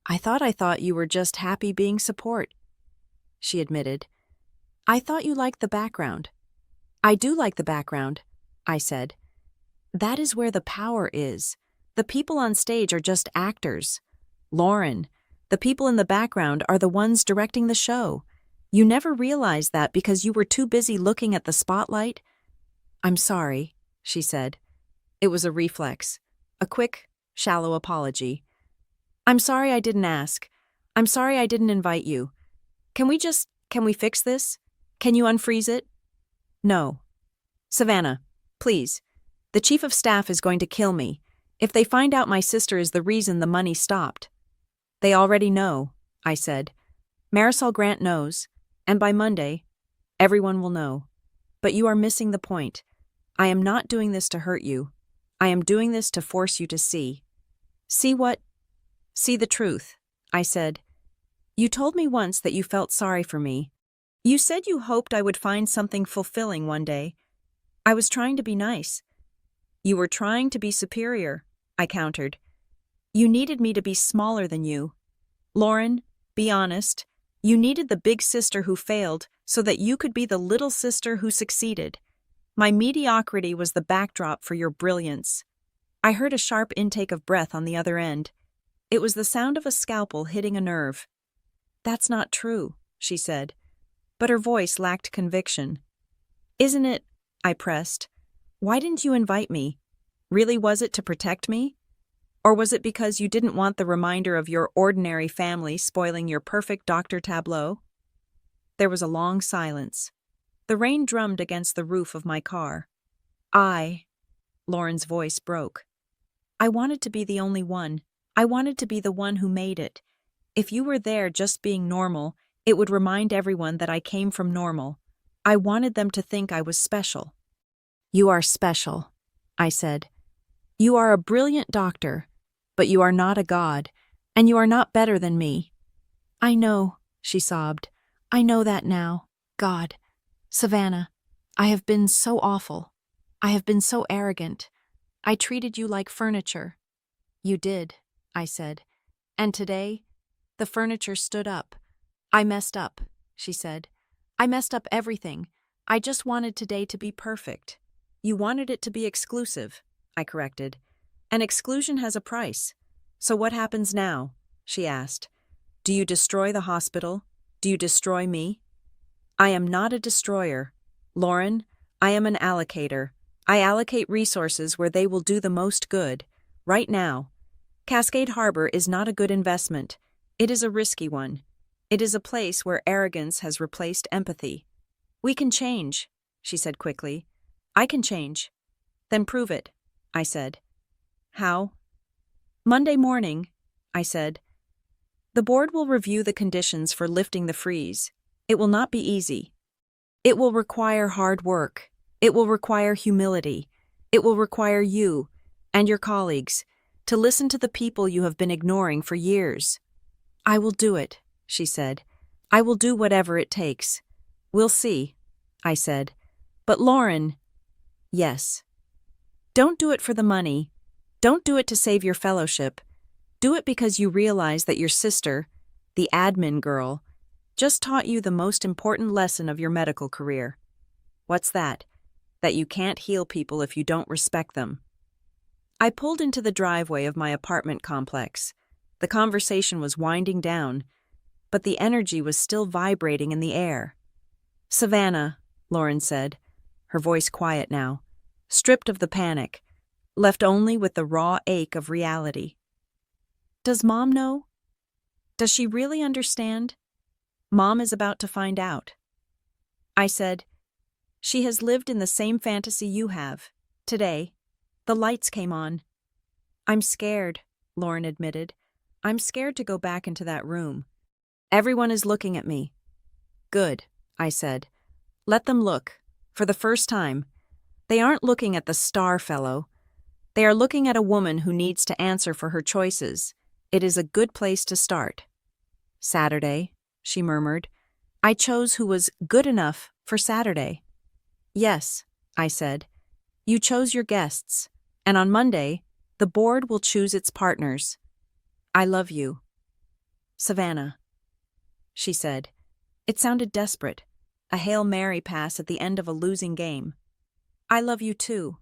I thought you were just happy being support, she admitted. I thought you liked the background. I do like the background, I said. That is where the power is. The people on stage are just actors. Lauren, the people in the background are the ones directing the show. You never realized that because you were too busy looking at the spotlight. I'm sorry, she said. It was a reflex, a quick, shallow apology. I'm sorry I didn't ask. I'm sorry I didn't invite you. Can we fix this? Can you unfreeze it? No. Savannah, please. The chief of staff is going to kill me if they find out my sister is the reason the money stopped. They already know, I said. Marisol Grant knows, and by Monday, everyone will know. But you are missing the point. I am not doing this to hurt you. I am doing this to force you to see. See what? See the truth, I said. You told me once that you felt sorry for me. You said you hoped I would find something fulfilling one day. I was trying to be nice. You were trying to be superior, I countered. You needed me to be smaller than you. Lauren, be honest. You needed the big sister who failed so that you could be the little sister who succeeded. My mediocrity was the backdrop for your brilliance. I heard a sharp intake of breath on the other end. It was the sound of a scalpel hitting a nerve. That's not true, she said, but her voice lacked conviction. Isn't it? I pressed. Why didn't you invite me? Really, was it to protect me? Or was it because you didn't want the reminder of your ordinary family spoiling your perfect doctor tableau? There was a long silence. The rain drummed against the roof of my car. Lauren's voice broke. I wanted to be the only one. I wanted to be the one who made it. If you were there just being normal, it would remind everyone that I came from normal. I wanted them to think I was special. You are special, I said. You are a brilliant doctor, but you are not a god, and you are not better than me. I know, she sobbed. I know that now. God. Savannah, I have been so awful. I have been so arrogant. I treated you like furniture. You did, I said. And today, the furniture stood up. I messed up, she said. I messed up everything. I just wanted today to be perfect. You wanted it to be exclusive, I corrected. And exclusion has a price. So what happens now? She asked. Do you destroy the hospital? Do you destroy me? I am not a destroyer. Lauren, I am an allocator. I allocate resources where they will do the most good, right now. Cascade Harbor is not a good investment. It is a risky one. It is a place where arrogance has replaced empathy. We can change, she said quickly. I can change. Then prove it, I said. How? Monday morning, I said. The board will review the conditions for lifting the freeze. It will not be easy. It will require hard work. It will require humility. It will require you and your colleagues to listen to the people you have been ignoring for years. I will do it, she said. I will do whatever it takes. We'll see, I said. But Lauren, yes. Don't do it for the money. Don't do it to save your fellowship. Do it because you realize that your sister, the admin girl, just taught you the most important lesson of your medical career. What's that? That you can't heal people if you don't respect them. I pulled into the driveway of my apartment complex. The conversation was winding down, but the energy was still vibrating in the air. Savannah, Lauren said, her voice quiet now, stripped of the panic, left only with the raw ache of reality. Does Mom know? Does she really understand? Mom is about to find out. I said, she has lived in the same fantasy you have. Today, the lights came on. I'm scared, Lauren admitted. I'm scared to go back into that room. Everyone is looking at me. Good, I said. Let them look. For the first time. They aren't looking at the star fellow. They are looking at a woman who needs to answer for her choices. It is a good place to start. Saturday, she murmured. I chose who was good enough for Saturday. Yes, I said. You chose your guests, and on Monday, the board will choose its partners. I love you. Savannah, she said. It sounded desperate, a Hail Mary pass at the end of a losing game. I love you too,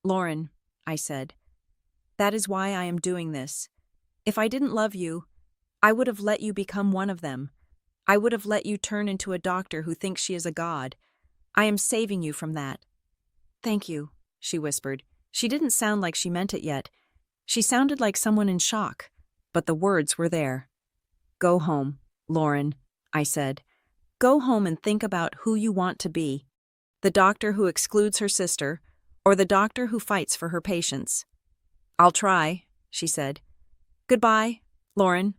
Lauren, I said. That is why I am doing this. If I didn't love you, I would have let you become one of them. I would have let you turn into a doctor who thinks she is a god. I am saving you from that. Thank you, she whispered. She didn't sound like she meant it yet. She sounded like someone in shock, but the words were there. Go home, Lauren, I said. Go home and think about who you want to be. The doctor who excludes her sister, or the doctor who fights for her patients. I'll try, she said. Goodbye, Lauren.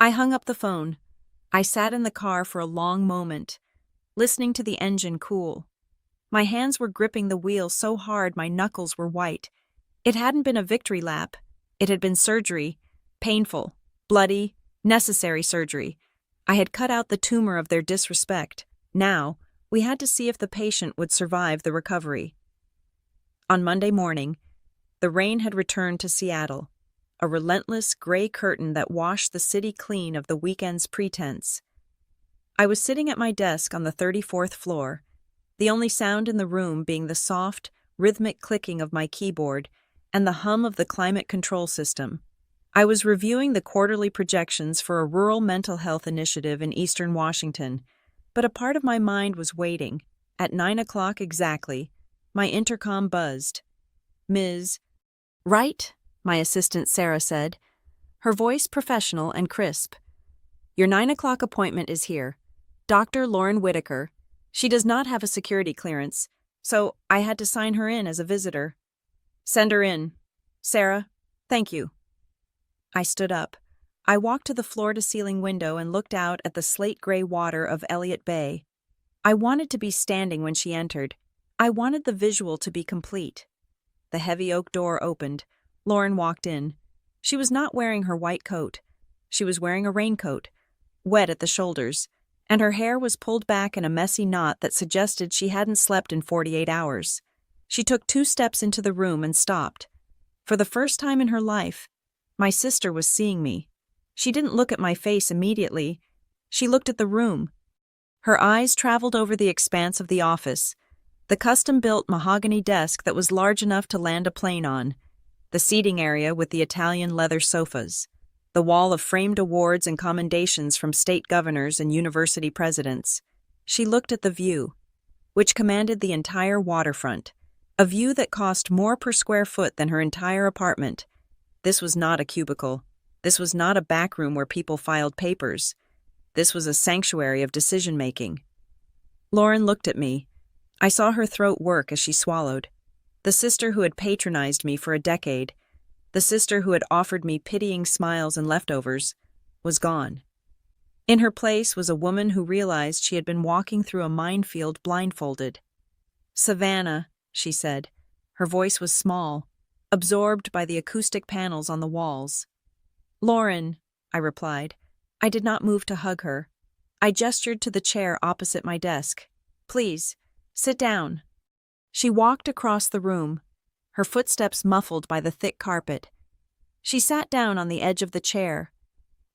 I hung up the phone. I sat in the car for a long moment, listening to the engine cool. My hands were gripping the wheel so hard my knuckles were white. It hadn't been a victory lap. It had been surgery, painful, bloody, necessary surgery. I had cut out the tumor of their disrespect. Now, we had to see if the patient would survive the recovery. On Monday morning, the rain had returned to Seattle, a relentless gray curtain that washed the city clean of the weekend's pretense. I was sitting at my desk on the 34th floor, the only sound in the room being the soft, rhythmic clicking of my keyboard and the hum of the climate control system. I was reviewing the quarterly projections for a rural mental health initiative in eastern Washington, but a part of my mind was waiting. At 9 o'clock exactly, my intercom buzzed. Ms. Right, my assistant Sarah said, her voice professional and crisp. Your 9 o'clock appointment is here. Dr. Lauren Whitaker. She does not have a security clearance, so I had to sign her in as a visitor. Send her in. Sarah, thank you. I stood up. I walked to the floor-to-ceiling window and looked out at the slate-gray water of Elliott Bay. I wanted to be standing when she entered. I wanted the visual to be complete. The heavy oak door opened. Lauren walked in. She was not wearing her white coat. She was wearing a raincoat, wet at the shoulders, and her hair was pulled back in a messy knot that suggested she hadn't slept in 48 hours. She took 2 steps into the room and stopped. For the first time in her life, my sister was seeing me. She didn't look at my face immediately. She looked at the room. Her eyes traveled over the expanse of the office, the custom-built mahogany desk that was large enough to land a plane on, the seating area with the Italian leather sofas, the wall of framed awards and commendations from state governors and university presidents. She looked at the view, which commanded the entire waterfront, a view that cost more per square foot than her entire apartment. This was not a cubicle. This was not a back room where people filed papers. This was a sanctuary of decision-making. Lauren looked at me. I saw her throat work as she swallowed. The sister who had patronized me for a decade, the sister who had offered me pitying smiles and leftovers, was gone. In her place was a woman who realized she had been walking through a minefield blindfolded. "Savannah," she said. Her voice was small, absorbed by the acoustic panels on the walls. "Lauren," I replied. I did not move to hug her. I gestured to the chair opposite my desk. "Please, sit down." She walked across the room, her footsteps muffled by the thick carpet. She sat down on the edge of the chair,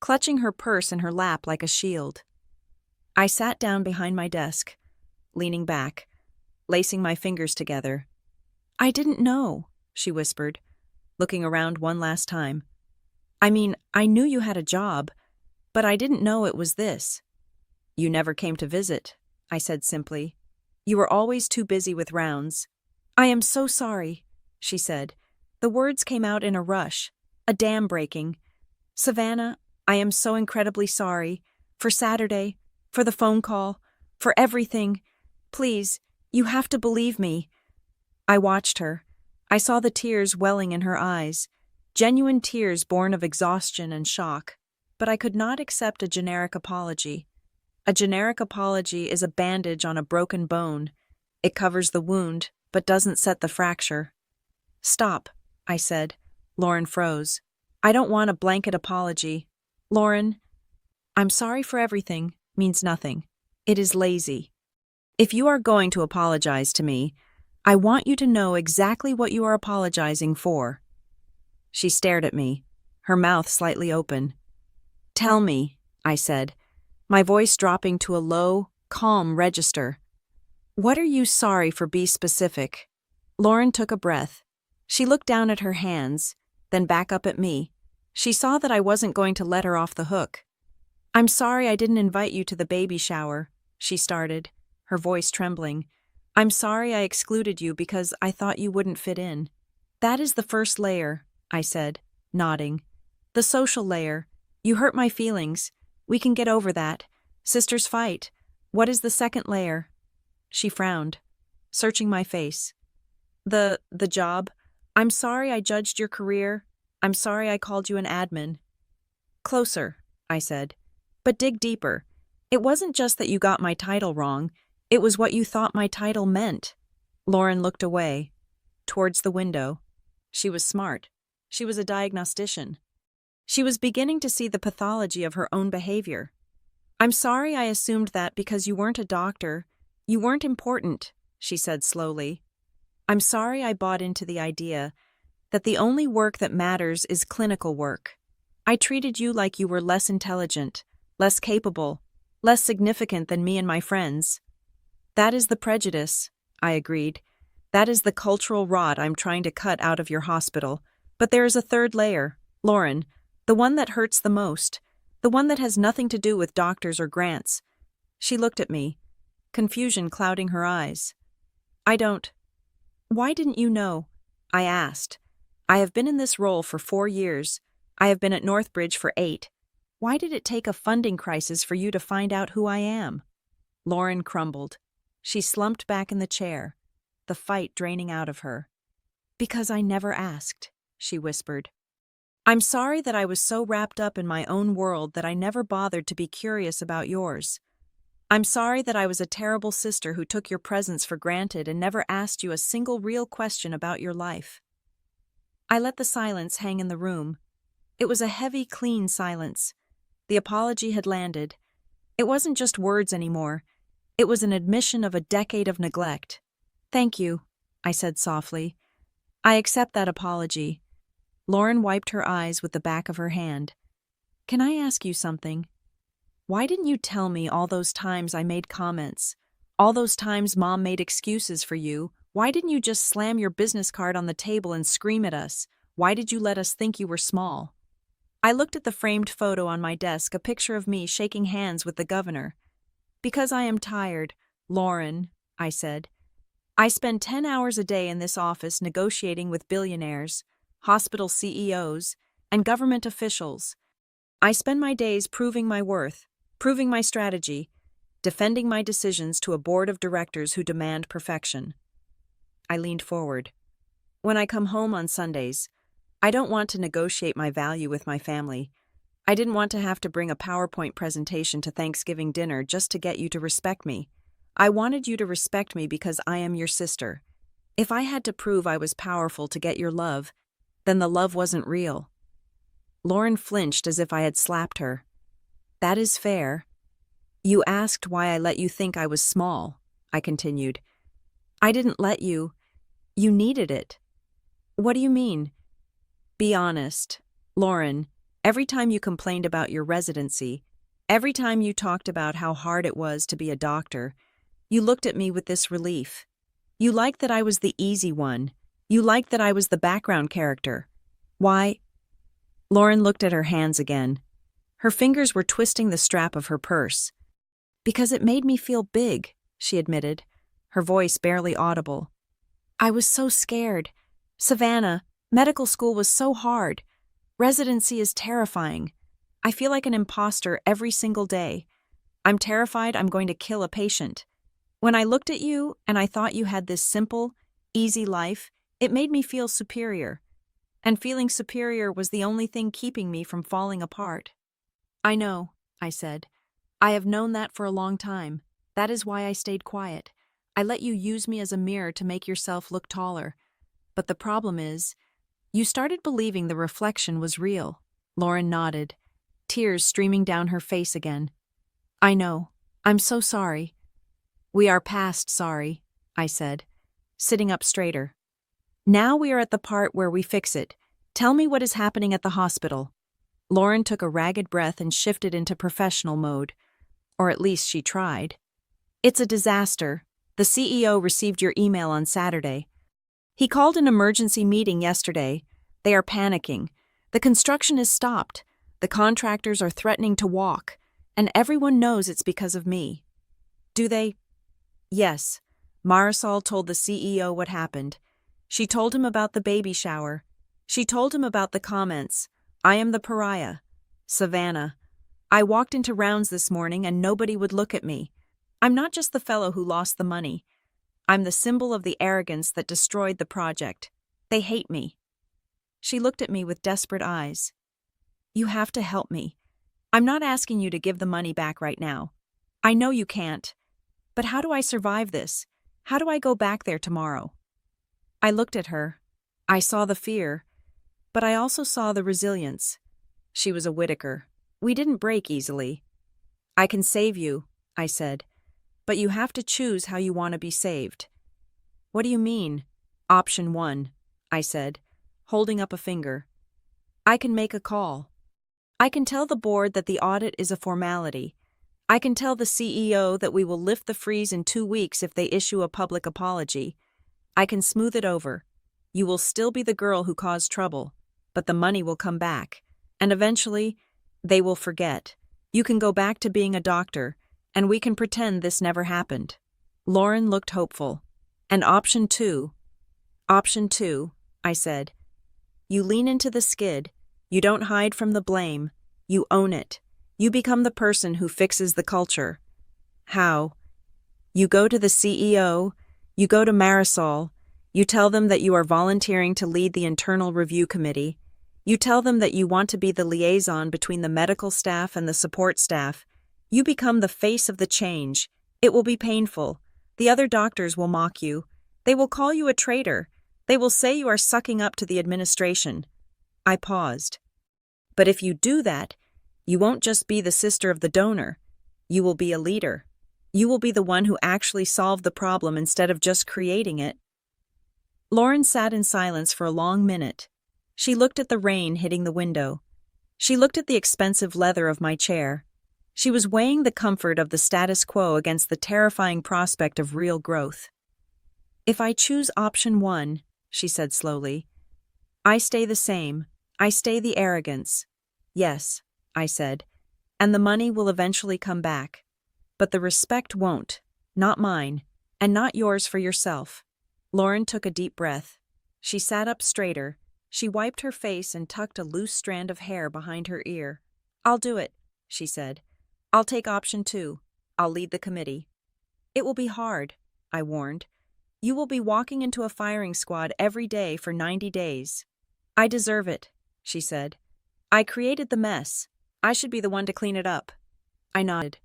clutching her purse in her lap like a shield. I sat down behind my desk, leaning back, lacing my fingers together. "I didn't know," she whispered, looking around one last time. "I mean, I knew you had a job, but I didn't know it was this." "You never came to visit," I said simply. "You were always too busy with rounds." "I am so sorry," she said. The words came out in a rush, a dam breaking. "Savannah, I am so incredibly sorry. For Saturday, for the phone call, for everything. Please, you have to believe me." I watched her. I saw the tears welling in her eyes, genuine tears born of exhaustion and shock. But I could not accept a generic apology. A generic apology is a bandage on a broken bone. It covers the wound, but doesn't set the fracture. "Stop," I said. Lauren froze. "I don't want a blanket apology. Lauren, I'm sorry for everything means nothing. It is lazy. If you are going to apologize to me, I want you to know exactly what you are apologizing for." She stared at me, her mouth slightly open. "Tell me," I said, my voice dropping to a low, calm register. "What are you sorry for? Be specific." Lauren took a breath. She looked down at her hands, then back up at me. She saw that I wasn't going to let her off the hook. "I'm sorry I didn't invite you to the baby shower," she started, her voice trembling. "I'm sorry I excluded you because I thought you wouldn't fit in." "That is the first layer," I said, nodding. "The social layer. You hurt my feelings. We can get over that. Sisters fight. What is the second layer?" She frowned, searching my face. The job. I'm sorry I judged your career. I'm sorry I called you an admin." "Closer," I said. "But dig deeper. It wasn't just that you got my title wrong. It was what you thought my title meant." Lauren looked away, towards the window. She was smart. She was a diagnostician. She was beginning to see the pathology of her own behavior. "I'm sorry I assumed that because you weren't a doctor. You weren't important," she said slowly. "I'm sorry I bought into the idea that the only work that matters is clinical work. I treated you like you were less intelligent, less capable, less significant than me and my friends." "That is the prejudice," I agreed. "That is the cultural rot I'm trying to cut out of your hospital. But there is a third layer, Lauren, the one that hurts the most, the one that has nothing to do with doctors or grants." She looked at me, confusion clouding her eyes. "Why didn't you know?" I asked. "I have been in this role for 4 years. I have been at Northbridge for 8. Why did it take a funding crisis for you to find out who I am?" Lauren crumbled. She slumped back in the chair, the fight draining out of her. "Because I never asked," she whispered. "I'm sorry that I was so wrapped up in my own world that I never bothered to be curious about yours. I'm sorry that I was a terrible sister who took your presence for granted and never asked you a single real question about your life." I let the silence hang in the room. It was a heavy, clean silence. The apology had landed. It wasn't just words anymore. It was an admission of a decade of neglect. "Thank you," I said softly. "I accept that apology." Lauren wiped her eyes with the back of her hand. "Can I ask you something? Why didn't you tell me all those times I made comments? All those times Mom made excuses for you? Why didn't you just slam your business card on the table and scream at us? Why did you let us think you were small?" I looked at the framed photo on my desk, a picture of me shaking hands with the governor. "Because I am tired, Lauren," I said. "I spend 10 hours a day in this office negotiating with billionaires. hospital CEOs, and government officials. I spend my days proving my worth, proving my strategy, defending my decisions to a board of directors who demand perfection. I leaned forward. When I come home on Sundays, I don't want to negotiate my value with my family. I didn't want to have to bring a PowerPoint presentation to Thanksgiving dinner just to get you to respect me. I wanted you to respect me because I am your sister. If I had to prove I was powerful to get your love, then the love wasn't real. Lauren flinched as if I had slapped her. That is fair. You asked why I let you think I was small, I continued. I didn't let you. You needed it. What do you mean? Be honest. Lauren, every time you complained about your residency, every time you talked about how hard it was to be a doctor, you looked at me with this relief. You liked that I was the easy one. You liked that I was the background character. Why? Lauren looked at her hands again. Her fingers were twisting the strap of her purse. Because it made me feel big, she admitted, her voice barely audible. I was so scared. Savannah, medical school was so hard. Residency is terrifying. I feel like an imposter every single day. I'm terrified I'm going to kill a patient. When I looked at you and I thought you had this simple, easy life, it made me feel superior. And feeling superior was the only thing keeping me from falling apart. I know, I said. I have known that for a long time. That is why I stayed quiet. I let you use me as a mirror to make yourself look taller. But the problem is, you started believing the reflection was real. Lauren nodded, tears streaming down her face again. I know. I'm so sorry. We are past sorry, I said, sitting up straighter. Now we are at the part where we fix it. Tell me what is happening at the hospital. Lauren took a ragged breath and shifted into professional mode. Or at least she tried. It's a disaster. The CEO received your email on Saturday. He called an emergency meeting yesterday. They are panicking. The construction is stopped. The contractors are threatening to walk. And everyone knows it's because of me. Do they? Yes. Marisol told the CEO what happened. She told him about the baby shower. She told him about the comments. I am the pariah. Savannah. I walked into rounds this morning and nobody would look at me. I'm not just the fellow who lost the money. I'm the symbol of the arrogance that destroyed the project. They hate me. She looked at me with desperate eyes. You have to help me. I'm not asking you to give the money back right now. I know you can't. But how do I survive this? How do I go back there tomorrow? I looked at her. I saw the fear, but I also saw the resilience. She was a Whitaker. We didn't break easily. I can save you, I said, but you have to choose how you want to be saved. What do you mean? Option 1, I said, holding up a finger. I can make a call. I can tell the board that the audit is a formality. I can tell the CEO that we will lift the freeze in 2 weeks if they issue a public apology. I can smooth it over. You will still be the girl who caused trouble, but the money will come back. And eventually, they will forget. You can go back to being a doctor, and we can pretend this never happened. Lauren looked hopeful. And option 2? Option 2, I said. You lean into the skid. You don't hide from the blame. You own it. You become the person who fixes the culture. How? You go to the CEO, you go to Marisol, you tell them that you are volunteering to lead the internal review committee. You tell them that you want to be the liaison between the medical staff and the support staff. You become the face of the change. It will be painful. The other doctors will mock you. They will call you a traitor. They will say you are sucking up to the administration. I paused. But if you do that, you won't just be the sister of the donor. You will be a leader. You will be the one who actually solved the problem instead of just creating it. Lauren sat in silence for a long minute. She looked at the rain hitting the window. She looked at the expensive leather of my chair. She was weighing the comfort of the status quo against the terrifying prospect of real growth. If I choose option 1, she said slowly, I stay the same. I stay the arrogance. Yes, I said, and the money will eventually come back. But the respect won't, not mine, and not yours for yourself. Lauren took a deep breath. She sat up straighter. She wiped her face and tucked a loose strand of hair behind her ear. "I'll do it," she said. "I'll take option 2. I'll lead the committee." "It will be hard," I warned. "You will be walking into a firing squad every day for 90 days. "I deserve it," she said. "I created the mess. I should be the one to clean it up." I nodded.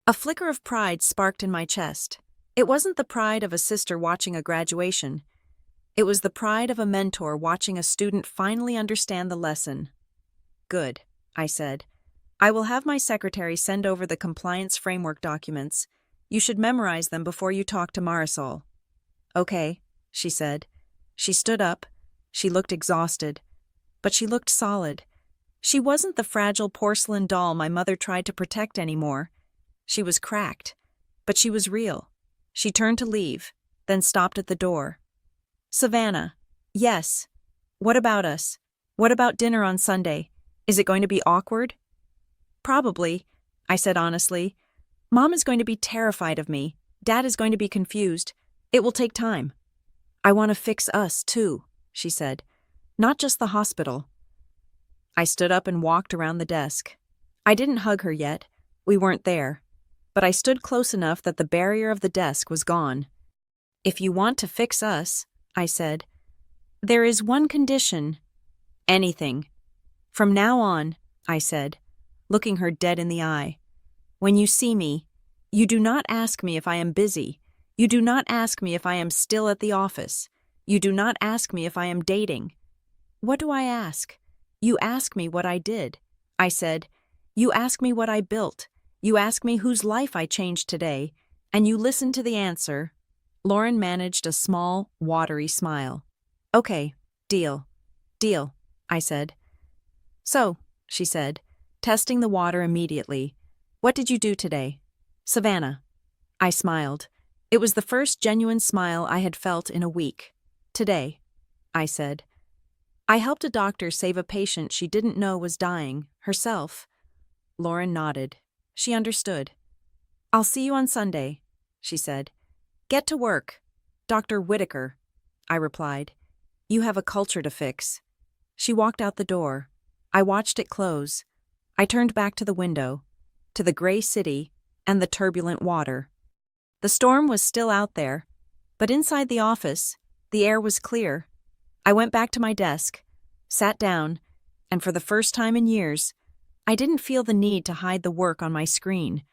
A flicker of pride sparked in my chest. It wasn't the pride of a sister watching a graduation. It was the pride of a mentor watching a student finally understand the lesson. "Good," I said. "I will have my secretary send over the compliance framework documents. You should memorize them before you talk to Marisol." "Okay," she said. She stood up. She looked exhausted, but she looked solid. She wasn't the fragile porcelain doll my mother tried to protect anymore. She was cracked, but she was real. She turned to leave, then stopped at the door. "Savannah." "Yes." "What about us? What about dinner on Sunday? Is it going to be awkward?" "Probably," I said honestly. "Mom is going to be terrified of me. Dad is going to be confused. It will take time." "I want to fix us, too," she said. "Not just the hospital." I stood up and walked around the desk. I didn't hug her yet. We weren't there. But I stood close enough that the barrier of the desk was gone. "If you want to fix us," I said, "there is one condition." "Anything." "From now on," I said, looking her dead in the eye, "when you see me, you do not ask me if I am busy. You do not ask me if I am still at the office. You do not ask me if I am dating." "What do I ask?" "You ask me what I did," I said. "You ask me what I built. You ask me whose life I changed today, and you listen to the answer." Lauren managed a small, watery smile. "Okay, deal. Deal," I said. "So," she said, testing the water immediately, "what did you do today?" "Savannah." I smiled. It was the first genuine smile I had felt in a week. "Today," I said. "I helped a doctor save a patient she didn't know was dying, herself." Lauren nodded. She understood. "I'll see you on Sunday," she said. "Get to work, Dr. Whitaker," I replied. "You have a culture to fix." She walked out the door. I watched it close. I turned back to the window, to the gray city and the turbulent water. The storm was still out there, but inside the office, the air was clear. I went back to my desk, sat down, and for the first time in years, I didn't feel the need to hide the work on my screen.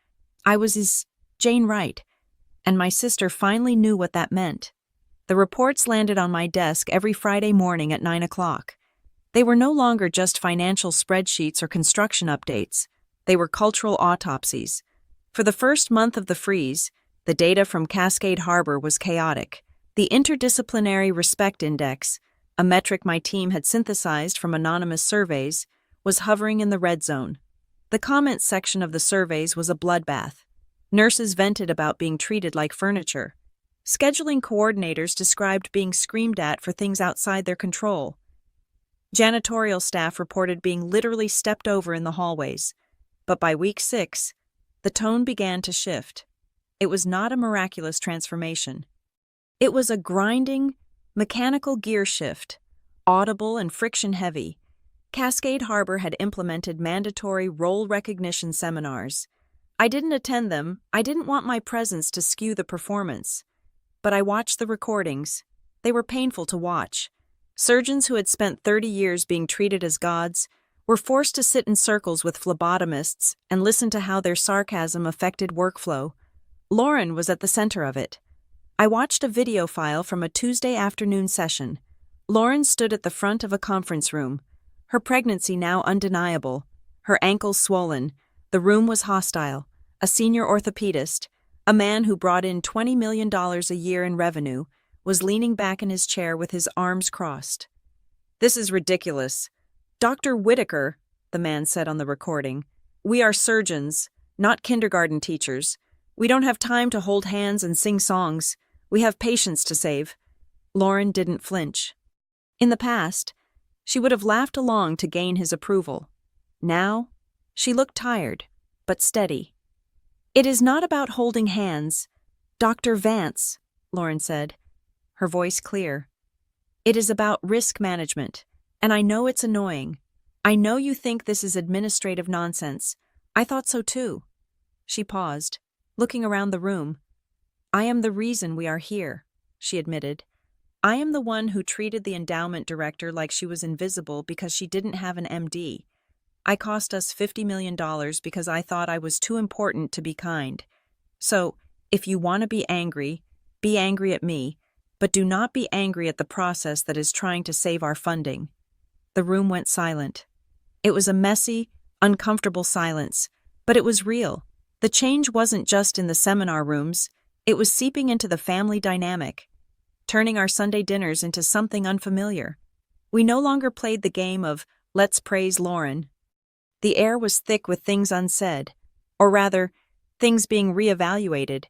Is Jane right? And my sister finally knew what that meant. The reports landed on my desk every Friday morning at 9 o'clock. They were no longer just financial spreadsheets or construction updates. They were cultural autopsies. For the first month of the freeze, the data from Cascade Harbor was chaotic. The Interdisciplinary Respect Index, a metric my team had synthesized from anonymous surveys, was hovering in the red zone. The comments section of the surveys was a bloodbath. Nurses vented about being treated like furniture. Scheduling coordinators described being screamed at for things outside their control. Janitorial staff reported being literally stepped over in the hallways. But by week 6, the tone began to shift. It was not a miraculous transformation. It was a grinding, mechanical gear shift, audible and friction-heavy. Cascade Harbor had implemented mandatory role recognition seminars. I didn't attend them. I didn't want my presence to skew the performance. But I watched the recordings. They were painful to watch. Surgeons who had spent 30 years being treated as gods were forced to sit in circles with phlebotomists and listen to how their sarcasm affected workflow. Lauren was at the center of it. I watched a video file from a Tuesday afternoon session. Lauren stood at the front of a conference room, her pregnancy now undeniable, her ankles swollen. The room was hostile. A senior orthopedist, a man who brought in $20 million a year in revenue, was leaning back in his chair with his arms crossed. "This is ridiculous. Dr. Whitaker," the man said on the recording, "we are surgeons, not kindergarten teachers. We don't have time to hold hands and sing songs. We have patients to save." Lauren didn't flinch. In the past, she would have laughed along to gain his approval. Now, she looked tired, but steady. "It is not about holding hands, Dr. Vance," Lauren said, her voice clear. "It is about risk management. And I know it's annoying. I know you think this is administrative nonsense. I thought so too. She paused, looking around the room. I am the reason we are here, she admitted. I am the one who treated the endowment director like she was invisible because she didn't have an MD. I cost us $50 million because I thought I was too important to be kind. So, if you want to be angry at me, but do not be angry at the process that is trying to save our funding. The room went silent. It was a messy, uncomfortable silence, but it was real. The change wasn't just in the seminar rooms, it was seeping into the family dynamic, turning our Sunday dinners into something unfamiliar. We no longer played the game of, let's praise Lauren. The air was thick with things unsaid, or rather, things being reevaluated.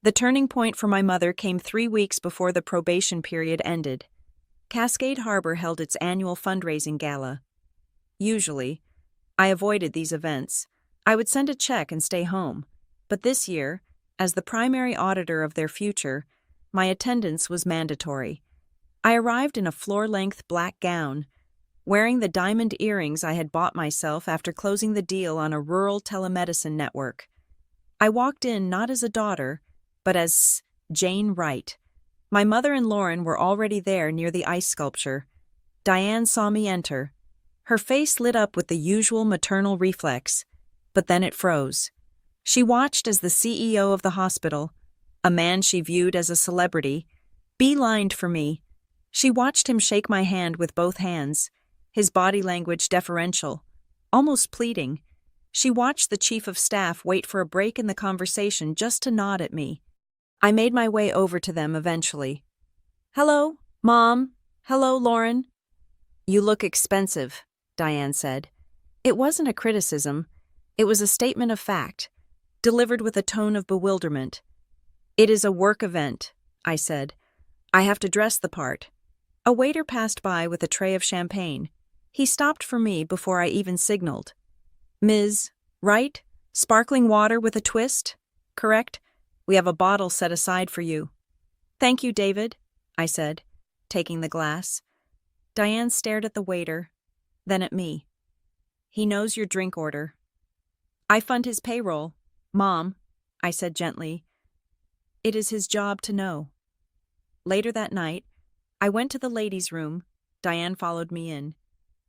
The turning point for my mother came 3 weeks before the probation period ended. Cascade Harbor held its annual fundraising gala. Usually, I avoided these events. I would send a check and stay home. But this year, as the primary auditor of their future, my attendance was mandatory. I arrived in a floor-length black gown, wearing the diamond earrings I had bought myself after closing the deal on a rural telemedicine network. I walked in not as a daughter, but as Jane Wright. My mother and Lauren were already there near the ice sculpture. Diane saw me enter. Her face lit up with the usual maternal reflex, but then it froze. She watched as the CEO of the hospital, a man she viewed as a celebrity, beelined for me. She watched him shake my hand with both hands, his body language deferential, almost pleading. She watched the chief of staff wait for a break in the conversation just to nod at me. I made my way over to them eventually. "Hello, Mom. Hello, Lauren." "You look expensive," Diane said. It wasn't a criticism. It was a statement of fact, delivered with a tone of bewilderment. "It is a work event," I said. "I have to dress the part." A waiter passed by with a tray of champagne. He stopped for me before I even signaled. "Ms. Wright, sparkling water with a twist? Correct? We have a bottle set aside for you." "Thank you, David," I said, taking the glass. Diane stared at the waiter, then at me. "He knows your drink order." "I fund his payroll, Mom," I said gently. "It is his job to know." Later that night, I went to the ladies' room. Diane followed me in.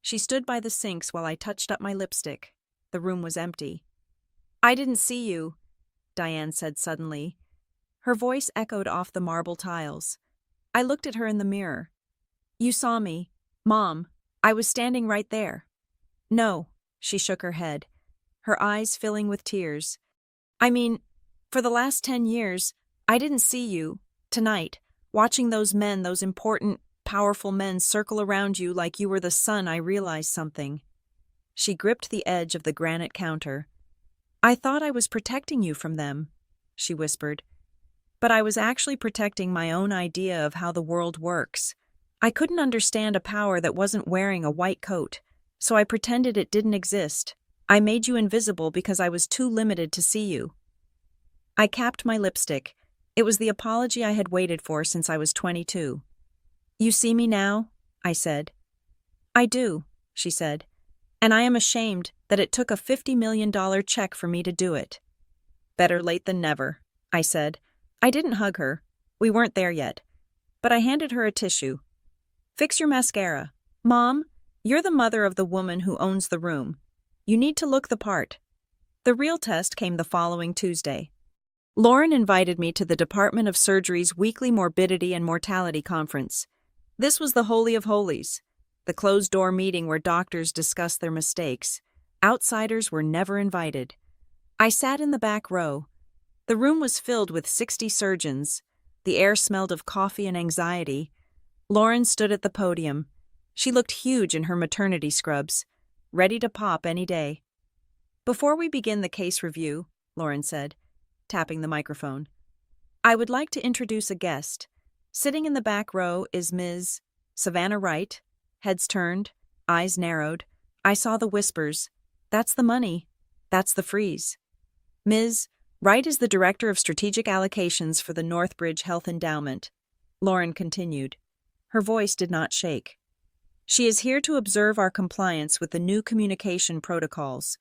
She stood by the sinks while I touched up my lipstick. The room was empty. "I didn't see you," Diane said suddenly. Her voice echoed off the marble tiles. I looked at her in the mirror. "You saw me, Mom. I was standing right there." "No," she shook her head, her eyes filling with tears. "I mean, for the last 10 years, I didn't see you, tonight, watching those men, those important, powerful men circle around you like you were the sun. I realized something." She gripped the edge of the granite counter. "I thought I was protecting you from them," she whispered. "But I was actually protecting my own idea of how the world works. I couldn't understand a power that wasn't wearing a white coat, so I pretended it didn't exist. I made you invisible because I was too limited to see you." I capped my lipstick. It was the apology I had waited for since I was 22. "You see me now?" I said. "I do," she said. "And I am ashamed that it took a $50 million check for me to do it." "Better late than never," I said. I didn't hug her. We weren't there yet. But I handed her a tissue. "Fix your mascara. Mom, you're the mother of the woman who owns the room. You need to look the part." The real test came the following Tuesday. Lauren invited me to the Department of Surgery's weekly morbidity and mortality conference. This was the Holy of Holies, the closed-door meeting where doctors discuss their mistakes. Outsiders were never invited. I sat in the back row. The room was filled with 60 surgeons. The air smelled of coffee and anxiety. Lauren stood at the podium. She looked huge in her maternity scrubs, ready to pop any day. "Before we begin the case review," Lauren said, tapping the microphone, "I would like to introduce a guest. Sitting in the back row is Ms. Savannah Wright." Heads turned, eyes narrowed. I saw the whispers. "That's the money. That's the freeze." "Ms. Wright is the Director of Strategic Allocations for the Northbridge Health Endowment," Lauren continued. Her voice did not shake. She is here to observe our compliance with the new communication protocols.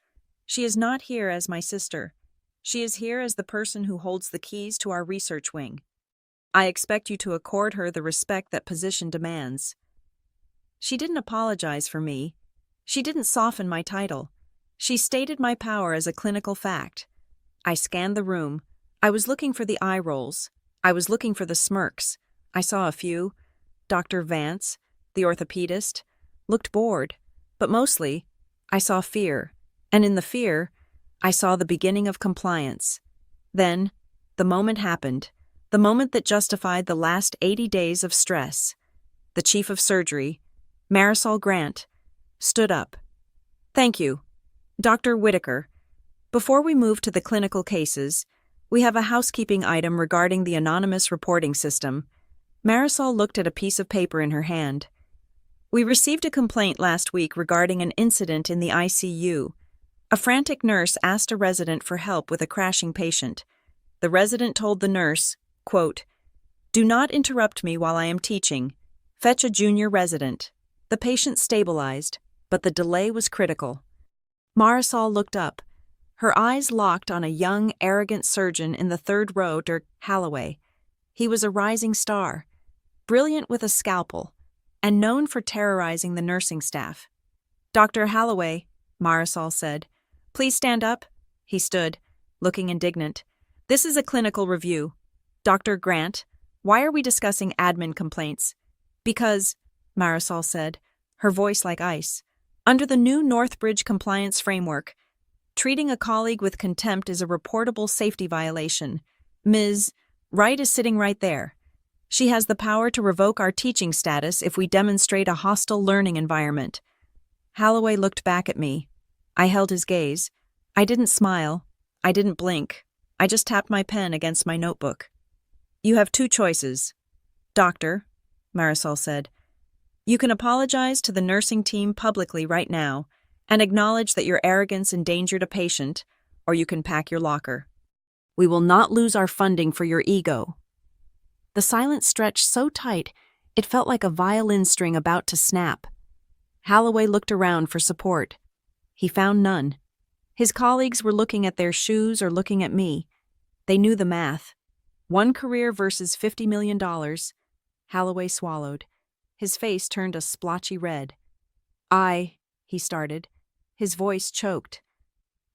She is not here as my sister. She is here as the person who holds the keys to our research wing. I expect you to accord her the respect that position demands." She didn't apologize for me. She didn't soften my title. She stated my power as a clinical fact. I scanned the room. I was looking for the eye rolls. I was looking for the smirks. I saw a few. Dr. Vance, the orthopedist, looked bored, but mostly, I saw fear, and in the fear, I saw the beginning of compliance. Then, the moment happened, the moment that justified the last 80 days of stress. The chief of surgery, Marisol Grant, stood up. "Thank you, Dr. Whitaker. Before we move to the clinical cases, we have a housekeeping item regarding the anonymous reporting system." Marisol looked at a piece of paper in her hand. "We received a complaint last week regarding an incident in the ICU. A frantic nurse asked a resident for help with a crashing patient. The resident told the nurse, quote, 'Do not interrupt me while I am teaching. Fetch a junior resident.' The patient stabilized, but the delay was critical." Marisol looked up. Her eyes locked on a young, arrogant surgeon in the third row, Dr. Holloway. He was a rising star, brilliant with a scalpel, and known for terrorizing the nursing staff. "Dr. Holloway," Marisol said, "please stand up." He stood, looking indignant. "This is a clinical review. Dr. Grant, why are we discussing admin complaints?" "Because," Marisol said, her voice like ice, "under the new Northbridge compliance framework, treating a colleague with contempt is a reportable safety violation. Ms. Wright is sitting right there. She has the power to revoke our teaching status if we demonstrate a hostile learning environment." Holloway looked back at me. I held his gaze. I didn't smile. I didn't blink. I just tapped my pen against my notebook. "You have two choices, Doctor," Marisol said. "You can apologize to the nursing team publicly right now and acknowledge that your arrogance endangered a patient, or you can pack your locker. We will not lose our funding for your ego." The silence stretched so tight, it felt like a violin string about to snap. Holloway looked around for support. He found none. His colleagues were looking at their shoes or looking at me. They knew the math. One career versus $50 million. Holloway swallowed. His face turned a splotchy red. He started. His voice choked.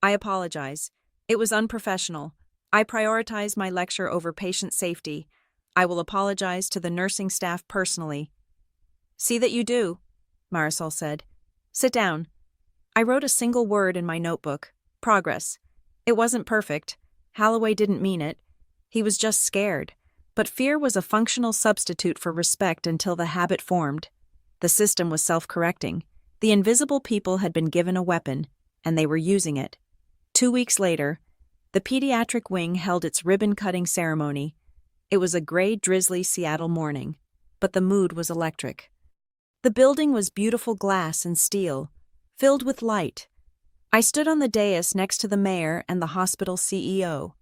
"I apologize. It was unprofessional. I prioritize my lecture over patient safety. I will apologize to the nursing staff personally." "See that you do," Marisol said. "Sit down." I wrote a single word in my notebook. Progress. It wasn't perfect. Holloway didn't mean it. He was just scared. But fear was a functional substitute for respect until the habit formed. The system was self-correcting. The invisible people had been given a weapon, and they were using it. 2 weeks later, the pediatric wing held its ribbon-cutting ceremony. It was a gray, drizzly Seattle morning, but the mood was electric. The building was beautiful glass and steel, filled with light. I stood on the dais next to the mayor and the hospital CEO.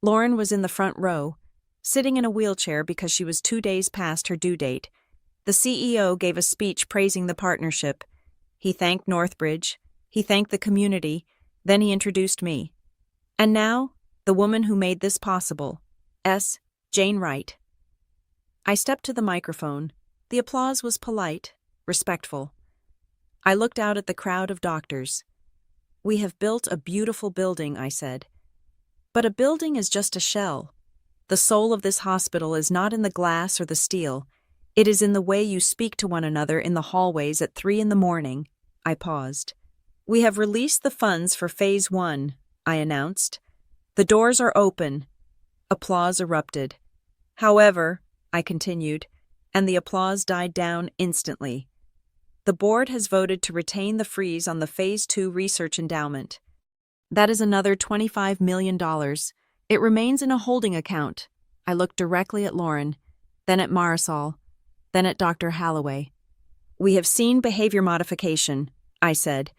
Lauren was in the front row, sitting in a wheelchair because she was 2 days past her due date. The CEO gave a speech praising the partnership. He thanked Northbridge. He thanked the community. Then he introduced me. "And now, the woman who made this possible, Jane Wright." I stepped to the microphone. The applause was polite, respectful. I looked out at the crowd of doctors. "We have built a beautiful building," I said. "But a building is just a shell. The soul of this hospital is not in the glass or the steel. It is in the way you speak to one another in the hallways at 3 a.m. I paused. "We have released the funds for Phase 1, I announced. "The doors are open." Applause erupted. "However," I continued, and the applause died down instantly. "The board has voted to retain the freeze on the Phase 2 research endowment. That is another $25 million. It remains in a holding account." I looked directly at Lauren, then at Marisol, then at Dr. Holloway. "We have seen behavior modification," I said.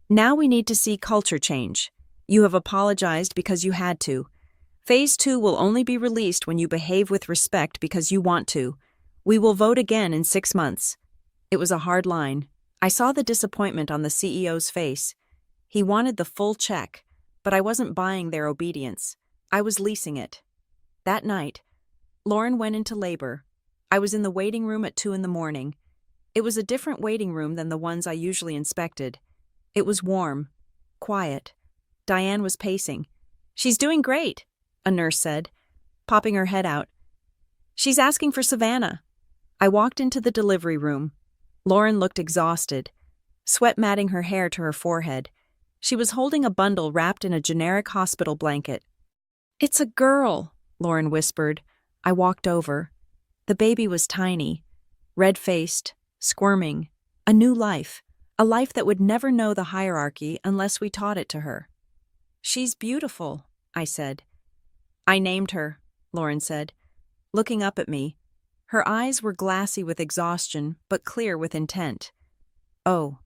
"Now we need to see culture change. You have apologized because you had to. Phase 2 will only be released when you behave with respect because you want to. We will vote again in 6 months." It was a hard line, I saw the disappointment on the CEO's face. He wanted the full check, but I wasn't buying their obedience. I was leasing it. That night, Lauren went into labor. I was in the waiting room at 2 in the morning. It was a different waiting room than the ones I usually inspected. It was warm, quiet. Diane was pacing. "She's doing great," a nurse said, popping her head out. "She's asking for Savannah." I walked into the delivery room. Lauren looked exhausted, sweat matting her hair to her forehead. She was holding a bundle wrapped in a generic hospital blanket. "It's a girl," Lauren whispered. I walked over. The baby was tiny, red-faced, squirming. A new life, a life that would never know the hierarchy unless we taught it to her. "She's beautiful," I said. "I named her," Lauren said, looking up at me. Her eyes were glassy with exhaustion, but clear with intent. "Oh,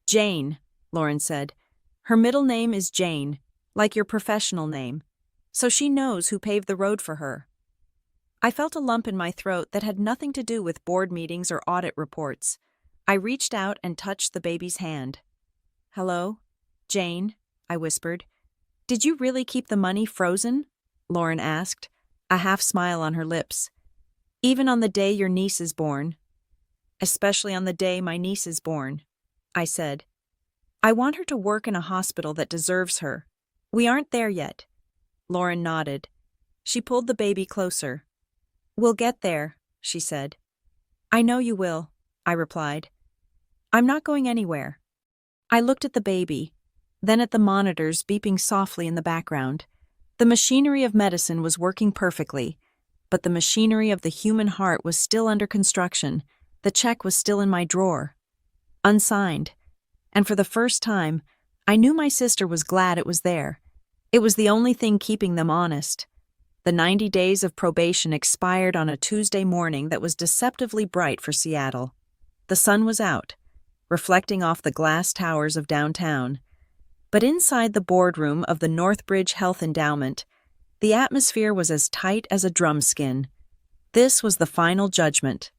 Jane," Lauren said. "Her middle name is Jane, like your professional name, so she knows who paved the road for her." I felt a lump in my throat that had nothing to do with board meetings or audit reports. I reached out and touched the baby's hand. "Hello, Jane," I whispered. "Did you really keep the money frozen?" Lauren asked, a half smile on her lips. "Even on the day your niece is born?" "Especially on the day my niece is born," I said. "I want her to work in a hospital that deserves her. We aren't there yet." Lauren nodded. She pulled the baby closer. "We'll get there," she said. "I know you will," I replied. "I'm not going anywhere." I looked at the baby, then at the monitors beeping softly in the background. The machinery of medicine was working perfectly, but the machinery of the human heart was still under construction. The check was still in my drawer, unsigned, and for the first time, I knew my sister was glad it was there. It was the only thing keeping them honest. The 90 days of probation expired on a Tuesday morning that was deceptively bright for Seattle. The sun was out, reflecting off the glass towers of downtown. But inside the boardroom of the Northbridge Health Endowment, the atmosphere was as tight as a drum skin. This was the final judgment.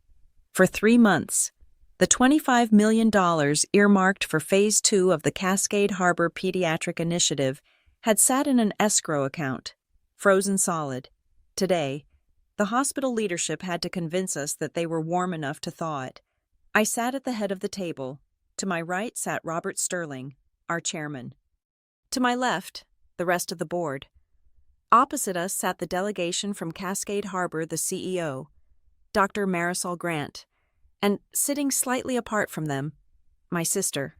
For 3 months, the $25 million earmarked for Phase 2 of the Cascade Harbor Pediatric Initiative had sat in an escrow account, frozen solid. Today, the hospital leadership had to convince us that they were warm enough to thaw it. I sat at the head of the table. To my right sat Robert Sterling, our chairman. To my left, the rest of the board. Opposite us sat the delegation from Cascade Harbor, the CEO, Dr. Marisol Grant, and sitting slightly apart from them, my sister,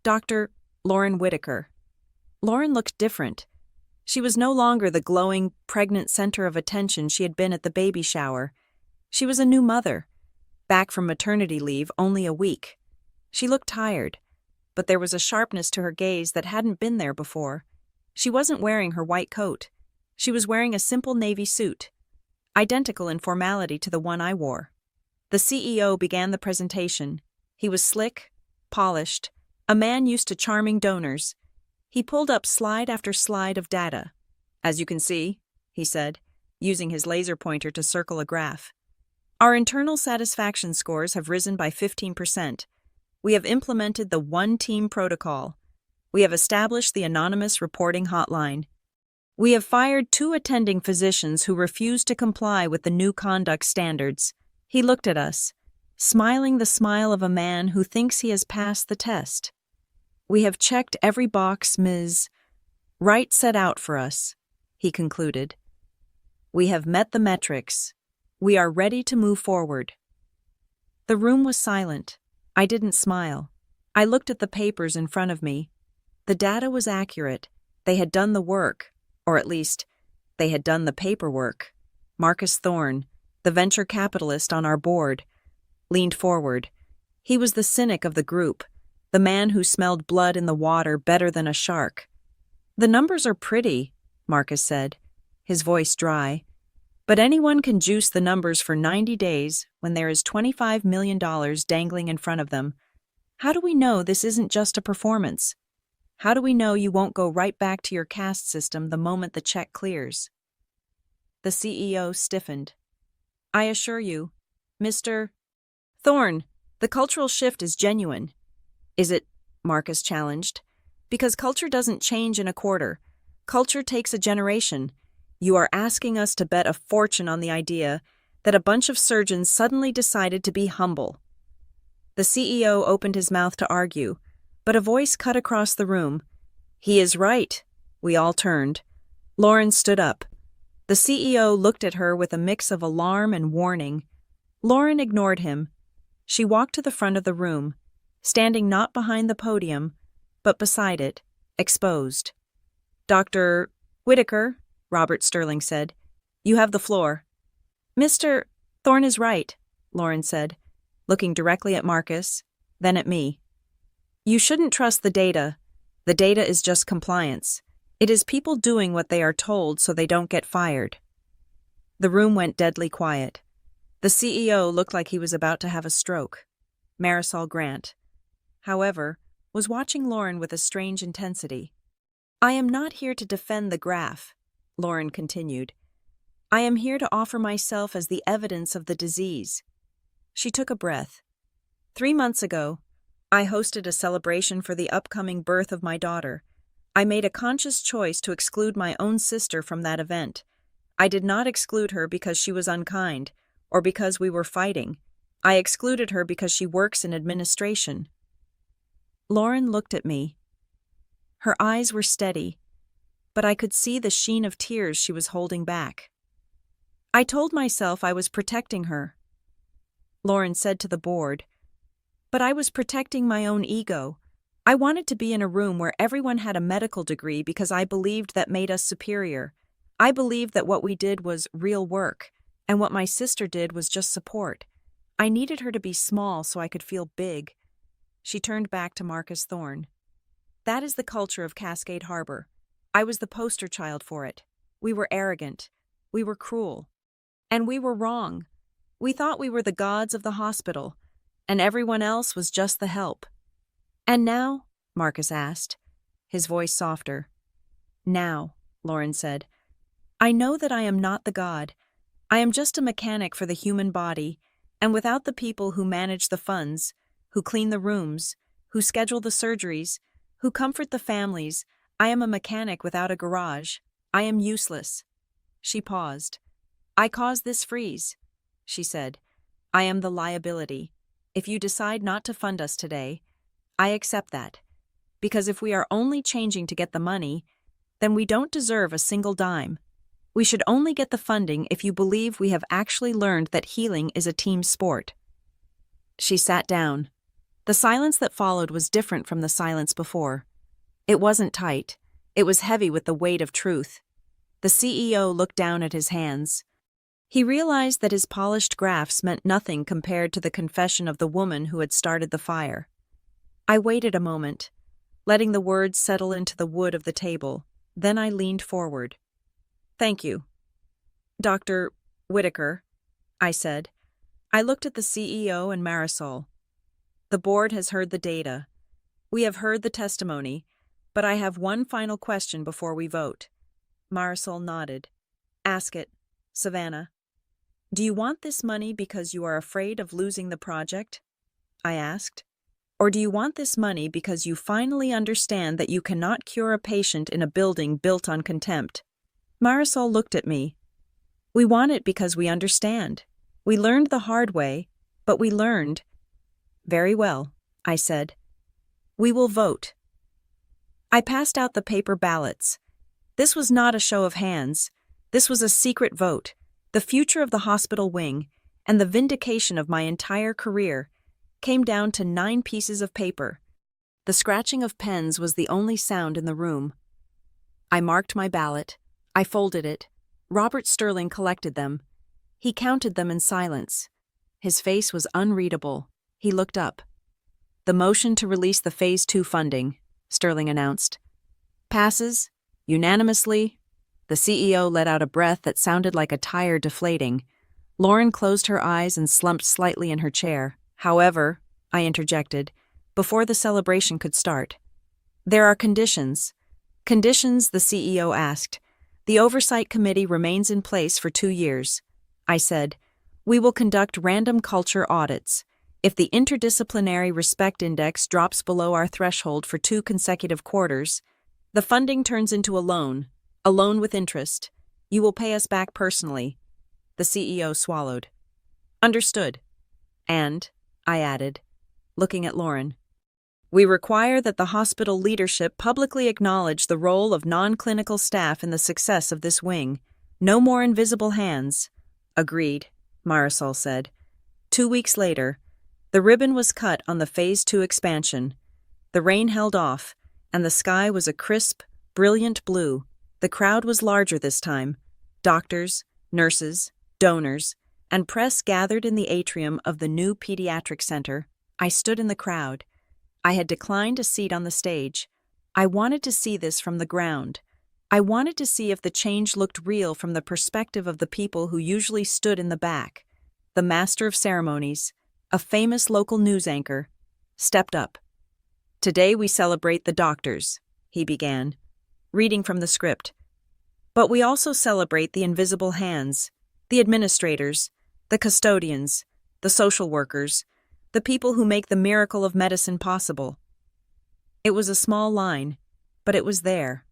Dr. Lauren Whitaker. Lauren looked different. She was no longer the glowing, pregnant center of attention she had been at the baby shower. She was a new mother, back from maternity leave only a week. She looked tired, but there was a sharpness to her gaze that hadn't been there before. She wasn't wearing her white coat. She was wearing a simple navy suit, identical in formality to the one I wore. The CEO began the presentation. He was slick, polished, a man used to charming donors. He pulled up slide after slide of data. "As you can see," he said, using his laser pointer to circle a graph, "our internal satisfaction scores have risen by 15%. We have implemented the one-team protocol. We have established the anonymous reporting hotline. We have fired 2 attending physicians who refused to comply with the new conduct standards." He looked at us, smiling the smile of a man who thinks he has passed the test. "We have checked every box Ms. Wright set out for us," he concluded. "We have met the metrics. We are ready to move forward." The room was silent. I didn't smile. I looked at the papers in front of me. The data was accurate. They had done the work, or at least, they had done the paperwork. Marcus Thorne, the venture capitalist on our board, leaned forward. He was the cynic of the group, the man who smelled blood in the water better than a shark. "The numbers are pretty," Marcus said, his voice dry. "But anyone can juice the numbers for 90 days when there is $25 million dangling in front of them. How do we know this isn't just a performance? How do we know you won't go right back to your caste system the moment the check clears?" The CEO stiffened. "I assure you, Mr. Thorne, the cultural shift is genuine. Is it? Marcus challenged. Because culture doesn't change in a quarter. Culture takes a generation. You are asking us to bet a fortune on the idea that a bunch of surgeons suddenly decided to be humble. The CEO opened his mouth to argue, but a voice cut across the room. He is right. We all turned. Lauren stood up. The CEO looked at her with a mix of alarm and warning. Lauren ignored him. She walked to the front of the room, standing not behind the podium, but beside it, exposed. Dr. Whitaker, Robert Sterling said, you have the floor. Mr. Thorne is right, Lauren said, looking directly at Marcus, then at me. You shouldn't trust the data. The data is just compliance. It is people doing what they are told so they don't get fired. The room went deadly quiet. The CEO looked like he was about to have a stroke. Marisol Grant, however, was watching Lauren with a strange intensity. I am not here to defend the graph, Lauren continued. I am here to offer myself as the evidence of the disease. She took a breath. 3 months ago, I hosted a celebration for the upcoming birth of my daughter. I made a conscious choice to exclude my own sister from that event. I did not exclude her because she was unkind, or because we were fighting. I excluded her because she works in administration. Lauren looked at me. Her eyes were steady, but I could see the sheen of tears she was holding back. I told myself I was protecting her. Lauren said to the board, but I was protecting my own ego. I wanted to be in a room where everyone had a medical degree because I believed that made us superior. I believed that what we did was real work, and what my sister did was just support. I needed her to be small so I could feel big. She turned back to Marcus Thorne. That is the culture of Cascade Harbor. I was the poster child for it. We were arrogant. We were cruel. And we were wrong. We thought we were the gods of the hospital, and everyone else was just the help. And now? Marcus asked, his voice softer. Now, Lauren said, I know that I am not the god. I am just a mechanic for the human body, and without the people who manage the funds, who clean the rooms, who schedule the surgeries, who comfort the families, I am a mechanic without a garage. I am useless. She paused. I caused this freeze, she said. I am the liability. If you decide not to fund us today, I accept that. Because if we are only changing to get the money, then we don't deserve a single dime. We should only get the funding if you believe we have actually learned that healing is a team sport. She sat down. The silence that followed was different from the silence before. It wasn't tight. It was heavy with the weight of truth. The CEO looked down at his hands. He realized that his polished graphs meant nothing compared to the confession of the woman who had started the fire. I waited a moment, letting the words settle into the wood of the table. Then I leaned forward. Thank you. Dr. Whitaker, I said. I looked at the CEO and Marisol. The board has heard the data. We have heard the testimony, but I have one final question before we vote. Marisol nodded. Ask it, Savannah. Do you want this money because you are afraid of losing the project? I asked. Or do you want this money because you finally understand that you cannot cure a patient in a building built on contempt? Marisol looked at me. We want it because we understand. We learned the hard way, but we learned. Very well, I said. We will vote. I passed out the paper ballots. This was not a show of hands. This was a secret vote. The future of the hospital wing, and the vindication of my entire career, came down to 9 pieces of paper. The scratching of pens was the only sound in the room. I marked my ballot. I folded it. Robert Sterling collected them. He counted them in silence. His face was unreadable. He looked up. The motion to release the Phase 2 funding, Sterling announced. Passes, unanimously. The CEO let out a breath that sounded like a tire deflating. Lauren closed her eyes and slumped slightly in her chair. However, I interjected, before the celebration could start. There are conditions. Conditions, the CEO asked. The oversight committee remains in place for 2 years. I said, we will conduct random culture audits. If the interdisciplinary respect index drops below our threshold for 2 consecutive quarters, the funding turns into a loan with interest. You will pay us back personally. The CEO swallowed. Understood. And, I added, looking at Lauren, we require that the hospital leadership publicly acknowledge the role of non-clinical staff in the success of this wing. No more invisible hands. Agreed, Marisol said. 2 weeks later, the ribbon was cut on the Phase 2 expansion. The rain held off, and the sky was a crisp, brilliant blue. The crowd was larger this time. Doctors, nurses, donors, and press gathered in the atrium of the new pediatric center. I stood in the crowd. I had declined a seat on the stage. I wanted to see this from the ground. I wanted to see if the change looked real from the perspective of the people who usually stood in the back. The master of ceremonies, a famous local news anchor, stepped up. Today we celebrate the doctors, he began, reading from the script. But we also celebrate the invisible hands, the administrators, the custodians, the social workers, the people who make the miracle of medicine possible. It was a small line, but it was there.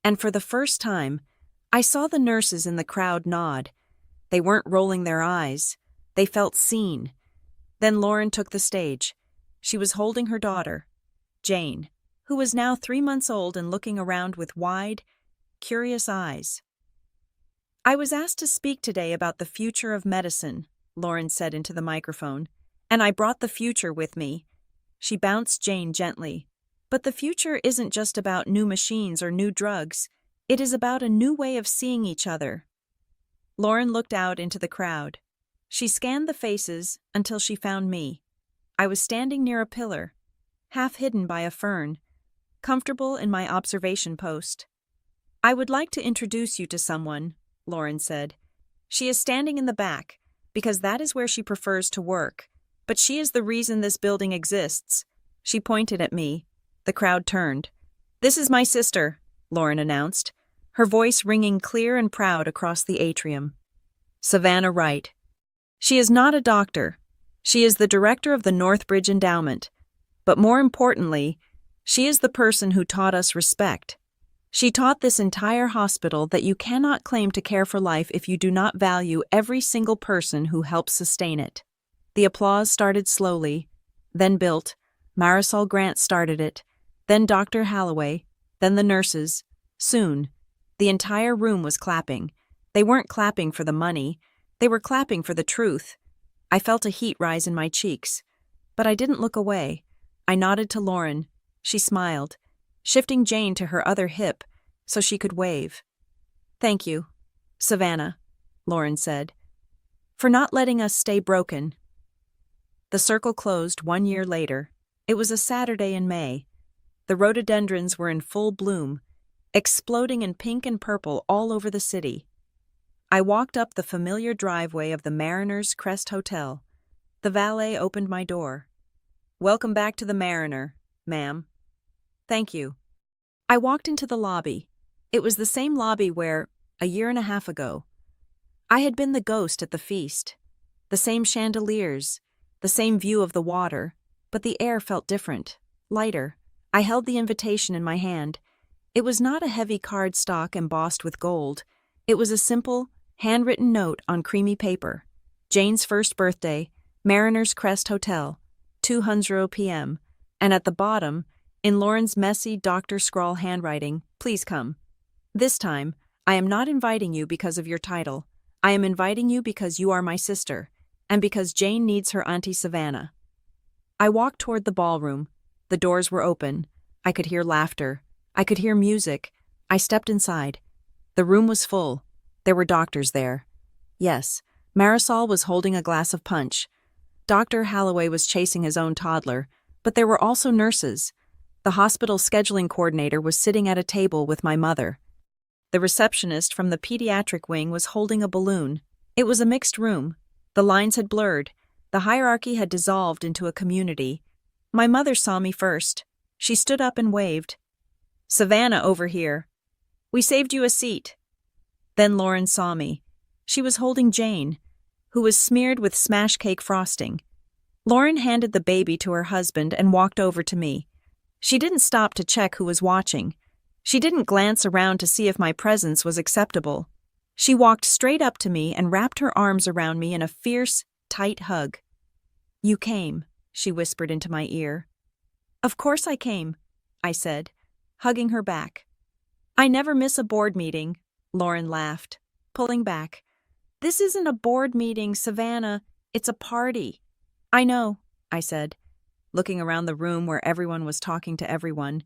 And for the first time, I saw the nurses in the crowd nod. They weren't rolling their eyes. They felt seen. Then Lauren took the stage. She was holding her daughter, Jane, who was now 3 months old and looking around with wide, curious eyes. I was asked to speak today about the future of medicine, Lauren said into the microphone, and I brought the future with me. She bounced Jane gently. But the future isn't just about new machines or new drugs. It is about a new way of seeing each other. Lauren looked out into the crowd. She scanned the faces until she found me. I was standing near a pillar, half hidden by a fern, comfortable in my observation post. I would like to introduce you to someone, Lauren said. She is standing in the back, because that is where she prefers to work. But she is the reason this building exists. She pointed at me. The crowd turned. This is my sister, Lauren announced, her voice ringing clear and proud across the atrium. Savannah Wright. She is not a doctor. She is the director of the Northbridge Endowment. But more importantly, she is the person who taught us respect. She taught this entire hospital that you cannot claim to care for life if you do not value every single person who helps sustain it. The applause started slowly, then built. Marisol Grant started it, then Dr. Holloway, then the nurses. Soon, the entire room was clapping. They weren't clapping for the money. They were clapping for the truth. I felt a heat rise in my cheeks. But I didn't look away. I nodded to Lauren. She smiled, shifting Jane to her other hip so she could wave. Thank you, Savannah, Lauren said, for not letting us stay broken. The circle closed 1 year later. It was a Saturday in May. The rhododendrons were in full bloom, exploding in pink and purple all over the city. I walked up the familiar driveway of the Mariner's Crest Hotel. The valet opened my door. Welcome back to the Mariner, ma'am. Thank you. I walked into the lobby. It was the same lobby where, a year and a half ago, I had been the ghost at the feast. The same chandeliers, the same view of the water, but the air felt different, lighter. I held the invitation in my hand. It was not a heavy cardstock embossed with gold. It was a simple, handwritten note on creamy paper. Jane's first birthday, Mariner's Crest Hotel, 2:00 p.m., and at the bottom, in Lauren's messy doctor scrawl handwriting, please come. This time, I am not inviting you because of your title. I am inviting you because you are my sister, and because Jane needs her Auntie Savannah. I walked toward the ballroom. The doors were open. I could hear laughter. I could hear music. I stepped inside. The room was full. There were doctors there. Yes, Marisol was holding a glass of punch. Dr. Holloway was chasing his own toddler, but there were also nurses. The hospital scheduling coordinator was sitting at a table with my mother. The receptionist from the pediatric wing was holding a balloon. It was a mixed room. The lines had blurred. The hierarchy had dissolved into a community. My mother saw me first. She stood up and waved. Savannah, over here. We saved you a seat. Then Lauren saw me. She was holding Jane, who was smeared with smash cake frosting. Lauren handed the baby to her husband and walked over to me. She didn't stop to check who was watching. She didn't glance around to see if my presence was acceptable. She walked straight up to me and wrapped her arms around me in a fierce, tight hug. "You came," she whispered into my ear. "Of course I came," I said, hugging her back. "I never miss a board meeting," Lauren laughed, pulling back. "This isn't a board meeting, Savannah. It's a party." "I know," I said, looking around the room where everyone was talking to everyone,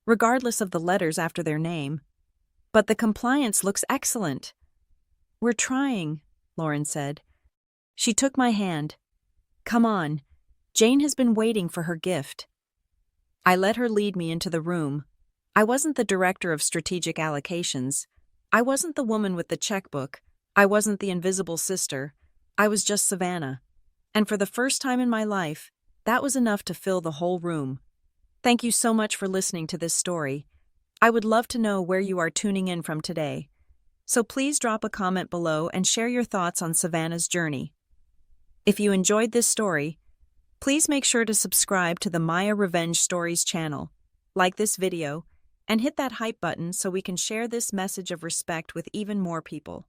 regardless of the letters after their name. "But the compliance looks excellent." "We're trying," Lauren said. She took my hand. "Come on. Jane has been waiting for her gift." I let her lead me into the room. I wasn't the director of strategic allocations. I wasn't the woman with the checkbook. I wasn't the invisible sister. I was just Savannah. And for the first time in my life, that was enough to fill the whole room. Thank you so much for listening to this story. I would love to know where you are tuning in from today. So please drop a comment below and share your thoughts on Savannah's journey. If you enjoyed this story, please make sure to subscribe to the Maya Revenge Stories channel, like this video, and hit that hype button so we can share this message of respect with even more people.